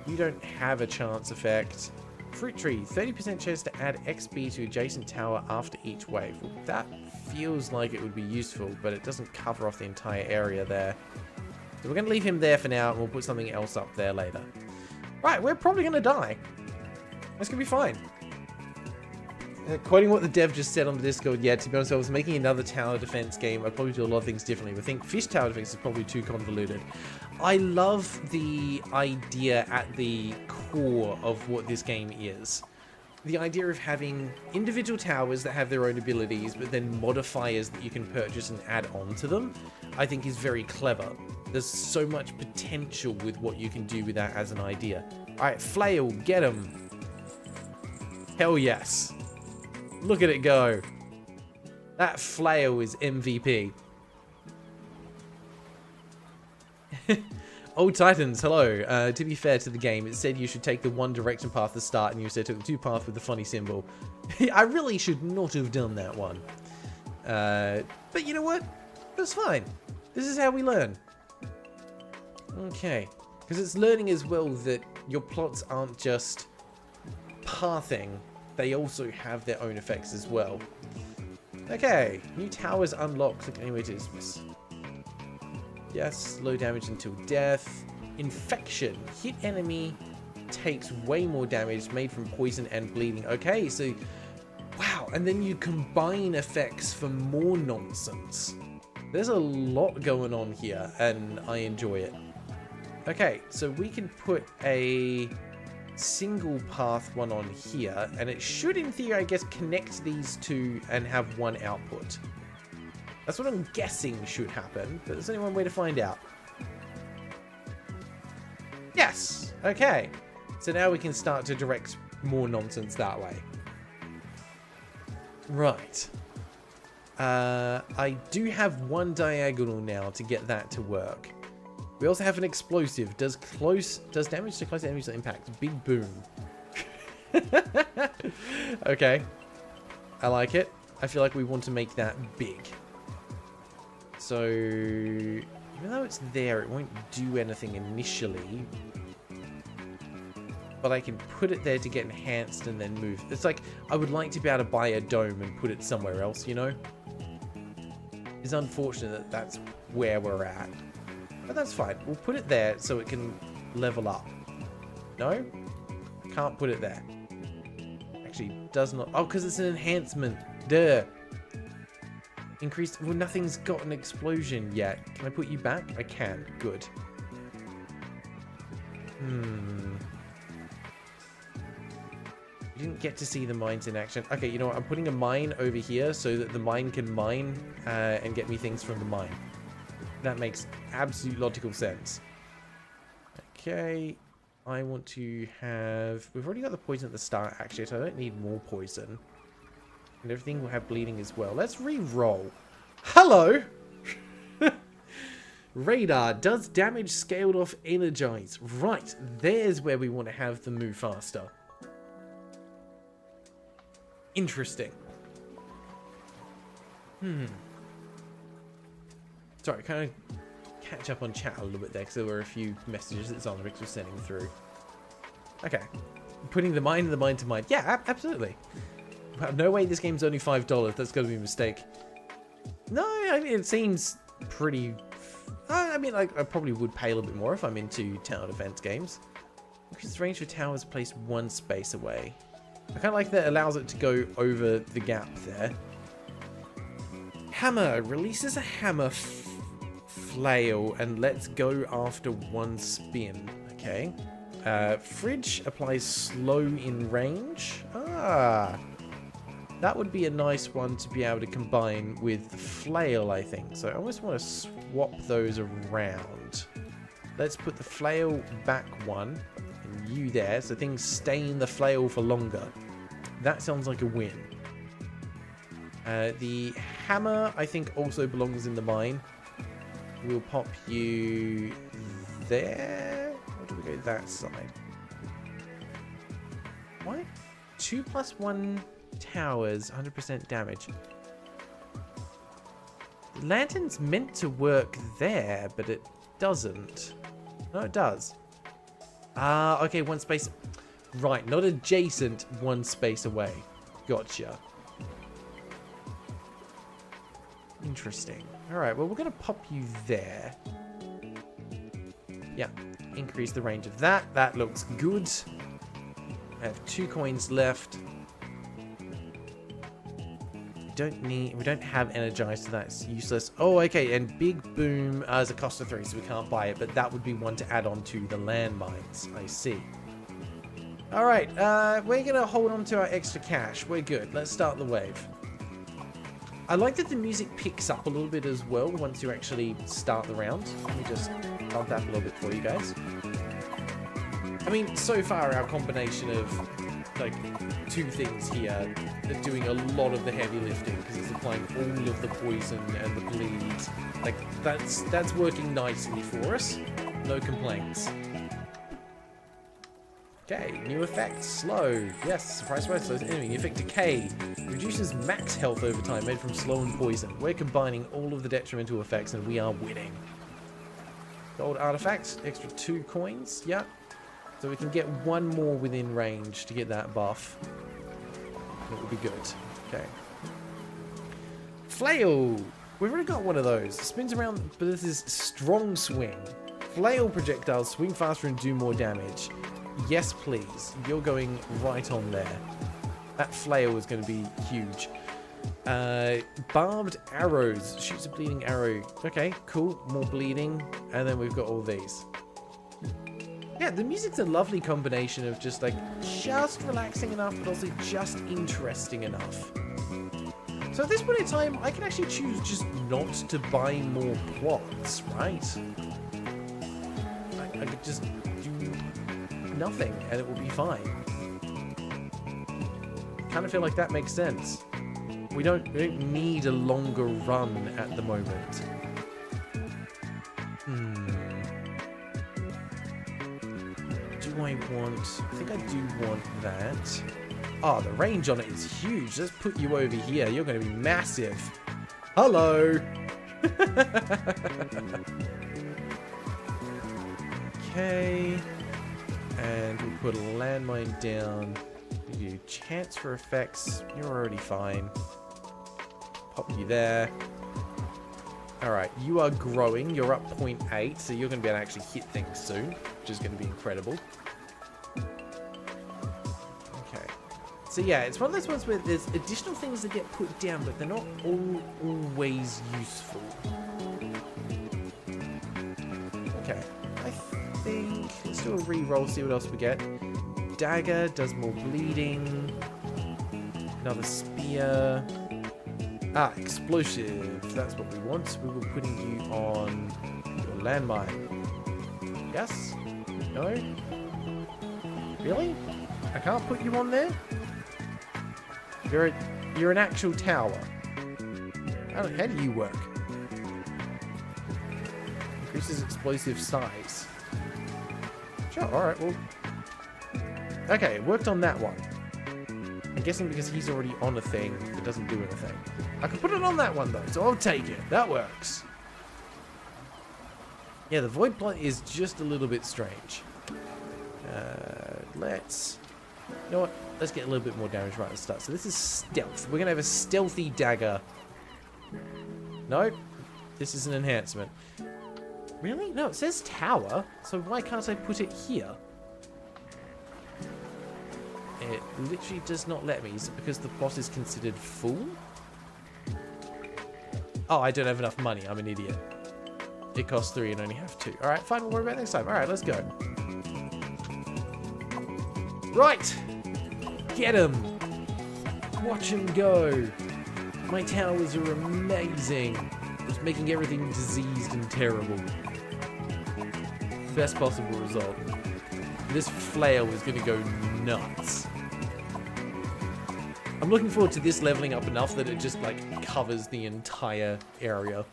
You don't have a chance effect. Fruit tree, 30% chance to add XP to adjacent tower after each wave. Well, that feels like it would be useful, but it doesn't cover off the entire area there. So we're going to leave him there for now, and we'll put something else up there later. Right, we're probably going to die. That's going to be fine. Quoting what the dev just said on the Discord, yeah, to be honest, if I was making another tower defense game, I'd probably do a lot of things differently. I think Fish Tower Defense is probably too convoluted. I love the idea at the core of what this game is. the idea of having individual towers that have their own abilities, but then modifiers that you can purchase and add on to them, I think is very clever. There's so much potential with what you can do with that as an idea. Alright, Flail, get him. Hell yes. Look at it go. That Flail is MVP. Old Titans, hello. To be fair to the game, it said you should take the one direction path at the start, and you said took the two path with the funny symbol. I really should not have done that one. But you know what? That's fine. This is how we learn. Okay. Because it's learning as well that your plots aren't just pathing. They also have their own effects as well. Okay. New towers unlocked. Click anywhere to dismiss. Yes, low damage until death. Infection. Hit enemy takes way more damage made from poison and bleeding. Okay, so... Wow, and then you combine effects for more nonsense. There's a lot going on here, and I enjoy it. Okay, so we can put a single path one on here, and it should, in theory, I guess, connect these two and have one output. That's what I'm guessing should happen, but there's only one way to find out. Yes! Okay. So now we can start to direct more nonsense that way. Right. I do have one diagonal now to get that to work. We also have an explosive. Does damage to close enemies impact? Big boom. Okay. I like it. I feel like we want to make that big. So, even though it's there, it won't do anything initially. But I can put it there to get enhanced and then move. It's like, I would like to be able to buy a dome and put it somewhere else, you know? It's unfortunate that that's where we're at. But that's fine. We'll put it there so it can level up. No? Can't put it there. Actually, does not... Oh, because it's an enhancement. Duh. Increased... Well, nothing's got an explosion yet. Can I put you back? I can. Good. You didn't get to see the mines in action. Okay, you know what? I'm putting a mine over here so that the mine can mine and get me things from the mine. That makes absolute logical sense. Okay. I want to have... We've already got the poison at the start, actually, so I don't need more poison. And everything will have bleeding as well. Let's re-roll. Hello! Radar. Does damage scaled off energize? Right. There's where we want to have them move faster. Interesting. Sorry, kind of catch up on chat a little bit there, because there were a few messages that Zonrix was sending through. Okay. Putting the mine in the mine to mine. Yeah, absolutely. No way this game's only $5. That's got to be a mistake. No, I mean, it seems pretty... I mean, like, I probably would pay a little bit more if I'm into tower defense games. Increase range for towers placed one space away. I kind of like that it allows it to go over the gap there. Hammer. Releases a hammer flail and lets go after one spin. Okay. Fridge applies slow in range. Ah. That would be a nice one to be able to combine with the flail, I think. So I almost want to swap those around. Let's put the flail back one. And you there. So things stay in the flail for longer. That sounds like a win. The hammer, I think, also belongs in the mine. We'll pop you there. Or do we go that side? What? 2+1 towers, 100% damage. The lantern's meant to work there, but it doesn't. No, it does. Ah, okay, one space. Right, not adjacent, one space away. Gotcha. Interesting. Alright, well, we're going to pop you there. Yeah, increase the range of that. That looks good. I have 2 coins left. We don't have energized, so that's useless. Oh, okay, and big boom is a cost of 3, so we can't buy it, but that would be one to add on to the landmines. I see. Alright, we're going to hold on to our extra cash. We're good. Let's start the wave. I like that the music picks up a little bit as well once you actually start the round. Let me just bump that a little bit for you guys. I mean, so far our combination of like 2 things here are doing a lot of the heavy lifting because it's applying all of the poison and the bleeds. Like that's working nicely for us. No complaints. Okay, new effect, slow. Yes, surprise, slows enemy. Effect decay. Reduces max health over time, made from slow and poison. We're combining all of the detrimental effects and we are winning. Gold artifact, extra 2 coins. Yeah. So we can get 1 more within range to get that buff. That would be good. Okay. Flail! We've already got one of those. Spins around, but this is strong swing. Flail projectiles swing faster and do more damage. Yes, please. You're going right on there. That flail is going to be huge. Barbed arrows. Shoots a bleeding arrow. Okay, cool. More bleeding. And then we've got all these. Yeah, the music's a lovely combination of just like just relaxing enough, but also just interesting enough. So at this point in time, I can actually choose just not to buy more plots, right? I could just do nothing and it will be fine. Kind of feel like that makes sense. We don't need a longer run at the moment. I think I do want that. Oh, the range on it is huge. Let's put you over here. You're going to be massive. Hello. Okay. And we'll put a landmine down. Give you chance for effects. You're already fine. Pop you there. Alright, you are growing. You're up 0.8, so you're going to be able to actually hit things soon, which is going to be incredible. Okay. So yeah, it's one of those ones where there's additional things that get put down, but they're not always useful. Okay. I think... Let's do a re-roll, see what else we get. Dagger does more bleeding. Another spear. Ah, explosive. That's what we want. We were putting you on your landmine. Yes? No? Really? I can't put you on there? You're an actual tower. How do you work? Increases explosive size. Sure, alright, well... Okay, worked on that one. I'm guessing because he's already on a thing that doesn't do anything. I can put it on that one though, so I'll take it. That works. Yeah, the void plot is just a little bit strange. Let's... You know what? Let's get a little bit more damage right at the start. So this is stealth. We're going to have a stealthy dagger. Nope. This is an enhancement. Really? No, it says tower. So why can't I put it here? It literally does not let me. Is it because the plot is considered full? Oh, I don't have enough money. I'm an idiot. It costs 3 and only have 2. Alright, fine. We'll worry about it next time. Alright, let's go. Right! Get him! Watch him go! My towers are amazing! Just making everything diseased and terrible. Best possible result. This flail is going to go nuts. I'm looking forward to this leveling up enough that it just, like, covers the entire area.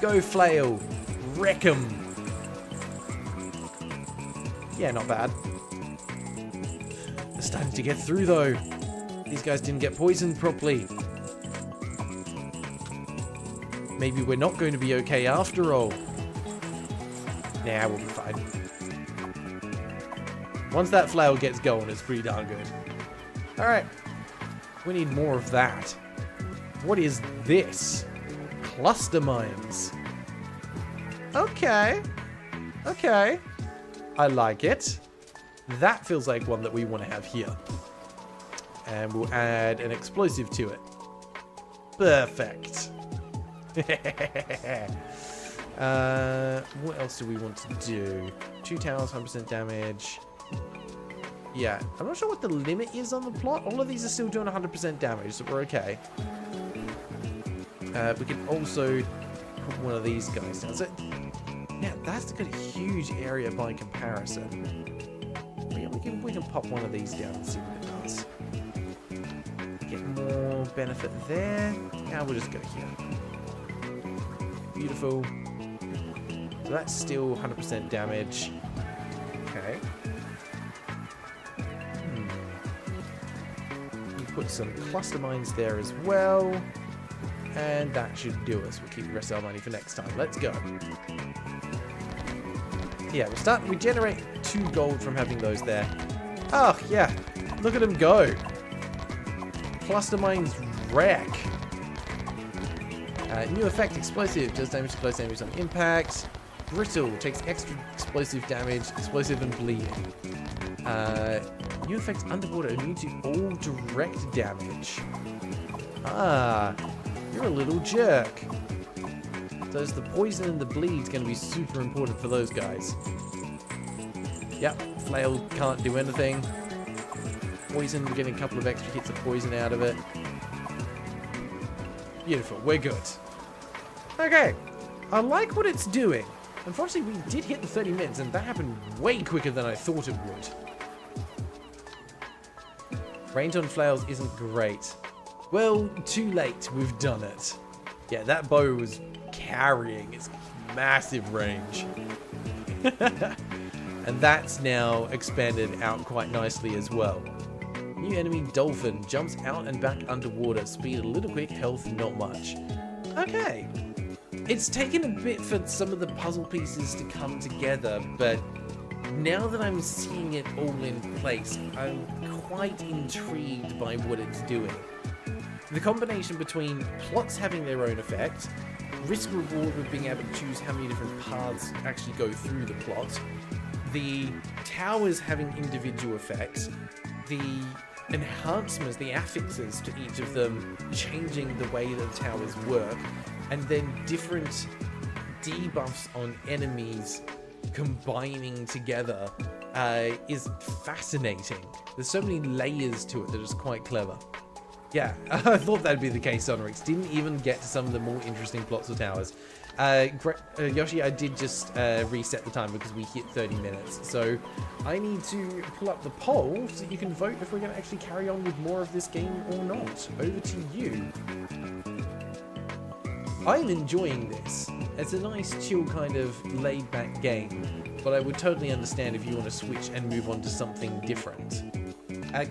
Go, flail! Wreck 'em! Yeah, not bad. They're starting to get through, though. These guys didn't get poisoned properly. Maybe we're not going to be okay after all. Nah, we'll be fine. Once that flail gets going, it's pretty darn good. Alright. We need more of that. What is this? Cluster mines. Okay. Okay. I like it. That feels like one that we want to have here. And we'll add an explosive to it. Perfect. What else do we want to do? 2 towers, 100% damage. Yeah, I'm not sure what the limit is on the plot. All of these are still doing 100% damage, so we're okay. We can also put one of these guys down. So, yeah, that's got a huge area by comparison. We can pop one of these down and see what it does. Get more benefit there. Now we'll just go here. Beautiful. So that's still 100% damage. Okay. Put some cluster mines there as well. And that should do us. We'll keep the rest of our money for next time. Let's go. Yeah, we generate 2 gold from having those there. Oh, yeah. Look at them go. Cluster mines wreck. New effect, explosive. Does damage to close enemies on impact. Brittle takes extra explosive damage, explosive and bleeding. New effect, underwater, immune to all direct damage. Ah, you're a little jerk. So the poison and the bleed is going to be super important for those guys. Yep, flail can't do anything. Poison, we're getting a couple of extra hits of poison out of it. Beautiful, we're good. Okay, I like what it's doing. Unfortunately, we did hit the 30 minutes, and that happened way quicker than I thought it would. Range on flails isn't great. Well, too late, we've done it. Yeah, that bow was carrying its massive range. And that's now expanded out quite nicely as well. New enemy, Dolphin, jumps out and back underwater. Speed a little quick, health not much. Okay. It's taken a bit for some of the puzzle pieces to come together, but now that I'm seeing it all in place, I'm quite intrigued by what it's doing. The combination between plots having their own effect, risk reward with being able to choose how many different paths actually go through the plot, the towers having individual effects, the enhancements, the affixes to each of them changing the way that the towers work, and then different debuffs on enemies combining together is fascinating. There's so many layers to it that is quite clever. Yeah, I thought that'd be the case, Sonorix. Didn't even get to some of the more interesting plots of towers. Yoshi, I did just reset the time because we hit 30 minutes. So I need to pull up the poll so you can vote if we're going to actually carry on with more of this game or not. Over to you. I'm enjoying this. It's a nice, chill, kind of laid-back game, but I would totally understand if you want to switch and move on to something different.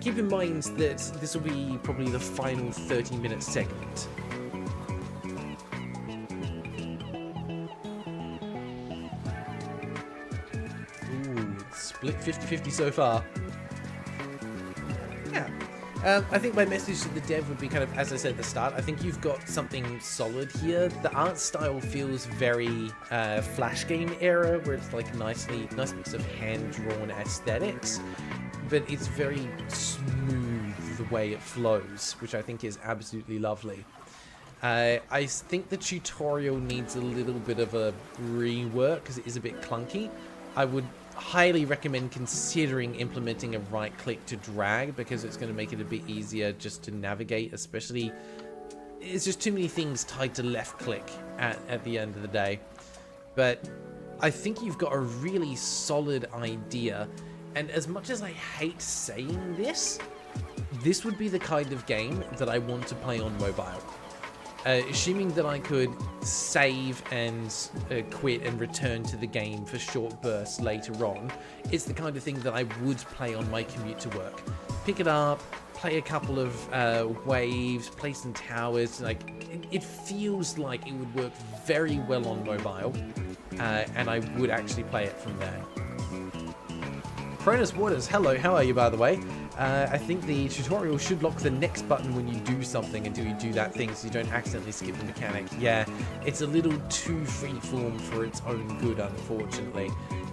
Keep in mind that this will be probably the final 30-minute segment. Ooh, split 50-50 so far. Yeah. I think my message to the dev would be kind of, as I said at the start, I think you've got something solid here. The art style feels very Flash game era, where it's like nice mix of hand-drawn aesthetics, but it's very smooth the way it flows, which I think is absolutely lovely. I think the tutorial needs a little bit of a rework because it is a bit clunky. I would highly recommend considering implementing a right click to drag because it's going to make it a bit easier just to navigate, especially it's just too many things tied to left click at the end of the day. But I think you've got a really solid idea, and as much as I hate saying this, this would be the kind of game that I want to play on mobile. Assuming that I could save and quit and return to the game for short bursts later on, it's the kind of thing that I would play on my commute to work. Pick it up, play a couple of waves, play some towers. Like it feels like it would work very well on mobile, and I would actually play it from there. Cronus Waters, hello, how are you, by the way? I think the tutorial should lock the next button when you do something until you do that thing so you don't accidentally skip the mechanic. Yeah, it's a little too freeform for its own good, unfortunately.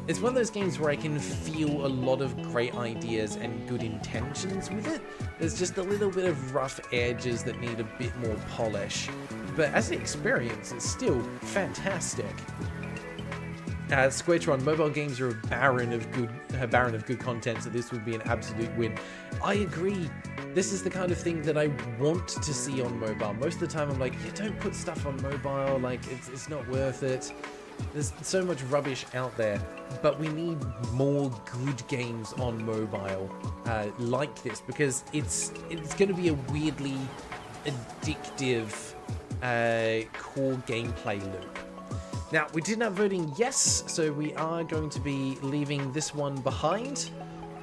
It's one of those games where I can feel a lot of great ideas and good intentions with it. There's just a little bit of rough edges that need a bit more polish. But as an experience, it's still fantastic. Squaretron, mobile games are a barren of good content, so this would be an absolute win. I agree. This is the kind of thing that I want to see on mobile. Most of the time I'm like, yeah, don't put stuff on mobile, like it's not worth it. There's so much rubbish out there, but we need more good games on mobile like this, because it's going to be a weirdly addictive core gameplay loop. Now, we did not voting yes, so we are going to be leaving this one behind.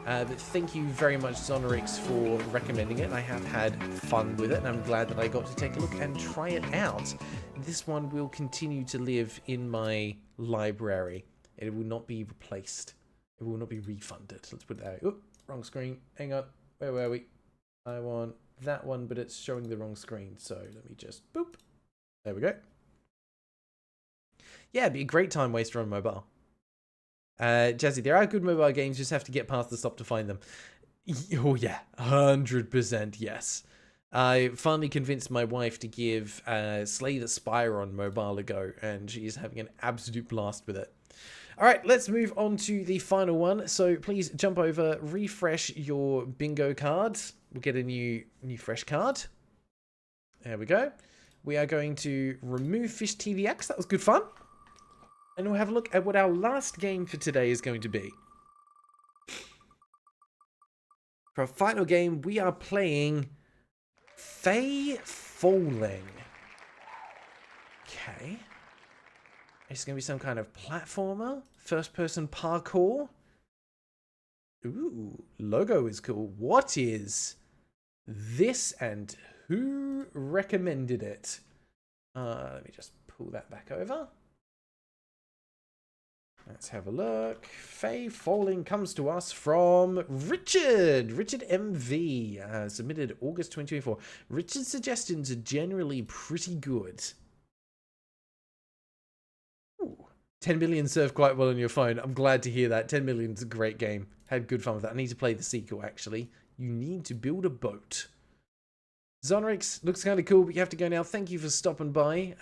But thank you very much, Zonorix, for recommending it. I have had fun with it, and I'm glad that I got to take a look and try it out. This one will continue to live in my library. It will not be replaced. It will not be refunded. Let's put that. Oh, wrong screen. Hang on. Where were we? I want that one, but it's showing the wrong screen. So let me just boop. There we go. Yeah, it'd be a great time waster on mobile. Jazzy, there are good mobile games, just have to get past the stop to find them. Oh yeah, 100% yes. I finally convinced my wife to give Slay the Spire on mobile a go, and she is having an absolute blast with it. Alright, let's move on to the final one. So please jump over, refresh your bingo cards. We'll get a new fresh card. There we go. We are going to remove FishTDX. That was good fun. And we'll have a look at what our last game for today is going to be. For our final game, we are playing Faye Falling. Okay. It's going to be some kind of platformer, first-person parkour. Ooh, logo is cool. What is this and who recommended it? Let me just pull that back over. Let's have a look. Faye Falling comes to us from Richard. Richard MV. Submitted August 2024. Richard's suggestions are generally pretty good. Ooh. 10 million served quite well on your phone. I'm glad to hear that. 10 million is a great game. Had good fun with that. I need to play the sequel, actually. You need to build a boat. Zonrix looks kind of cool, but you have to go now. Thank you for stopping by.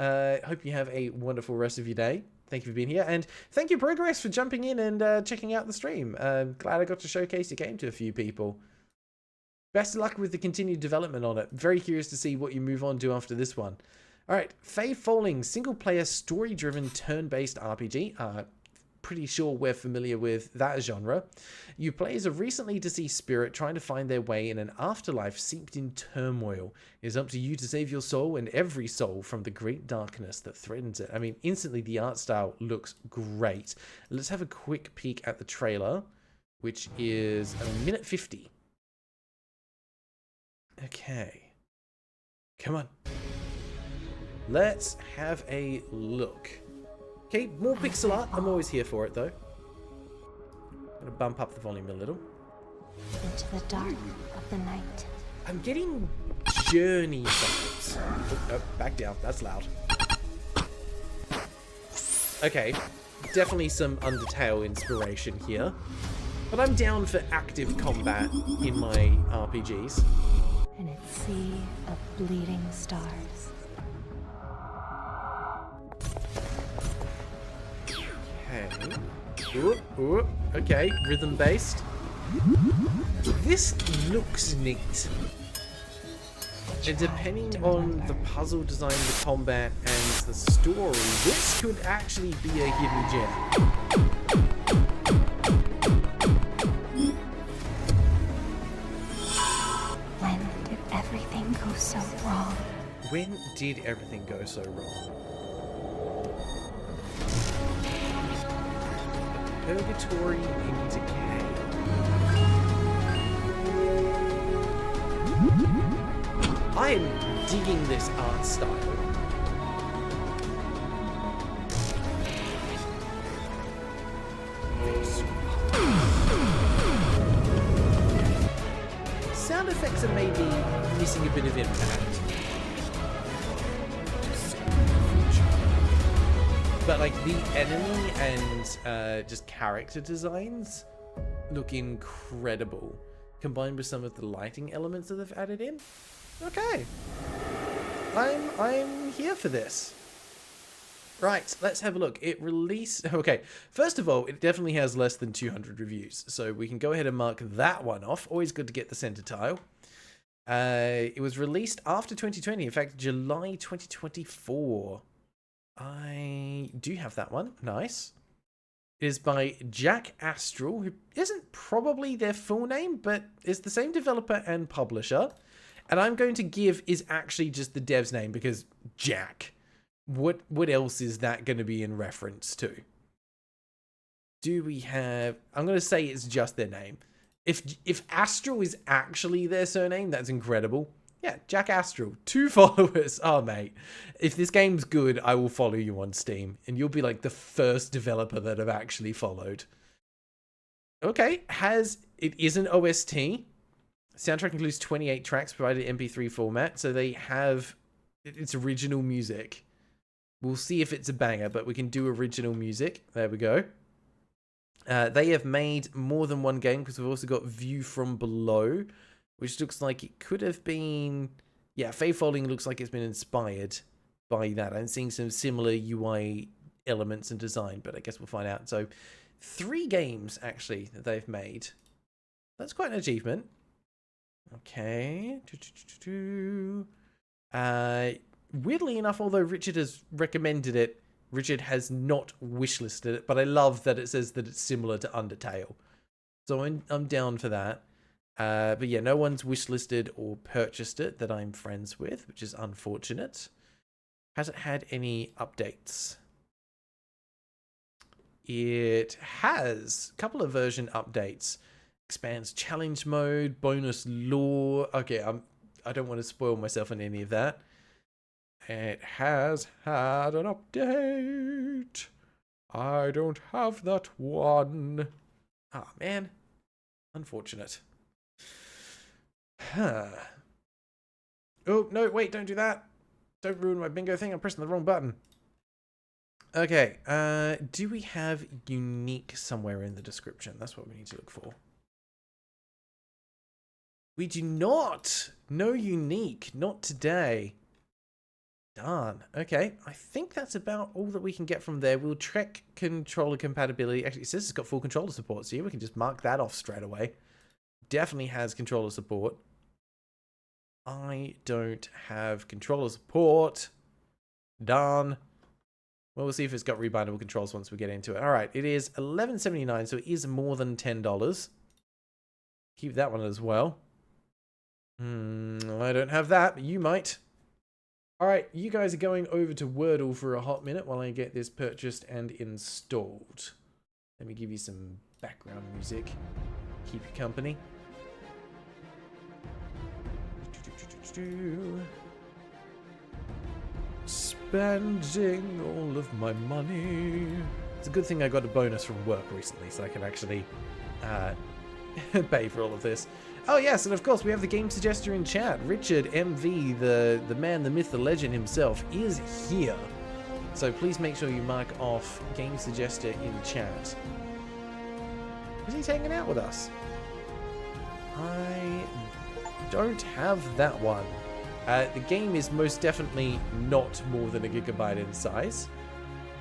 Hope you have a wonderful rest of your day. Thank you for being here, and thank you, Progress, for jumping in and checking out the stream. Glad I got to showcase your game to a few people. Best of luck with the continued development on it. Very curious to see what you move on to after this one. All right, Faye Falling, single-player, story-driven, turn-based RPG. Pretty sure we're familiar with that genre. You play as a recently deceased spirit trying to find their way in an afterlife seeped in turmoil. It is up to you to save your soul and every soul from the great darkness that threatens it. I mean, instantly the art style looks great. Let's have a quick peek at the trailer, which is a minute 50. Okay. Come on. Let's have a look. Okay, more pixel art. I'm always here for it, though. I'm gonna bump up the volume a little. Into the dark of the night. I'm getting Journey vibes. Oh, back down. That's loud. Okay, definitely some Undertale inspiration here. But I'm down for active combat in my RPGs. In its sea of bleeding stars. Okay, rhythm based. This looks neat. And depending on the puzzle design, the combat, and the story, this could actually be a hidden gem. When did everything go so wrong? When did everything go so wrong? Purgatory in Decay. I am digging this art style. Sound effects are maybe missing a bit of impact. But like the enemy and just character designs look incredible, combined with some of the lighting elements that they've added in. Okay, I'm here for this. Right, let's have a look. It released... Okay, first of all, it definitely has less than 200 reviews. So we can go ahead and mark that one off. Always good to get the center tile. It was released after 2020. In fact, July 2024. I do have that one. Nice. It is by Jack Astral, who isn't probably their full name, but is the same developer and publisher. And I'm going to give is actually just the dev's name because Jack. What else is that going to be in reference to? Do we have... I'm going to say it's just their name. If Astral is actually their surname, that's incredible. Yeah, Jack Astral. 2 followers. Oh, mate. If this game's good, I will follow you on Steam. And you'll be like the first developer that I've actually followed. Okay. It is an OST. Soundtrack includes 28 tracks provided in MP3 format. So they have... It's original music. We'll see if it's a banger, but we can do original music. There we go. They have made more than one game because we've also got View from Below, which looks like it could have been... Yeah, Faye Falling looks like it's been inspired by that. I'm seeing some similar UI elements and design, but I guess we'll find out. So 3 games, actually, that they've made. That's quite an achievement. Okay. Weirdly enough, although Richard has recommended it, Richard has not wishlisted it, but I love that it says that it's similar to Undertale. So I'm down for that. But yeah, no one's wishlisted or purchased it that I'm friends with, which is unfortunate. Has it had any updates? It has a couple of version updates. Expands challenge mode, bonus lore. Okay, I don't want to spoil myself on any of that. It has had an update. I don't have that one. Ah, man. Unfortunate. Huh. Oh, no, wait, don't do that. Don't ruin my bingo thing. I'm pressing the wrong button. Okay, do we have unique somewhere in the description? That's what we need to look for. We do not. No unique. Not today. Darn. Okay, I think that's about all that we can get from there. We'll check controller compatibility. Actually, it says it's got full controller support, so yeah, we can just mark that off straight away. Definitely has controller support. I don't have controller support. Darn. Well, we'll see if it's got rebindable controls once we get into it. All right, it is $11.79, so it is more than $10. Keep that one as well. I don't have that, but you might. All right, you guys are going over to Wordle for a hot minute while I get this purchased and installed. Let me give you some background music. Keep you company. Spending all of my money. It's a good thing I got a bonus from work recently, so I can actually pay for all of this. Oh yes, and of course we have the game suggester in chat. Richard MV, the man, the myth, the legend himself, is here. So please make sure you mark off game suggester in chat. Is he hanging out with us? I don't have that one. The game is most definitely not more than a gigabyte in size.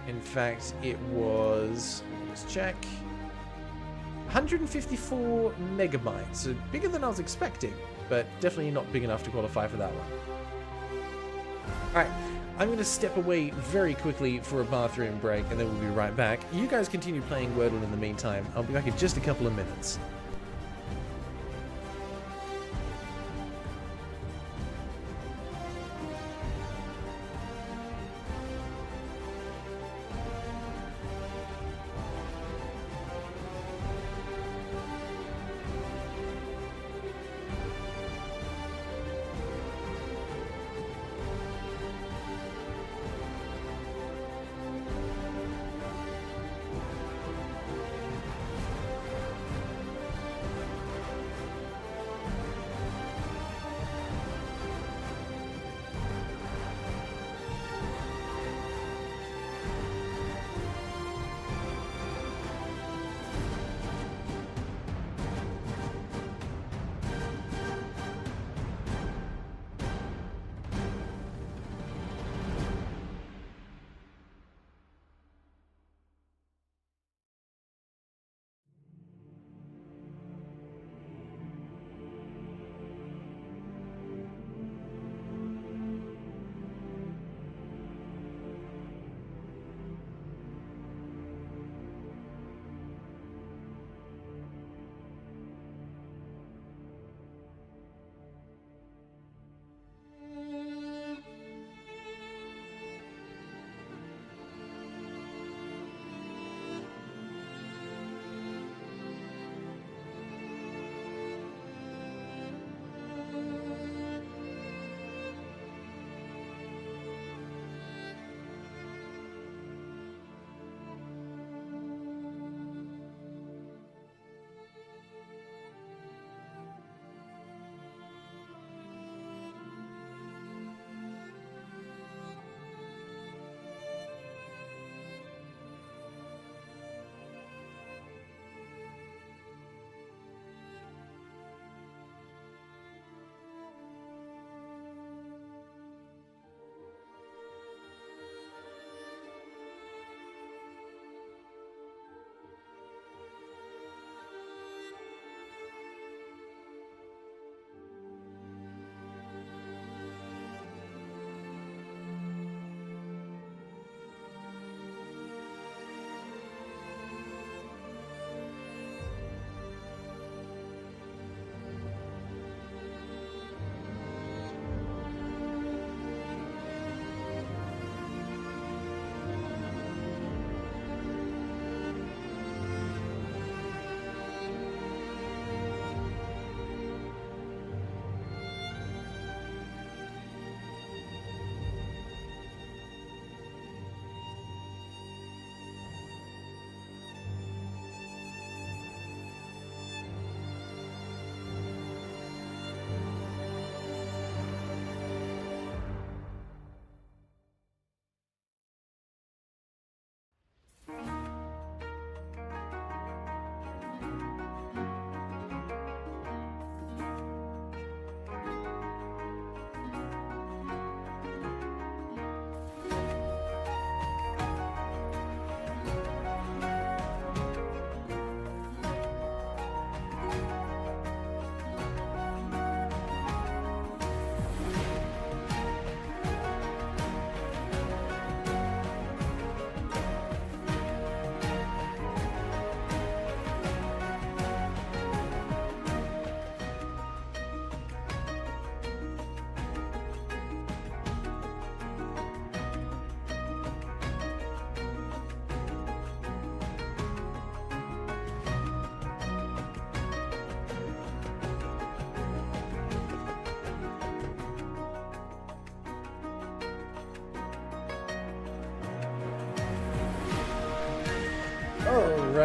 In fact, it was, let's check, 154 megabytes, so bigger than I was expecting, but definitely not big enough to qualify for that one. Alright, I'm going to step away very quickly for a bathroom break, and then we'll be right back. You guys continue playing Wordle in the meantime. I'll be back in just a couple of minutes.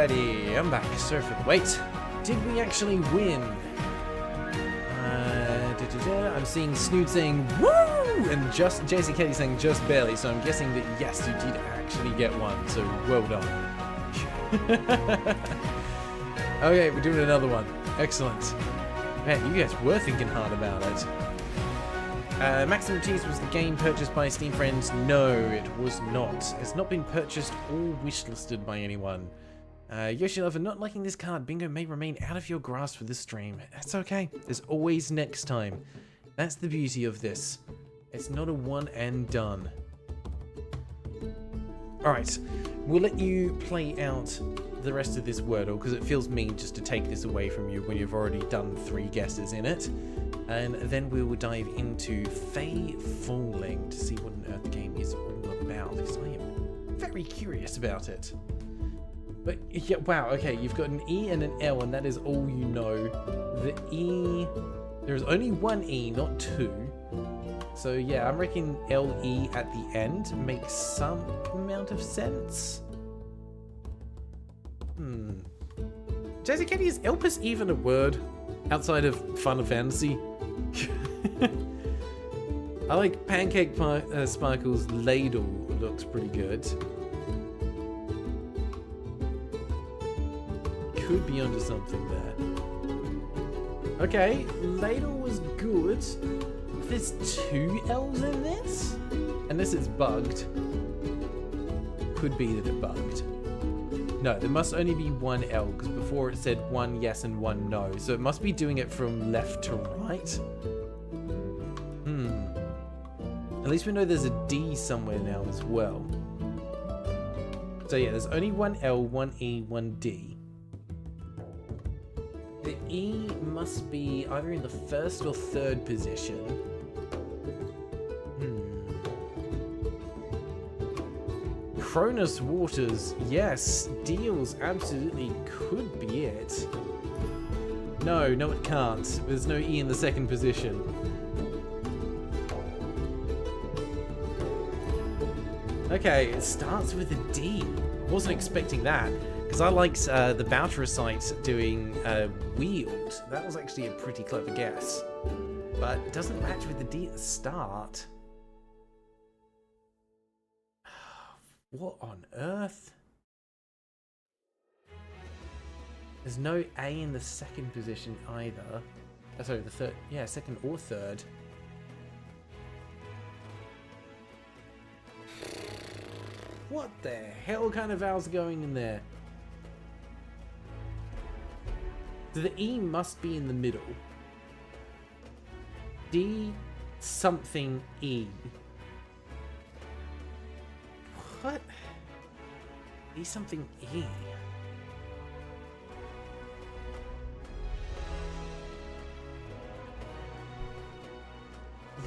Alrighty, I'm back. Sorry for the wait. Did we actually win? I'm seeing Snood saying woo, and just JC Kelly saying just barely. So I'm guessing that yes, you did actually get one. So well done. Okay, we're doing another one. Excellent. Man, you guys were thinking hard about it. Maximum Cheese was the game purchased by Steam friends. No, it was not. It's not been purchased or wishlisted by anyone. Yoshi Lover, not liking this card. Bingo may remain out of your grasp for this stream. That's okay. There's always next time. That's the beauty of this. It's not a one and done. Alright, we'll let you play out the rest of this Wordle because it feels mean just to take this away from you when you've already done 3 guesses in it. And then we will dive into Faye Falling to see what on earth the game is all about because I am very curious about it. But yeah, wow, okay, you've got an E and an L and that is all you know. The E, there's only one E, not 2. So yeah, I'm reckoning LE at the end makes some amount of sense. Jazzy Kenny, is Elpis even a word outside of Final Fantasy? I like Pancake Sparkle's ladle, looks pretty good. Could be onto something there. Okay, ladle was good. If there's 2 L's in this, unless it's bugged, could be that it bugged. No, there must only be 1 L because before it said 1 yes and 1 no, so it must be doing it from left to right. At least we know there's a D somewhere now as well. So yeah, there's only 1 L, 1 E, 1 D. The E must be either in the 1st or 3rd position. Cronus Waters, yes. Deals absolutely could be it. No, it can't. There's no E in the 2nd position. Okay, it starts with a D. Wasn't expecting that. Because I liked the Boutericite doing Wield. That was actually a pretty clever guess. But it doesn't match with the D at the start. What on earth? There's no A in the 2nd position either. Sorry, the 3rd. Yeah, 2nd or 3rd. What the hell kind of vowels are going in there? So the E must be in the middle. D something E. What? D something E.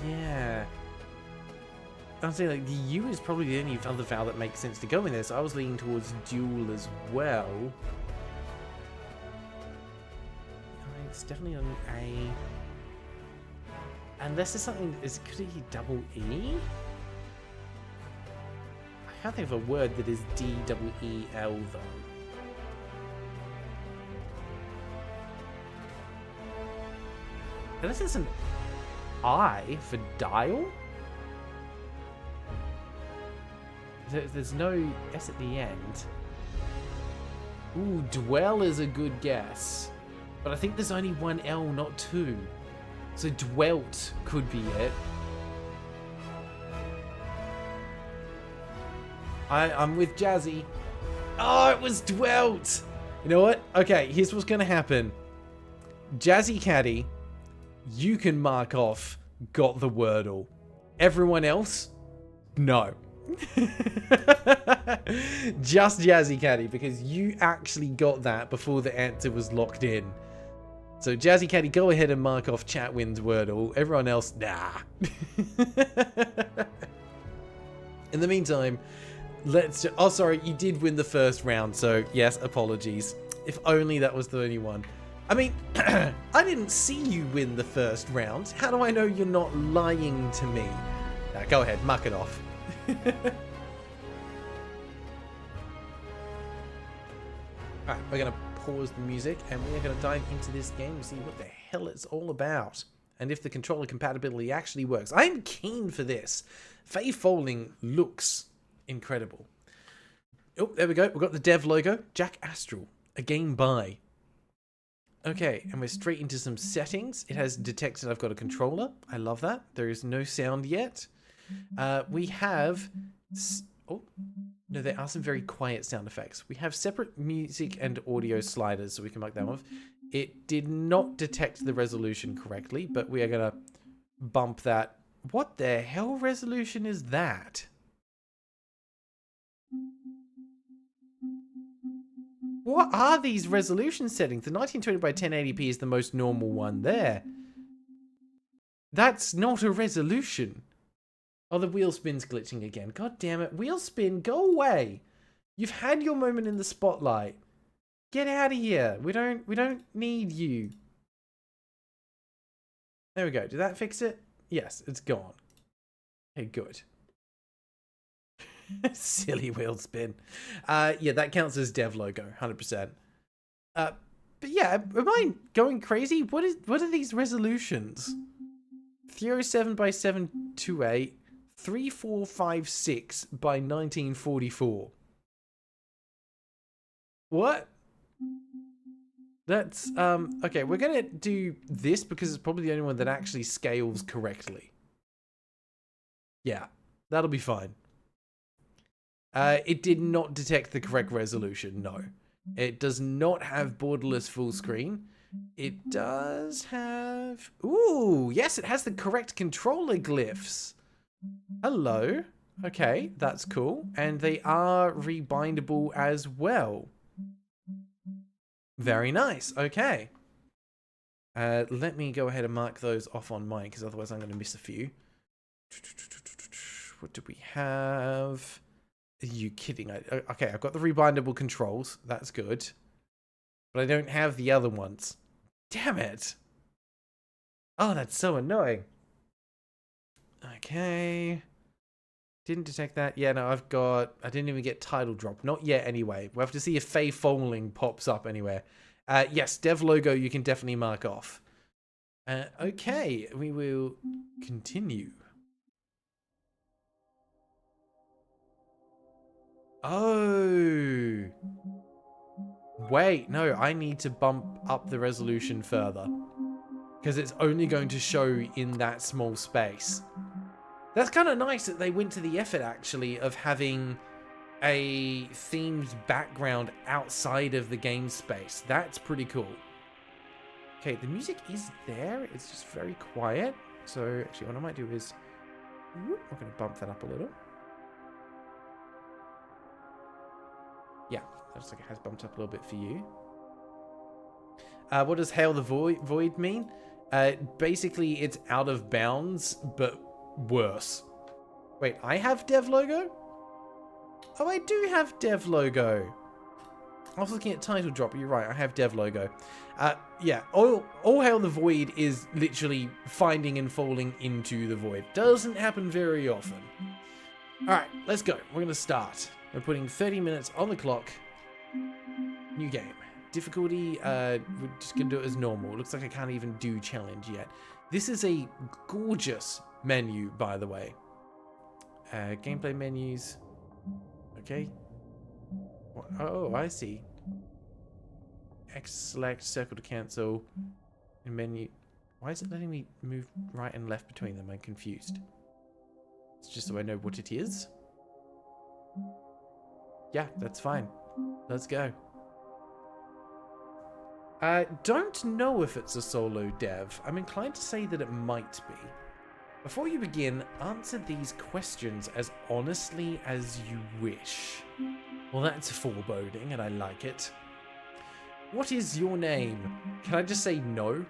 Yeah. I was saying, like, the U is probably the only other vowel that makes sense to go in this. I was leaning towards dual as well. It's definitely on A. Unless there's something, could it be double E? I can't think of a word that is D-double-E-L though. Unless it's an I for dial? There's no S at the end. Ooh, dwell is a good guess. But I think there's only 1 L, not 2. So dwelt could be it. I'm with Jazzy. Oh, it was dwelt. You know what? Okay, here's what's going to happen. Jazzy Caddy, you can mark off got the Wordle. Everyone else, no. Just Jazzy Caddy, because you actually got that before the answer was locked in. So Jazzy Caddy, go ahead and mark off chat wins Wordle. Everyone else, nah. In the meantime, oh, sorry, you did win the 1st round, so yes, apologies. If only that was the only one. I mean, I didn't see you win the 1st round. How do I know you're not lying to me? Now, go ahead, mark it off. Alright, we're going to pause the music and we're going to dive into this game to see what the hell it's all about. And if the controller compatibility actually works. I'm keen for this. Faye Falling looks incredible. Oh, there we go. We've got the dev logo. Jack Astral. A game by. Okay, and we're straight into some settings. It has detected I've got a controller. I love that. There is no sound yet. We have... Oh, no, there are some very quiet sound effects. We have separate music and audio sliders, so we can mark them off. It did not detect the resolution correctly, but we are going to bump that. What the hell resolution is that? What are these resolution settings? The 1920 by 1080p is the most normal one there. That's not a resolution. Oh, the wheel spin's glitching again. God damn it. Wheel spin, go away. You've had your moment in the spotlight. Get out of here. We don't need you. There we go. Did that fix it? Yes, it's gone. Okay, good. Silly wheel spin. Yeah, that counts as dev logo, 100%. But yeah, am I going crazy? What are these resolutions? 307 by 728, 3456 by 1944. What? That's okay, we're gonna do this because it's probably the only one that actually scales correctly. Yeah, that'll be fine. It did not detect the correct resolution, no. It does not have borderless full screen. It does have... Ooh, yes, it has the correct controller glyphs. Hello. Okay, that's cool. And they are rebindable as well. Very nice. Okay. Let me go ahead and mark those off on mine, because otherwise I'm going to miss a few. What do we have? Are you kidding? Okay, I've got the rebindable controls. That's good. But I don't have the other ones. Damn it. Oh, that's so annoying. Okay. Didn't detect that. Yeah, no, I didn't even get title drop. Not yet, anyway. We'll have to see if Faye Falling pops up anywhere. Yes, dev logo you can definitely mark off. Okay, we will continue. Oh. Wait, no, I need to bump up the resolution further. Because it's only going to show in that small space. That's kind of nice that they went to the effort, actually, of having a themed background outside of the game space. That's pretty cool. Okay, the music is there. It's just very quiet. So, actually, what I might do is... I'm going to bump that up a little. Yeah, that looks like it has bumped up a little bit for you. What does Hail the Void mean? Basically, it's out of bounds, but worse. Wait, I have dev logo? Oh, I do have dev logo. I was looking at title drop, but you're right, I have dev logo. Yeah, all Hail the Void is literally finding and falling into the void. Doesn't happen very often. Alright, let's go. We're going to start. We're putting 30 minutes on the clock. New game. Difficulty, we're just going to do it as normal. Looks like I can't even do challenge yet. This is a gorgeous menu, by the way. Gameplay menus. Okay. Oh, I see. X select, circle to cancel, and menu. Why is it letting me move right and left between them? I'm confused. It's just so I know what it is. Yeah, that's fine. Let's go. Don't know if it's a solo dev. I'm inclined to say that it might be. Before you begin, answer these questions as honestly as you wish. Well, that's foreboding, and I like it. What is your name? Can I just say no?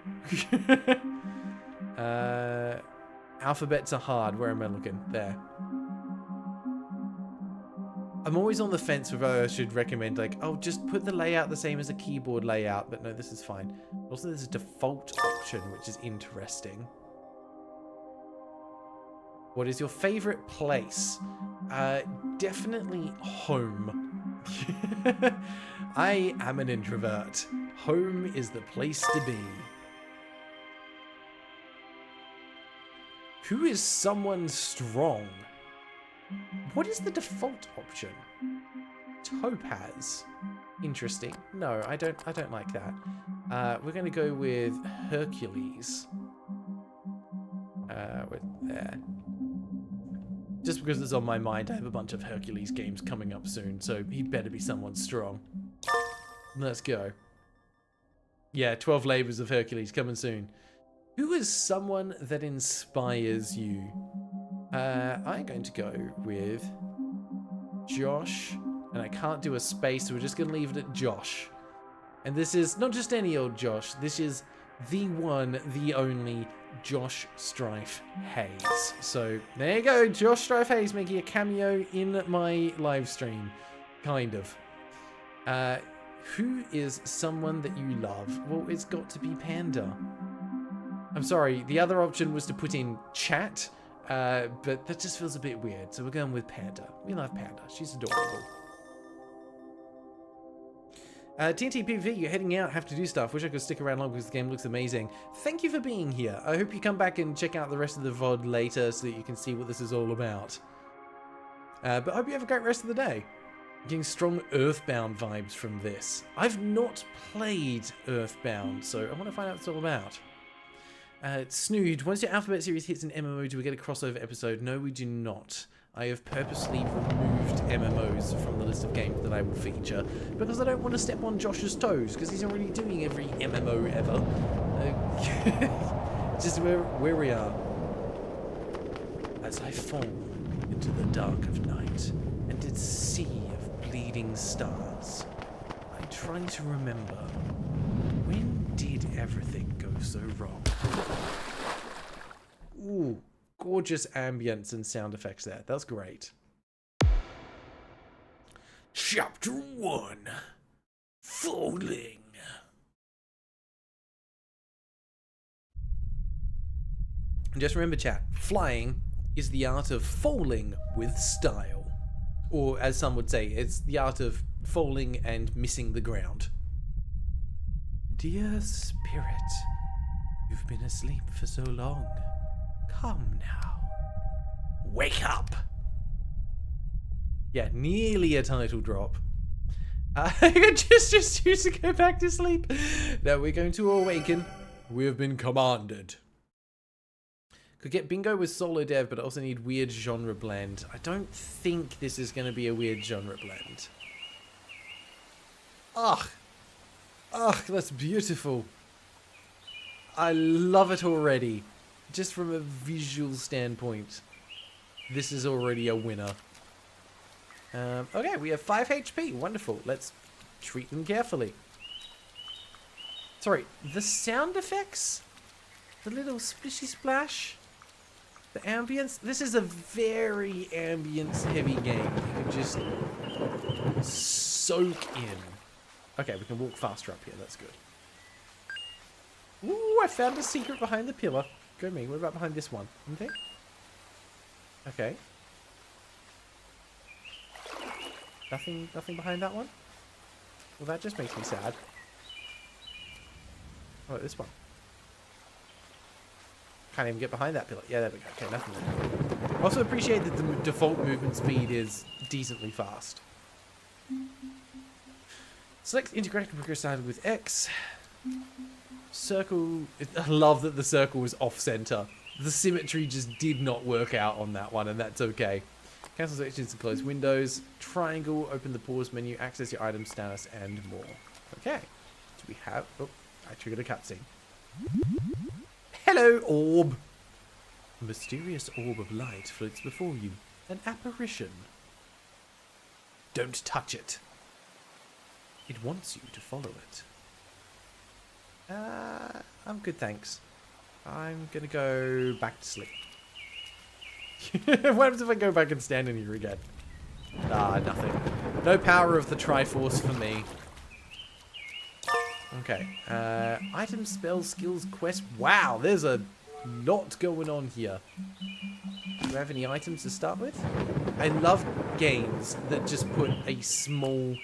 Alphabets are hard. Where am I looking? There. I'm always on the fence whether I should recommend, like, oh, just put the layout the same as a keyboard layout, but no, this is fine. Also, there's a default option, which is interesting. What is your favorite place? Definitely home. I am an introvert. Home is the place to be. Who is someone strong? What is the default option? Topaz. Interesting. No, I don't like that. We're going to go with Hercules. With there. Just because it's on my mind, I have a bunch of Hercules games coming up soon, so he better be someone strong. Let's go. Yeah, 12 Labors of Hercules coming soon. Who is someone that inspires you? I'm going to go with Josh, and I can't do a space, so we're just going to leave it at Josh. And this is not just any old Josh, this is the one, the only JoshStrifeHayes. So there you go, JoshStrifeHayes making a cameo in my live stream. Kind of. Who is someone that you love? Well, it's got to be Panda. I'm sorry, the other option was to put in chat, but that just feels a bit weird, so we're going with Panda. We love Panda. She's adorable. TNT PvP, you're heading out, have to do stuff. Wish I could stick around long because the game looks amazing. Thank you for being here. I hope you come back and check out the rest of the VOD later so that you can see what this is all about. But I hope you have a great rest of the day. Getting strong Earthbound vibes from this. I've not played Earthbound, so I want to find out what it's all about. Snood, once your Alphabet series hits an MMO, do we get a crossover episode? No, we do not. I have purposely removed MMOs from the list of games that I will feature because I don't want to step on Josh's toes because he's already doing every MMO ever. Just where we are. As I fall into the dark of night and its sea of bleeding stars, I try to remember, when did everything go so wrong? Ooh. Gorgeous ambience and sound effects there. That's great. Chapter 1. Falling. And just remember, chat, flying is the art of falling with style. Or, as some would say, it's the art of falling and missing the ground. Dear spirit, you've been asleep for so long. Come now. Wake up! Yeah, nearly a title drop. I just used to go back to sleep. Now we're going to awaken. We have been commanded. Could get bingo with solo dev, but I also need weird genre blend. I don't think this is going to be a weird genre blend. Ugh. Ugh, that's beautiful. I love it already. Just from a visual standpoint, this is already a winner. Okay, we have 5 HP. Wonderful. Let's treat them carefully. Sorry, the sound effects? The little splishy splash? The ambience? This is a very ambience-heavy game. You can just soak in. Okay, we can walk faster up here. That's good. Ooh, I found a secret behind the pillar. Go me. What about behind this one? Anything? Okay. Nothing behind that one? Well, that just makes me sad. Oh, this one. Can't even get behind that pillar. Yeah, there we go. Okay, nothing there. Also appreciate that the default movement speed is decently fast. Select integrated progress side with X. Circle. I love that the circle was off center. The symmetry just did not work out on that one, and that's okay. Cancel sections and close windows. Triangle, open the pause menu, access your item status, and more. Okay. Do we have... Oh, I triggered a cutscene. Hello, orb! A mysterious orb of light floats before you. An apparition. Don't touch it. It wants you to follow it. I'm good, thanks. I'm gonna go back to sleep. What happens if I go back and stand in here again? Ah, nothing. No power of the Triforce for me. Okay. Item, spell, skills, quest. Wow, there's a lot going on here. I have any items to start with? I love games that just put a small,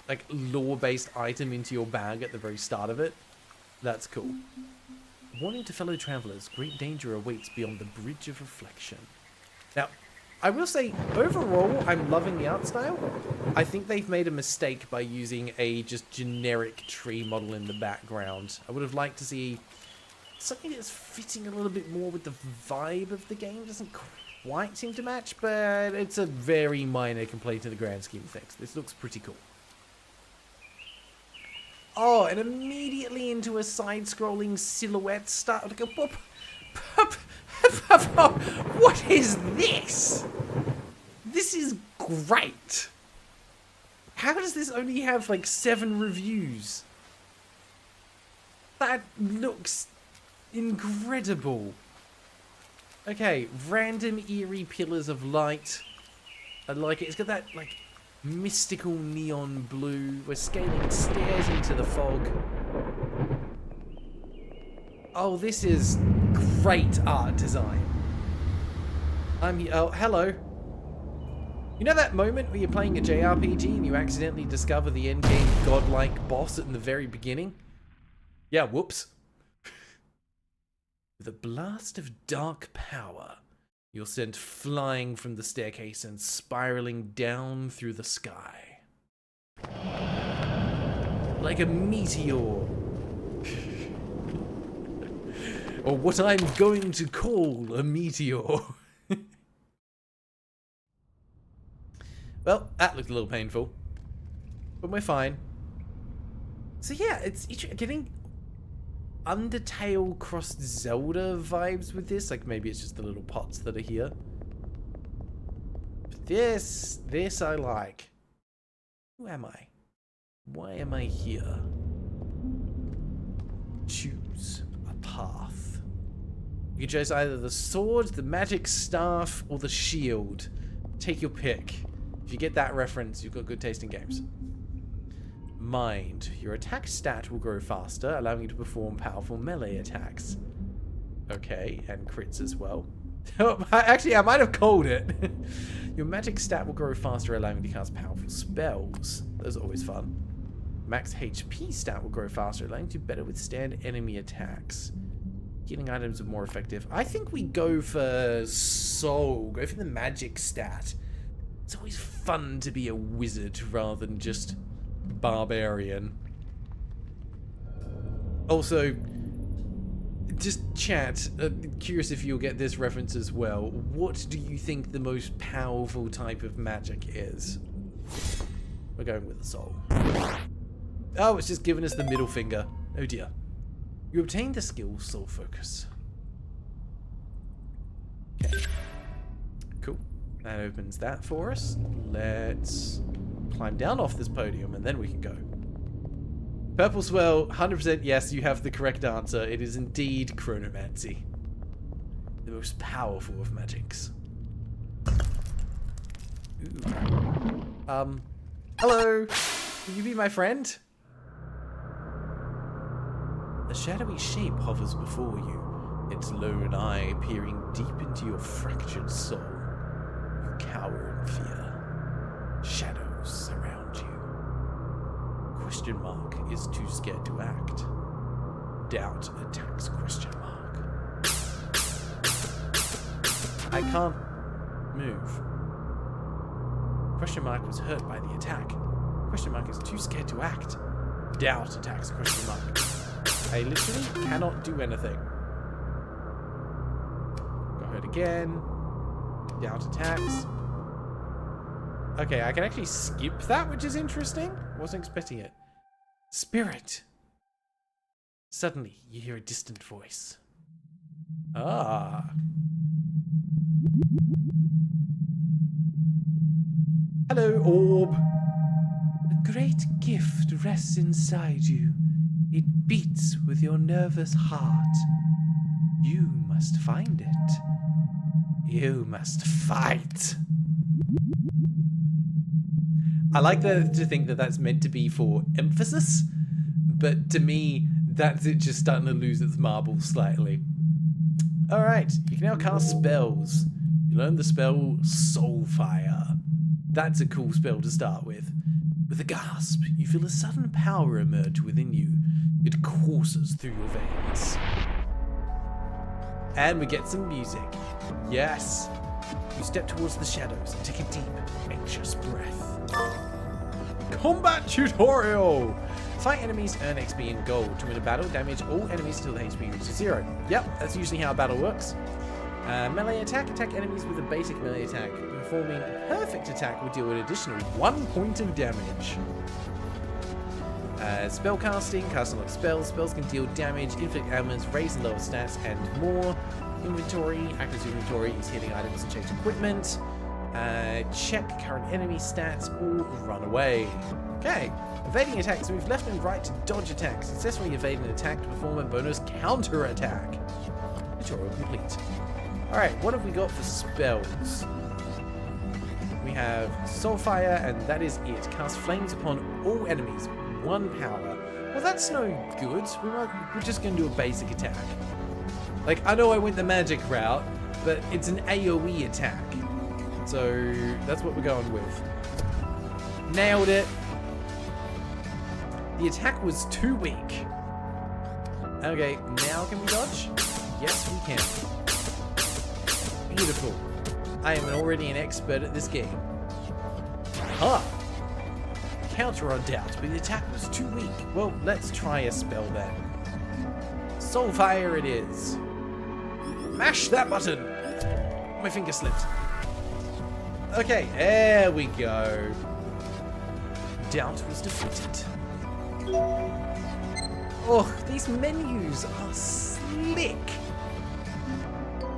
like, lore-based item into your bag at the very start of it. That's cool. Warning to fellow travelers, great danger awaits beyond the Bridge of Reflection. Now, I will say, overall, I'm loving the art style. I think they've made a mistake by using a just generic tree model in the background. I would have liked to see something that's fitting a little bit more with the vibe of the game. Doesn't quite seem to match, but it's a very minor complaint in the grand scheme of things. This looks pretty cool. Oh, and immediately into a side-scrolling silhouette style. Like a pop. What is this? This is great. How does this only have like 7 reviews? That looks incredible. Okay, random eerie pillars of light. I like it. It's got that like mystical neon blue. We're scaling stairs into the fog. Oh, this is great art design. Oh, hello. You know that moment where you're playing a JRPG and you accidentally discover the endgame godlike boss at the very beginning? Yeah, whoops. With a blast of dark power, you're sent flying from the staircase and spiraling down through the sky. Like a meteor. Or what I'm going to call a meteor. Well, that looked a little painful. But we're fine. So yeah, it's getting Undertale crossed Zelda vibes with this. Like maybe it's just the little pots that are here. But this I like. Who am I? Why am I here? Choose a path. You can choose either the sword, the magic staff, or the shield. Take your pick. If you get that reference, you've got good taste in games. Mind. Your attack stat will grow faster, allowing you to perform powerful melee attacks. Okay, and crits as well. Actually, I might have called it. Your magic stat will grow faster, allowing you to cast powerful spells. Those are always fun. Max HP stat will grow faster, allowing you to better withstand enemy attacks. Healing items are more effective. I think we go for soul. Go for the magic stat. It's always fun to be a wizard rather than just barbarian. Also, just chat. Curious if you'll get this reference as well. What do you think the most powerful type of magic is? We're going with the soul. Oh, it's just giving us the middle finger. Oh dear. You obtain the skill Soul Focus. Okay. Cool. That opens that for us. Let's climb down off this podium and then we can go. Purple Swell, 100% yes, you have the correct answer. It is indeed Chronomancy. The most powerful of magics. Ooh. Hello? Can you be my friend? A shadowy shape hovers before you, its lone eye peering deep into your fractured soul. You cower in fear. Shadows surround you. Question mark is too scared to act. Doubt attacks question mark. I can't move. Question mark was hurt by the attack. Question mark is too scared to act. Doubt attacks question mark. I literally cannot do anything. Got hurt again. Doubt attacks. Okay, I can actually skip that, which is interesting. Wasn't expecting it. Spirit. Suddenly, you hear a distant voice. Ah. Hello, orb. A great gift rests inside you. It beats with your nervous heart. You must find it. You must fight. I like to think that that's meant to be for emphasis, but to me, that's it just starting to lose its marbles slightly. Alright, you can now cast spells. Your Learn the spell Soulfire. That's a cool spell to start with. With a gasp, you feel a sudden power emerge within you. It courses through your veins. And we get some music. Yes! You step towards the shadows and take a deep, anxious breath. Combat tutorial! Fight enemies, earn XP and gold. To win a battle, damage all enemies until the HP reaches 0. Yep, that's usually how a battle works. Melee attack. Attack enemies with a basic melee attack. Performing perfect attack will deal an additional 1 point of damage. Spellcasting. Cast unlock spells. Spells can deal damage, inflict ailments, raise and lower stats, and more. Inventory. Active inventory is healing items and change equipment. Check current enemy stats or run away. Okay. Evading attacks. Move left and right to dodge attacks. Successfully evade an attack to perform a bonus counter attack. Tutorial complete. Alright, what have we got for spells? We have Soulfire, and that is it. Cast flames upon all enemies. 1 power. Well, that's no good. We're just going to do a basic attack. Like, I know I went the magic route, but it's an AoE attack. So, that's what we're going with. Nailed it. The attack was too weak. Okay, now can we dodge? Yes, we can. Beautiful. I am already an expert at this game. Huh. Counter on doubt, but the attack was too weak. Well, let's try a spell then. Soulfire it is. Mash that button. My finger slipped. Okay, there we go. Doubt was defeated. Oh, these menus are slick.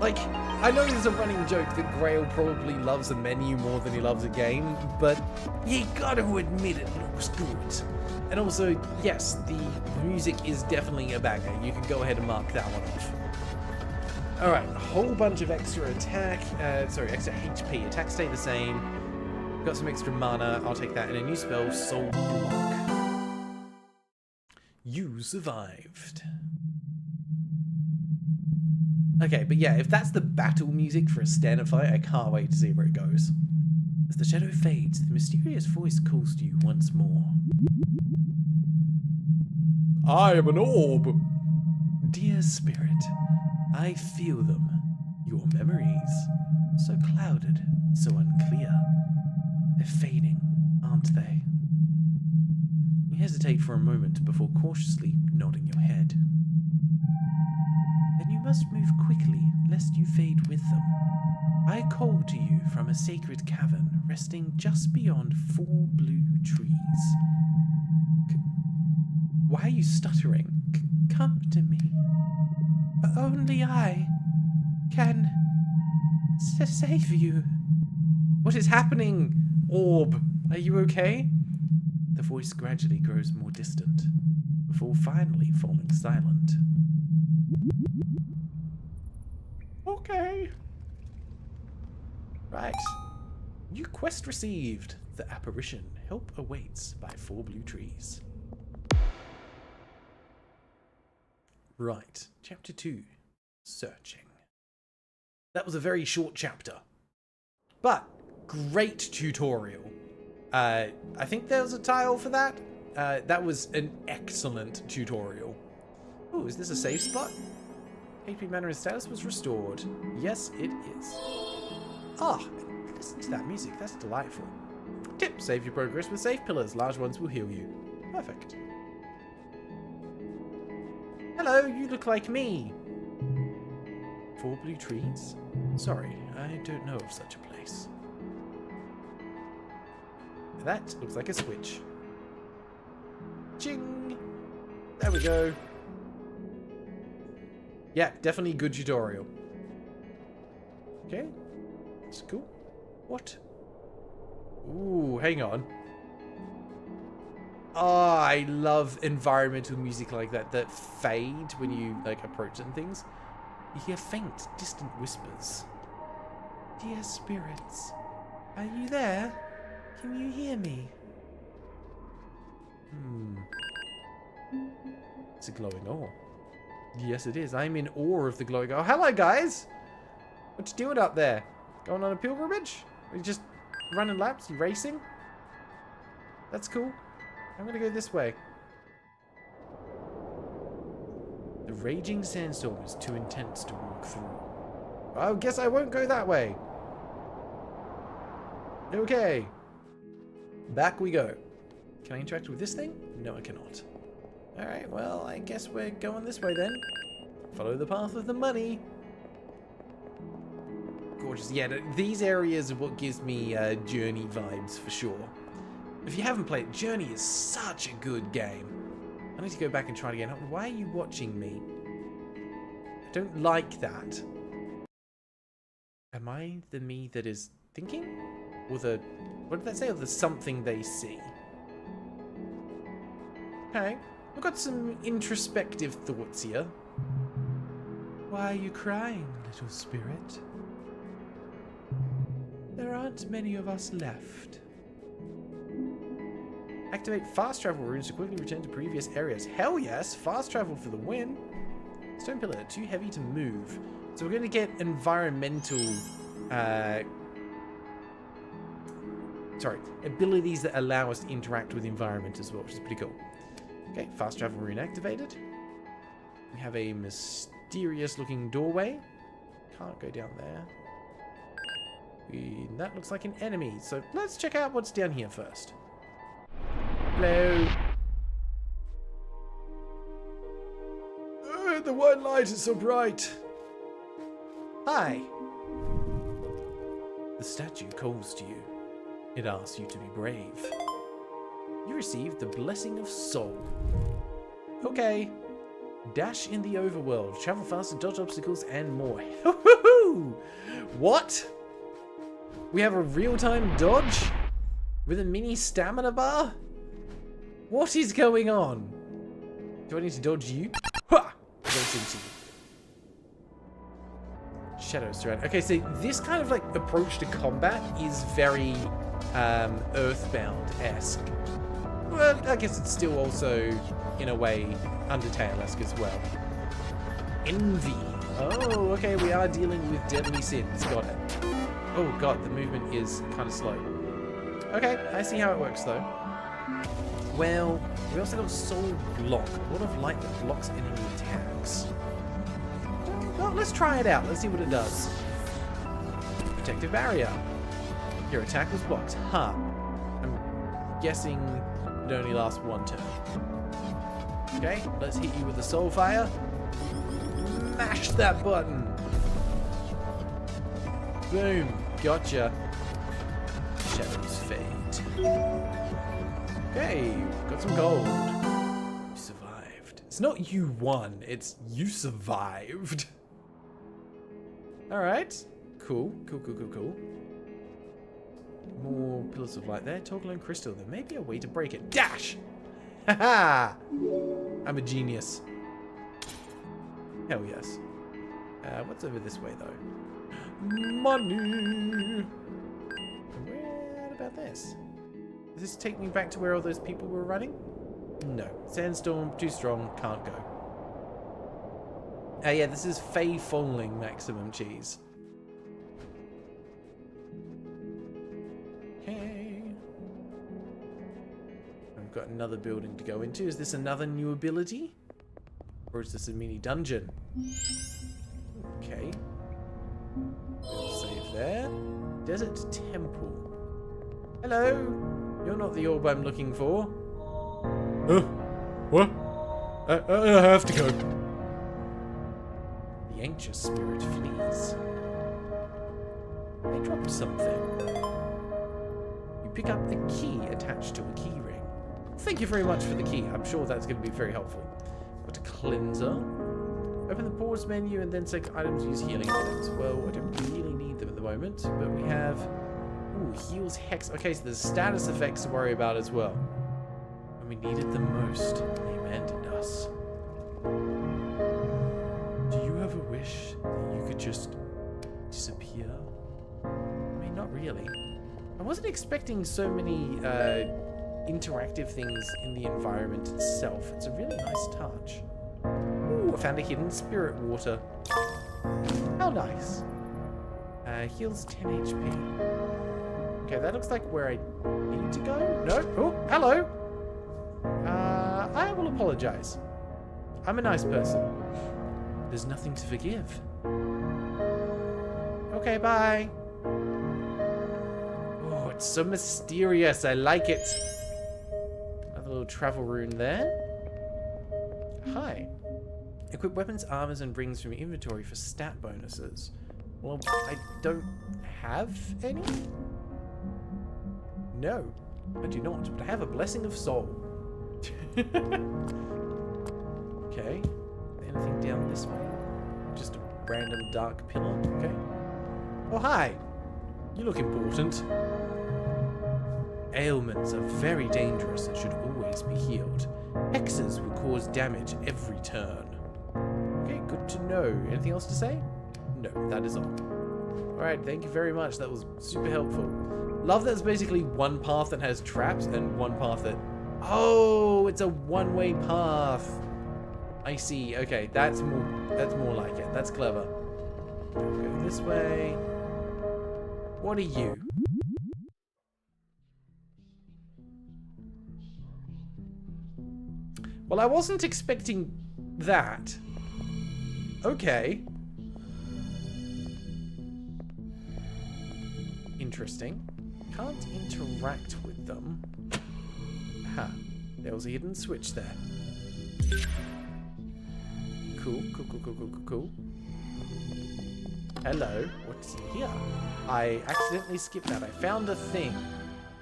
Like, I know there's a running joke that Grail probably loves a menu more than he loves a game, but you gotta admit it looks good. And also, yes, the music is definitely a banger. You can go ahead and mark that one off. Alright, a whole bunch of extra attack, extra HP. Attacks stay the same. Got some extra mana, I'll take that. And a new spell, Soul Block. You survived. Okay, but yeah, if that's the battle music for a standard fight, I can't wait to see where it goes. As the shadow fades, the mysterious voice calls to you once more. I am an orb! Dear spirit, I feel them. Your memories. So clouded, so unclear. They're fading, aren't they? You hesitate for a moment before cautiously nodding your head. Then you must move quickly, lest you fade with them. I call to you from a sacred cavern, resting just beyond 4 blue trees. Why are you stuttering? Come to me. Only I can save you. What is happening, Orb? Are you okay? The voice gradually grows more distant, before finally falling silent. Okay. Right. New quest received. The apparition. Help awaits by 4 blue trees. Right. Chapter 2. Searching. That was a very short chapter. But, great tutorial. I think there was a tile for that. That was an excellent tutorial. Oh, is this a safe spot? HP mana and status was restored. Yes, it is. Ah, listen to that music. That's delightful. Tip, save your progress with safe pillars. Large ones will heal you. Perfect. Hello, you look like me. 4 blue trees? Sorry, I don't know of such a place. That looks like a switch. Ching! There we go. Yeah, definitely good tutorial. Okay. That's cool. What? Ooh, hang on. Oh, I love environmental music like that that fade when you like approach certain things. You hear faint, distant whispers. Dear spirits, are you there? Can you hear me? It's a glowing ore. Yes, it is. I'm in awe of the glowing ore. Hello, guys! What you doing up there? Going on a pilgrimage? Are you just running laps? You racing? That's cool. I'm gonna go this way. The raging sandstorm is too intense to walk through. I guess I won't go that way. Okay. Back we go. Can I interact with this thing? No, I cannot. Alright, well, I guess we're going this way then. Follow the path of the money. Gorgeous. Yeah, these areas are what gives me Journey vibes for sure. If you haven't played, Journey is such a good game. I need to go back and try it again. Why are you watching me? I don't like that. Am I the me that is thinking? Or the... what did that say? Or the something they see? Okay. We've got some introspective thoughts here. Why are you crying, little spirit? There aren't many of us left. Activate fast travel runes to quickly return to previous areas. Hell yes! Fast travel for the win! Stone pillar, too heavy to move. So we're going to get environmental... abilities that allow us to interact with the environment as well, which is pretty cool. Okay, fast travel rune activated. We have a mysterious looking doorway. Can't go down there. That looks like an enemy. So let's check out what's down here first. Hello. The white light is so bright. Hi. The statue calls to you. It asks you to be brave. You receive the blessing of soul. Okay. Dash in the overworld. Travel fast and dodge obstacles and more. What? We have a real-time dodge? With a mini stamina bar? What is going on? Do I need to dodge you? Ha! Dodge into you. Shadows surround. Okay, so this kind of like approach to combat is very Earthbound-esque. Well, I guess it's still also, in a way, Undertale-esque as well. Envy. Oh, okay, we are dealing with deadly sins. Got it. Oh god, the movement is kind of slow. Okay, I see how it works though. Well, we also got Soul Block. A lot of light that blocks enemy attacks. Well, let's try it out. Let's see what it does. Protective Barrier. Your attack was blocked. Huh. I'm guessing it only lasts one turn. Okay, let's hit you with the Soul Fire. Mash that button. Boom. Gotcha. Shadows fade. Okay, got some gold. You survived. It's not you won, it's you survived. Alright. Cool. Cool. More pillars of light there. Toggling crystal. There may be a way to break it. Dash! Haha! I'm a genius. Hell yes. What's over this way though? Money! What about this? Does this take me back to where all those people were running? No. Sandstorm, too strong, can't go. Yeah, this is Faye Falling maximum cheese. Okay. I've got another building to go into. Is this another new ability? Or is this a mini dungeon? Okay. We'll save there. Desert Temple. Hello. You're not the orb I'm looking for. What? I have to go. The anxious spirit flees. They dropped something. You pick up a key attached to a key ring. Thank you very much for the key. I'm sure that's going to be very helpful. Got a cleanser. Open the pause menu and then select items use healing items. Well, I don't really need them at the moment, but we have... Ooh, heals hex. Okay, so there's status effects to worry about as well. When we need it the most, they abandoned us. Do you have a wish that you could just disappear? I mean, not really. I wasn't expecting so many interactive things in the environment itself. It's a really nice touch. Ooh, I found a hidden spirit water. How nice. Heals 10 HP. Okay, that looks like where I need to go. No. Oh, hello. I will apologize. I'm a nice person. There's nothing to forgive. Okay, bye. Oh, it's so mysterious. I like it. Another little travel rune there. Hi. Equip weapons, armors, and rings from your inventory for stat bonuses. Well, I don't have any? No, I do not, but I have a blessing of soul. Okay. Anything down this way? Just a random dark pillar. Okay. Oh, hi. You look important. Ailments are very dangerous and should always be healed. Hexes will cause damage every turn. Okay, good to know. Anything else to say? No, that is all. Alright, thank you very much. That was super helpful. Love that it's basically one path that has traps and one path that... Oh, it's a one-way path. I see. Okay, that's more like it. That's clever. We'll go this way. What are you? Well, I wasn't expecting that. Okay. Interesting. Can't interact with them. Ha. There was a hidden switch there. Cool. Hello. What's in here? I accidentally skipped that. I found a thing.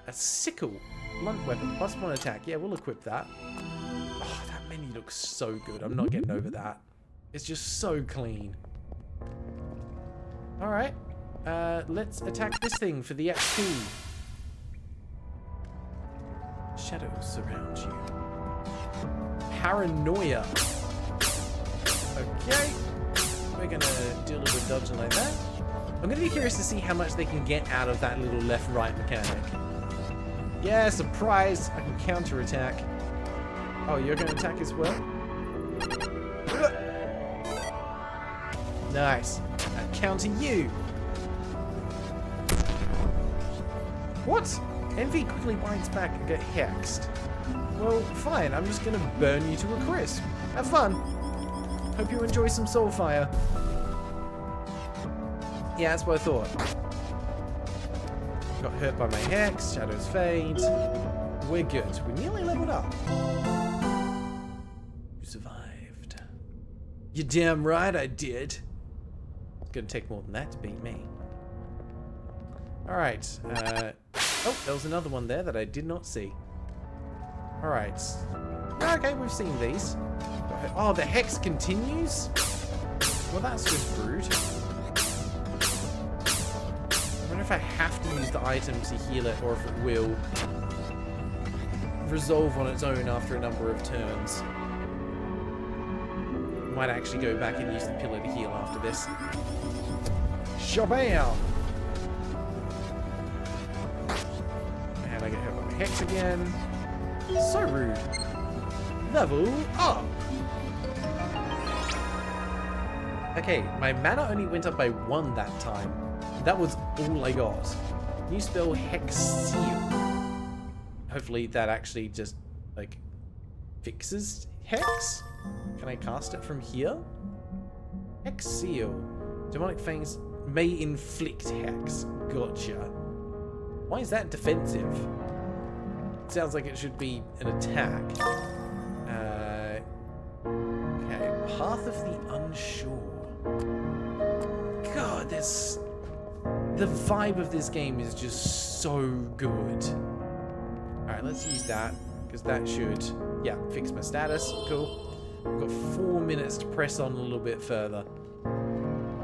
A sickle. Blunt weapon. +1 attack. Yeah, we'll equip that. Oh, that menu looks so good. I'm not getting over that. It's just so clean. Alright. Let's attack this thing for the XP. Shadows surround you. Paranoia. Okay. We're gonna do a little bit of dodging like that. I'm gonna be curious to see how much they can get out of that little left-right mechanic. Yeah, surprise! I can counter-attack. Oh, you're gonna attack as well? Nice. I counter you. What? Envy quickly winds back and get hexed. Well, fine. I'm just gonna burn you to a crisp. Have fun. Hope you enjoy some soulfire. Yeah, that's what I thought. Got hurt by my hex. Shadows fade. We're good. We nearly leveled up. You survived. You're damn right I did. It's gonna take more than that to beat me. Alright. Oh, there was another one there that I did not see. Alright. Okay, we've seen these. Oh, the hex continues? Well, that's just rude. I wonder if I have to use the item to heal it or if it will resolve on its own after a number of turns. Might actually go back and use the pillar to heal after this. Shabam! And I get hit by my hex again. So rude. Level up! Okay, my mana only went up by 1 that time. That was all I got. New spell, Hex Seal. Hopefully that actually just, like, fixes Hex? Can I cast it from here? Hex Seal. Demonic Fangs may inflict Hex. Gotcha. Why is that defensive? Sounds like it should be an attack. Okay, Path of the Unsure. God, this... The vibe of this game is just so good. Alright, let's use that, because that should, yeah, fix my status. Cool. We've got 4 minutes to press on a little bit further.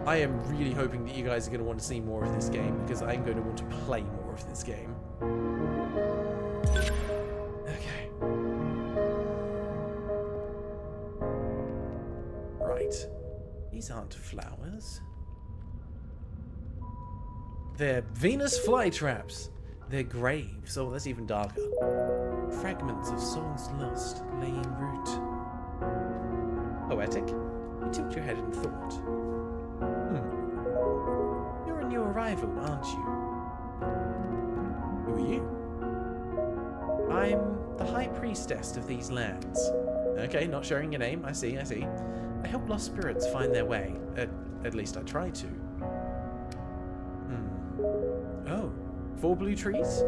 I am really hoping that you guys are going to want to see more of this game, because I'm going to want to play more of this game. Okay. Right. These aren't flowers. They're Venus flytraps. They're graves. Oh, that's even darker. Fragments of soul's lust laying root. Poetic. You tipped your head in thought. You're a new arrival, aren't you? Who are you? I'm the High Priestess of these lands. Okay, not sharing your name. I see, I see. I help lost spirits find their way. At least I try to. Oh, 4 blue trees?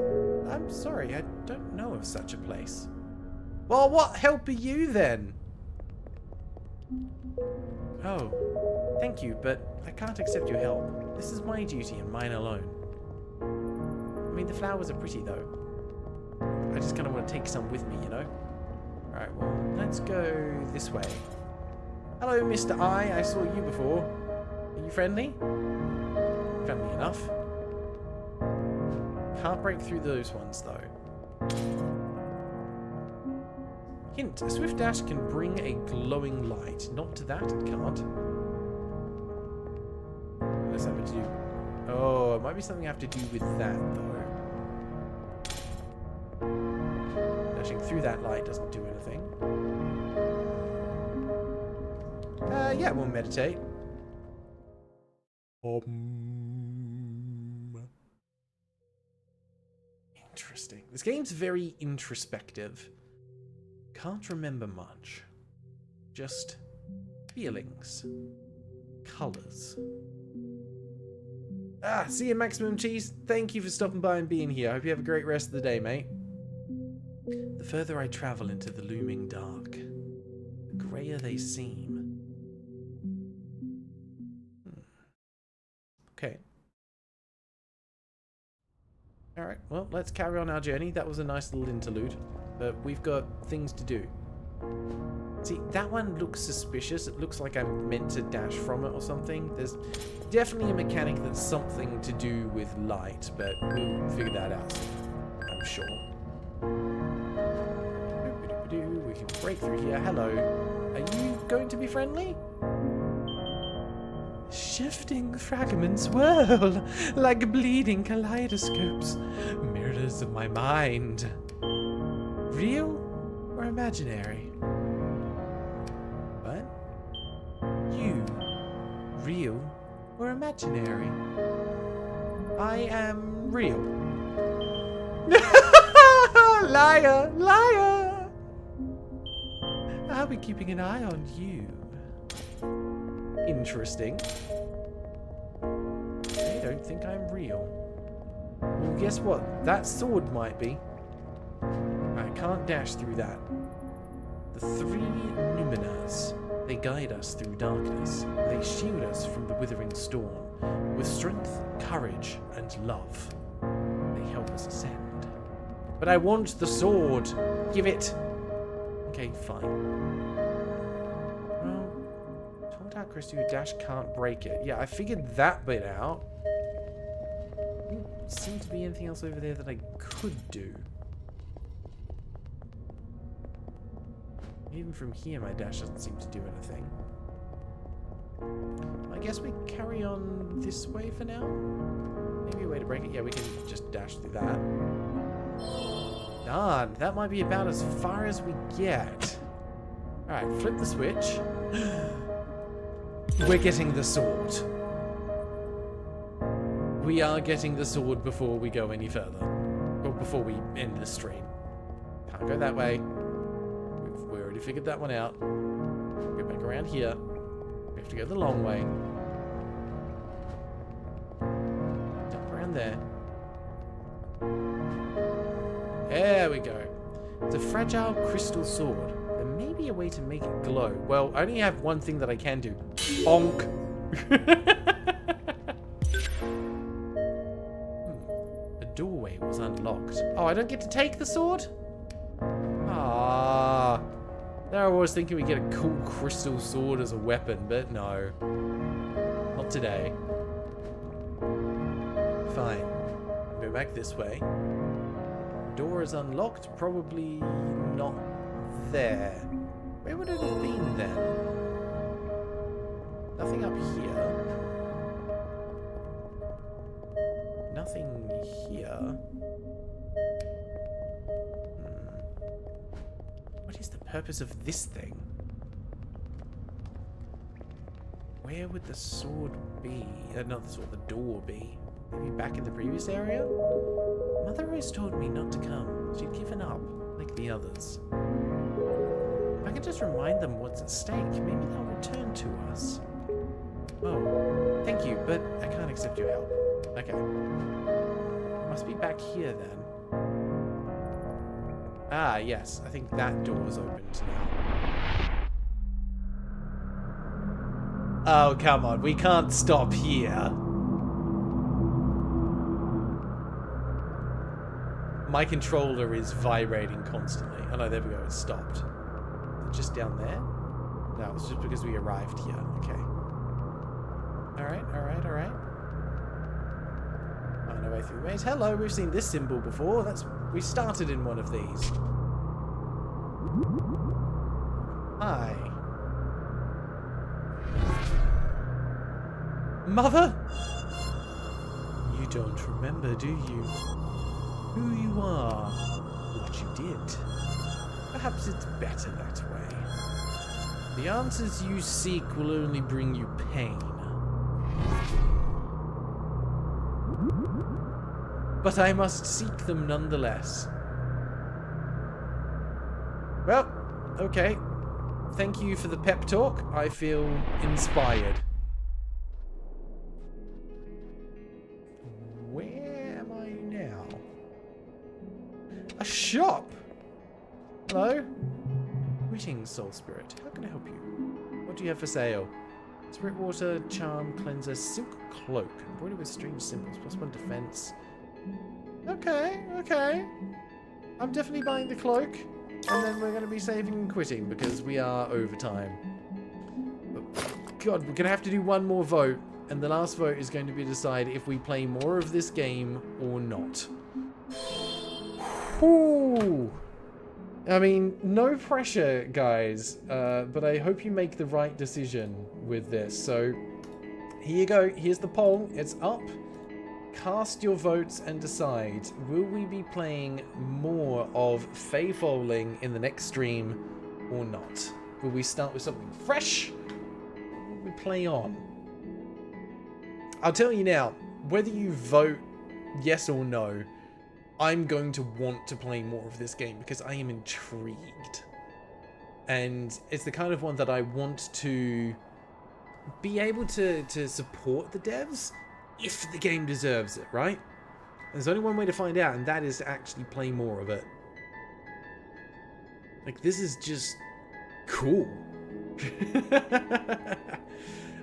I'm sorry, I don't know of such a place. Well, what help are you then? Oh, thank you, but I can't accept your help. This is my duty and mine alone. I mean, the flowers are pretty though. I just kind of want to take some with me, you know? Alright, well, let's go this way. Hello, Mr. I saw you before. Are you friendly? Friendly enough. Can't break through those ones, though. Hint, a swift dash can bring a glowing light. Not to that, it can't. What's that meant to do? Oh, it might be something I have to do with that, though. Dashing through that light doesn't do anything. Yeah, we'll meditate. Interesting. This game's very introspective. Can't remember much. Just feelings. Colors. See you, Maximum Cheese. Thank you for stopping by and being here. I hope you have a great rest of the day, mate. The further I travel into the looming dark, the grayer they seem. Okay. Alright, well, let's carry on our journey. That was a nice little interlude, but we've got things to do. See, that one looks suspicious. It looks like I'm meant to dash from it or something. There's definitely a mechanic that's something to do with light, but we'll figure that out soon, I'm sure. We can break through here. Hello. Are you going to be friendly? Shifting fragments whirl like bleeding kaleidoscopes, mirrors of my mind. Real or imaginary? What? You, real or imaginary? I am real. Liar, liar! I'll be keeping an eye on you. Interesting. They don't think I'm real. Well, guess what? That sword might be. I can't dash through that. The 3 Numinas. They guide us through darkness. They shield us from the withering storm. With strength, courage, and love. They help us ascend. But I want the sword. Give it. Okay, fine. Well, Christy, your dash can't break it. Yeah, I figured that bit out. Doesn't seem to be anything else over there that I could do. Even from here, my dash doesn't seem to do anything. I guess we carry on this way for now. Maybe a way to break it. Yeah, we can just dash through that. Darn, that might be about as far as we get. Alright, flip the switch. We're getting the sword. We are getting the sword before we go any further. Or before we end the stream. Can't go that way. We already figured that one out. Go back around here. We have to go the long way. Jump around there. There we go. It's a fragile crystal sword. There may be a way to make it glow. Well, I only have one thing that I can do. Bonk. The doorway was unlocked. Oh, I don't get to take the sword? Ah. There I was thinking we'd get a cool crystal sword as a weapon, but no. Not today. Fine. Go back this way. Door is unlocked. Probably not there. Where would it have been then? Nothing up here. Nothing here. What is the purpose of this thing? Where where would the sword be? Not the sword, the door be. Maybe back in the previous area? Mother always told me not to come. She'd given up, like the others. If I could just remind them what's at stake, maybe they'll return to us. Oh, thank you, but I can't accept your help. Okay. It must be back here then. Ah, yes. I think that door's opened now. Oh, come on. We can't stop here. My controller is vibrating constantly. Oh no, there we go. It stopped. Is it just down there? No, it's just because we arrived here. Okay. Alright, alright, alright. Find our way through the maze. Hello, we've seen this symbol before. We started in one of these. Hi. Mother? You don't remember, do you? Who you are, what you did. Perhaps it's better that way. The answers you seek will only bring you pain. But I must seek them nonetheless. Well, okay. Thank you for the pep talk. I feel inspired. Where am I now? A shop! Hello? Greetings, Soul Spirit. How can I help you? What do you have for sale? Spirit water, charm, cleanser, silk cloak. Embroidered with strange symbols. +1 defense. Okay, okay. I'm definitely buying the cloak. And then we're going to be saving and quitting because we are overtime. God, we're going to have to do one more vote. And the last vote is going to be to decide if we play more of this game or not. Whew. I mean, no pressure, guys. But I hope you make the right decision with this. So, here you go. Here's the poll. It's up. Cast your votes and decide. Will we be playing more of Faye Falling in the next stream or not? Will we start with something fresh? Or will we play on? I'll tell you now, whether you vote yes or no, I'm going to want to play more of this game because I am intrigued. And it's the kind of one that I want to be able to support the devs if the game deserves it, right? There's only one way to find out, and that is to actually play more of it. Like, this is just cool.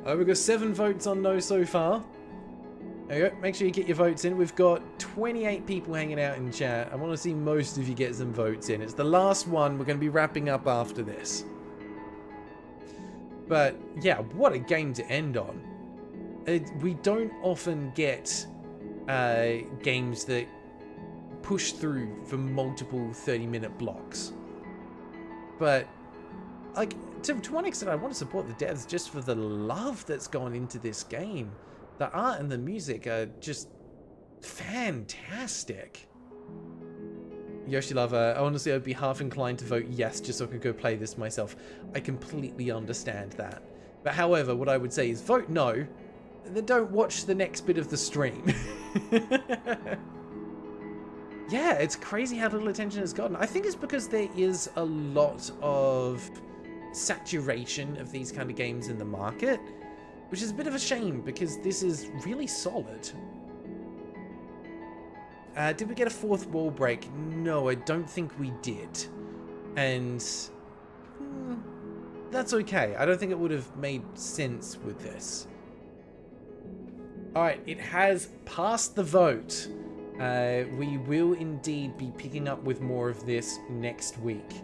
We've got 7 votes on no so far. There you go. Make sure you get your votes in. We've got 28 people hanging out in chat. I want to see most of you get some votes in. It's the last one. We're going to be wrapping up after this. But, yeah, what a game to end on. We don't often get games that push through for multiple 30-minute blocks. But, like, to one extent, I want to support the devs just for the love that's gone into this game. The art and the music are just fantastic. Yoshi Lover, honestly, I'd be half inclined to vote yes just so I could go play this myself. I completely understand that. But however, what I would say is vote no, then don't watch the next bit of the stream. Yeah, it's crazy how little attention it's gotten. I think it's because there is a lot of saturation of these kind of games in the market, which is a bit of a shame because this is really solid. Did we get a 4th wall break? No, I don't think we did. And that's okay. I don't think it would have made sense with this. Alright, it has passed the vote. We will indeed be picking up with more of this next week.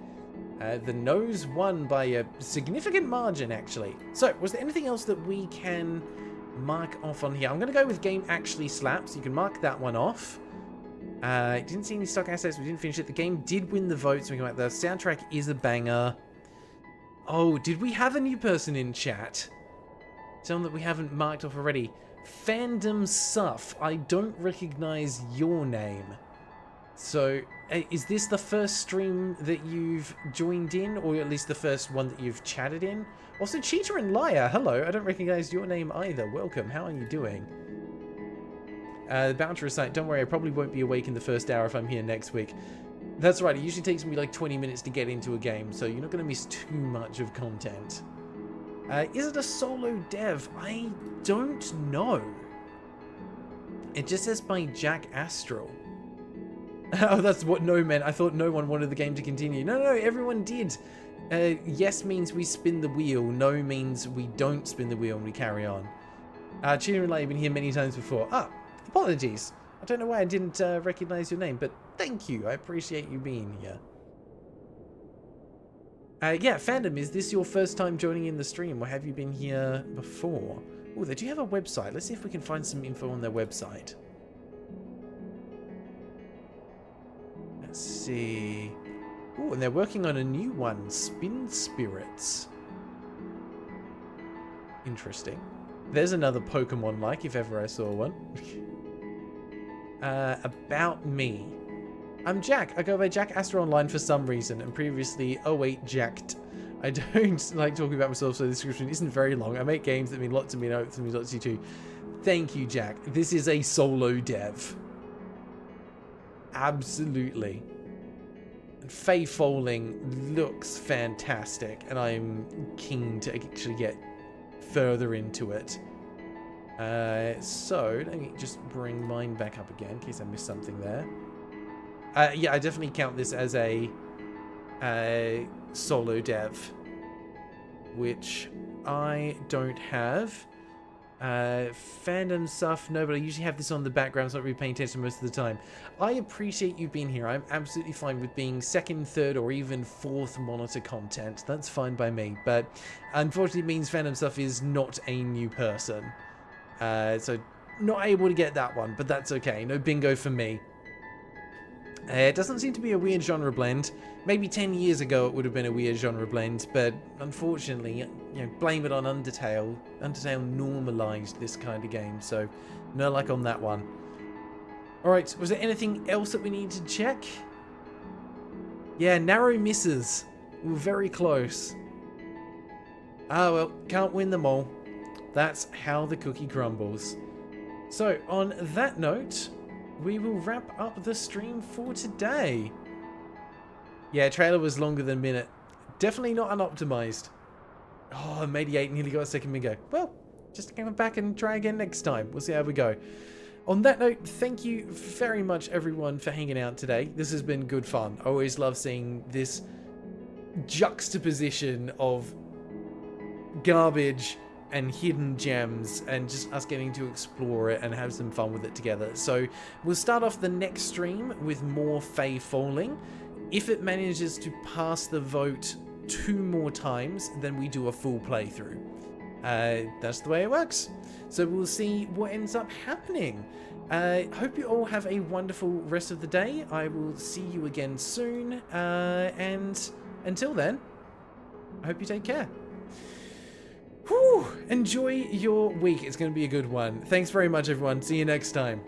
The no's won by a significant margin, actually. So, was there anything else that we can mark off on here? I'm going to go with game actually slaps. You can mark that one off. Didn't see any stock assets. We didn't finish it. The game did win the vote. So we can, the soundtrack is a banger. Oh, did we have a new person in chat? Someone that we haven't marked off already. Fandom Suff. I don't recognize your name. So, is this the first stream that you've joined in, or at least the first one that you've chatted in? Also, Cheater and Liar, hello. I don't recognize your name either. Welcome. How are you doing? The Bouncer is saying, don't worry, I probably won't be awake in the first hour if I'm here next week. That's right, it usually takes me like 20 minutes to get into a game, so you're not going to miss too much of content. Is it a solo dev? I don't know. It just says by Jack Astral. Oh, that's what no meant. I thought no one wanted the game to continue. No, everyone did. Yes means we spin the wheel. No means we don't spin the wheel and we carry on. Cheater and Liar, you've been here many times before. Ah, apologies. I don't know why I didn't recognize your name, but thank you. I appreciate you being here. Yeah, Fandom, is this your first time joining in the stream, or have you been here before? Oh, they do have a website. Let's see if we can find some info on their website. Let's see. Oh, and they're working on a new one, Spin Spirits. Interesting. There's another Pokemon-like, if ever I saw one. About me. I'm Jack. I go by Jack Astro online for some reason, and previously 08 Jacked. I don't like talking about myself, so the description isn't very long. I make games that mean lots to me, and I hope it means lots to you too. Thank you, Jack. This is a solo dev. Absolutely. And Faye Falling looks fantastic, and I'm keen to actually get further into it. So let me just bring mine back up again in case I missed something there. Yeah, I definitely count this as a solo dev, which I don't have. Fandom stuff, no, but I usually have this on the background, so I'm not really paying attention most of the time. I appreciate you being here. I'm absolutely fine with being second, third, or even fourth monitor content. That's fine by me, but unfortunately it means Fandom stuff is not a new person. So not able to get that one, but that's okay. No bingo for me. It doesn't seem to be a weird genre blend. Maybe 10 years ago it would have been a weird genre blend, but unfortunately, you know, blame it on Undertale. Undertale normalized this kind of game, so no luck on that one. Alright, was there anything else that we need to check? Yeah, narrow misses. We were very close. Ah well, can't win them all. That's how the cookie crumbles. So, on that note, we will wrap up the stream for today. Yeah, trailer was longer than minute. Definitely not unoptimized. Oh, Mediate nearly got a second bingo. Well, just come back and try again next time. We'll see how we go. On that note, thank you very much, everyone, for hanging out today. This has been good fun. I always love seeing this juxtaposition of garbage and hidden gems, and just us getting to explore it and have some fun with it together. So we'll start off the next stream with more Faye Falling. If it manages to pass the vote 2 more times, then we do a full playthrough. That's the way it works. So we'll see what ends up happening. Hope you all have a wonderful rest of the day. I will see you again soon, and until then, I hope you take care. Whew, enjoy your week. It's going to be a good one. Thanks very much, everyone. See you next time.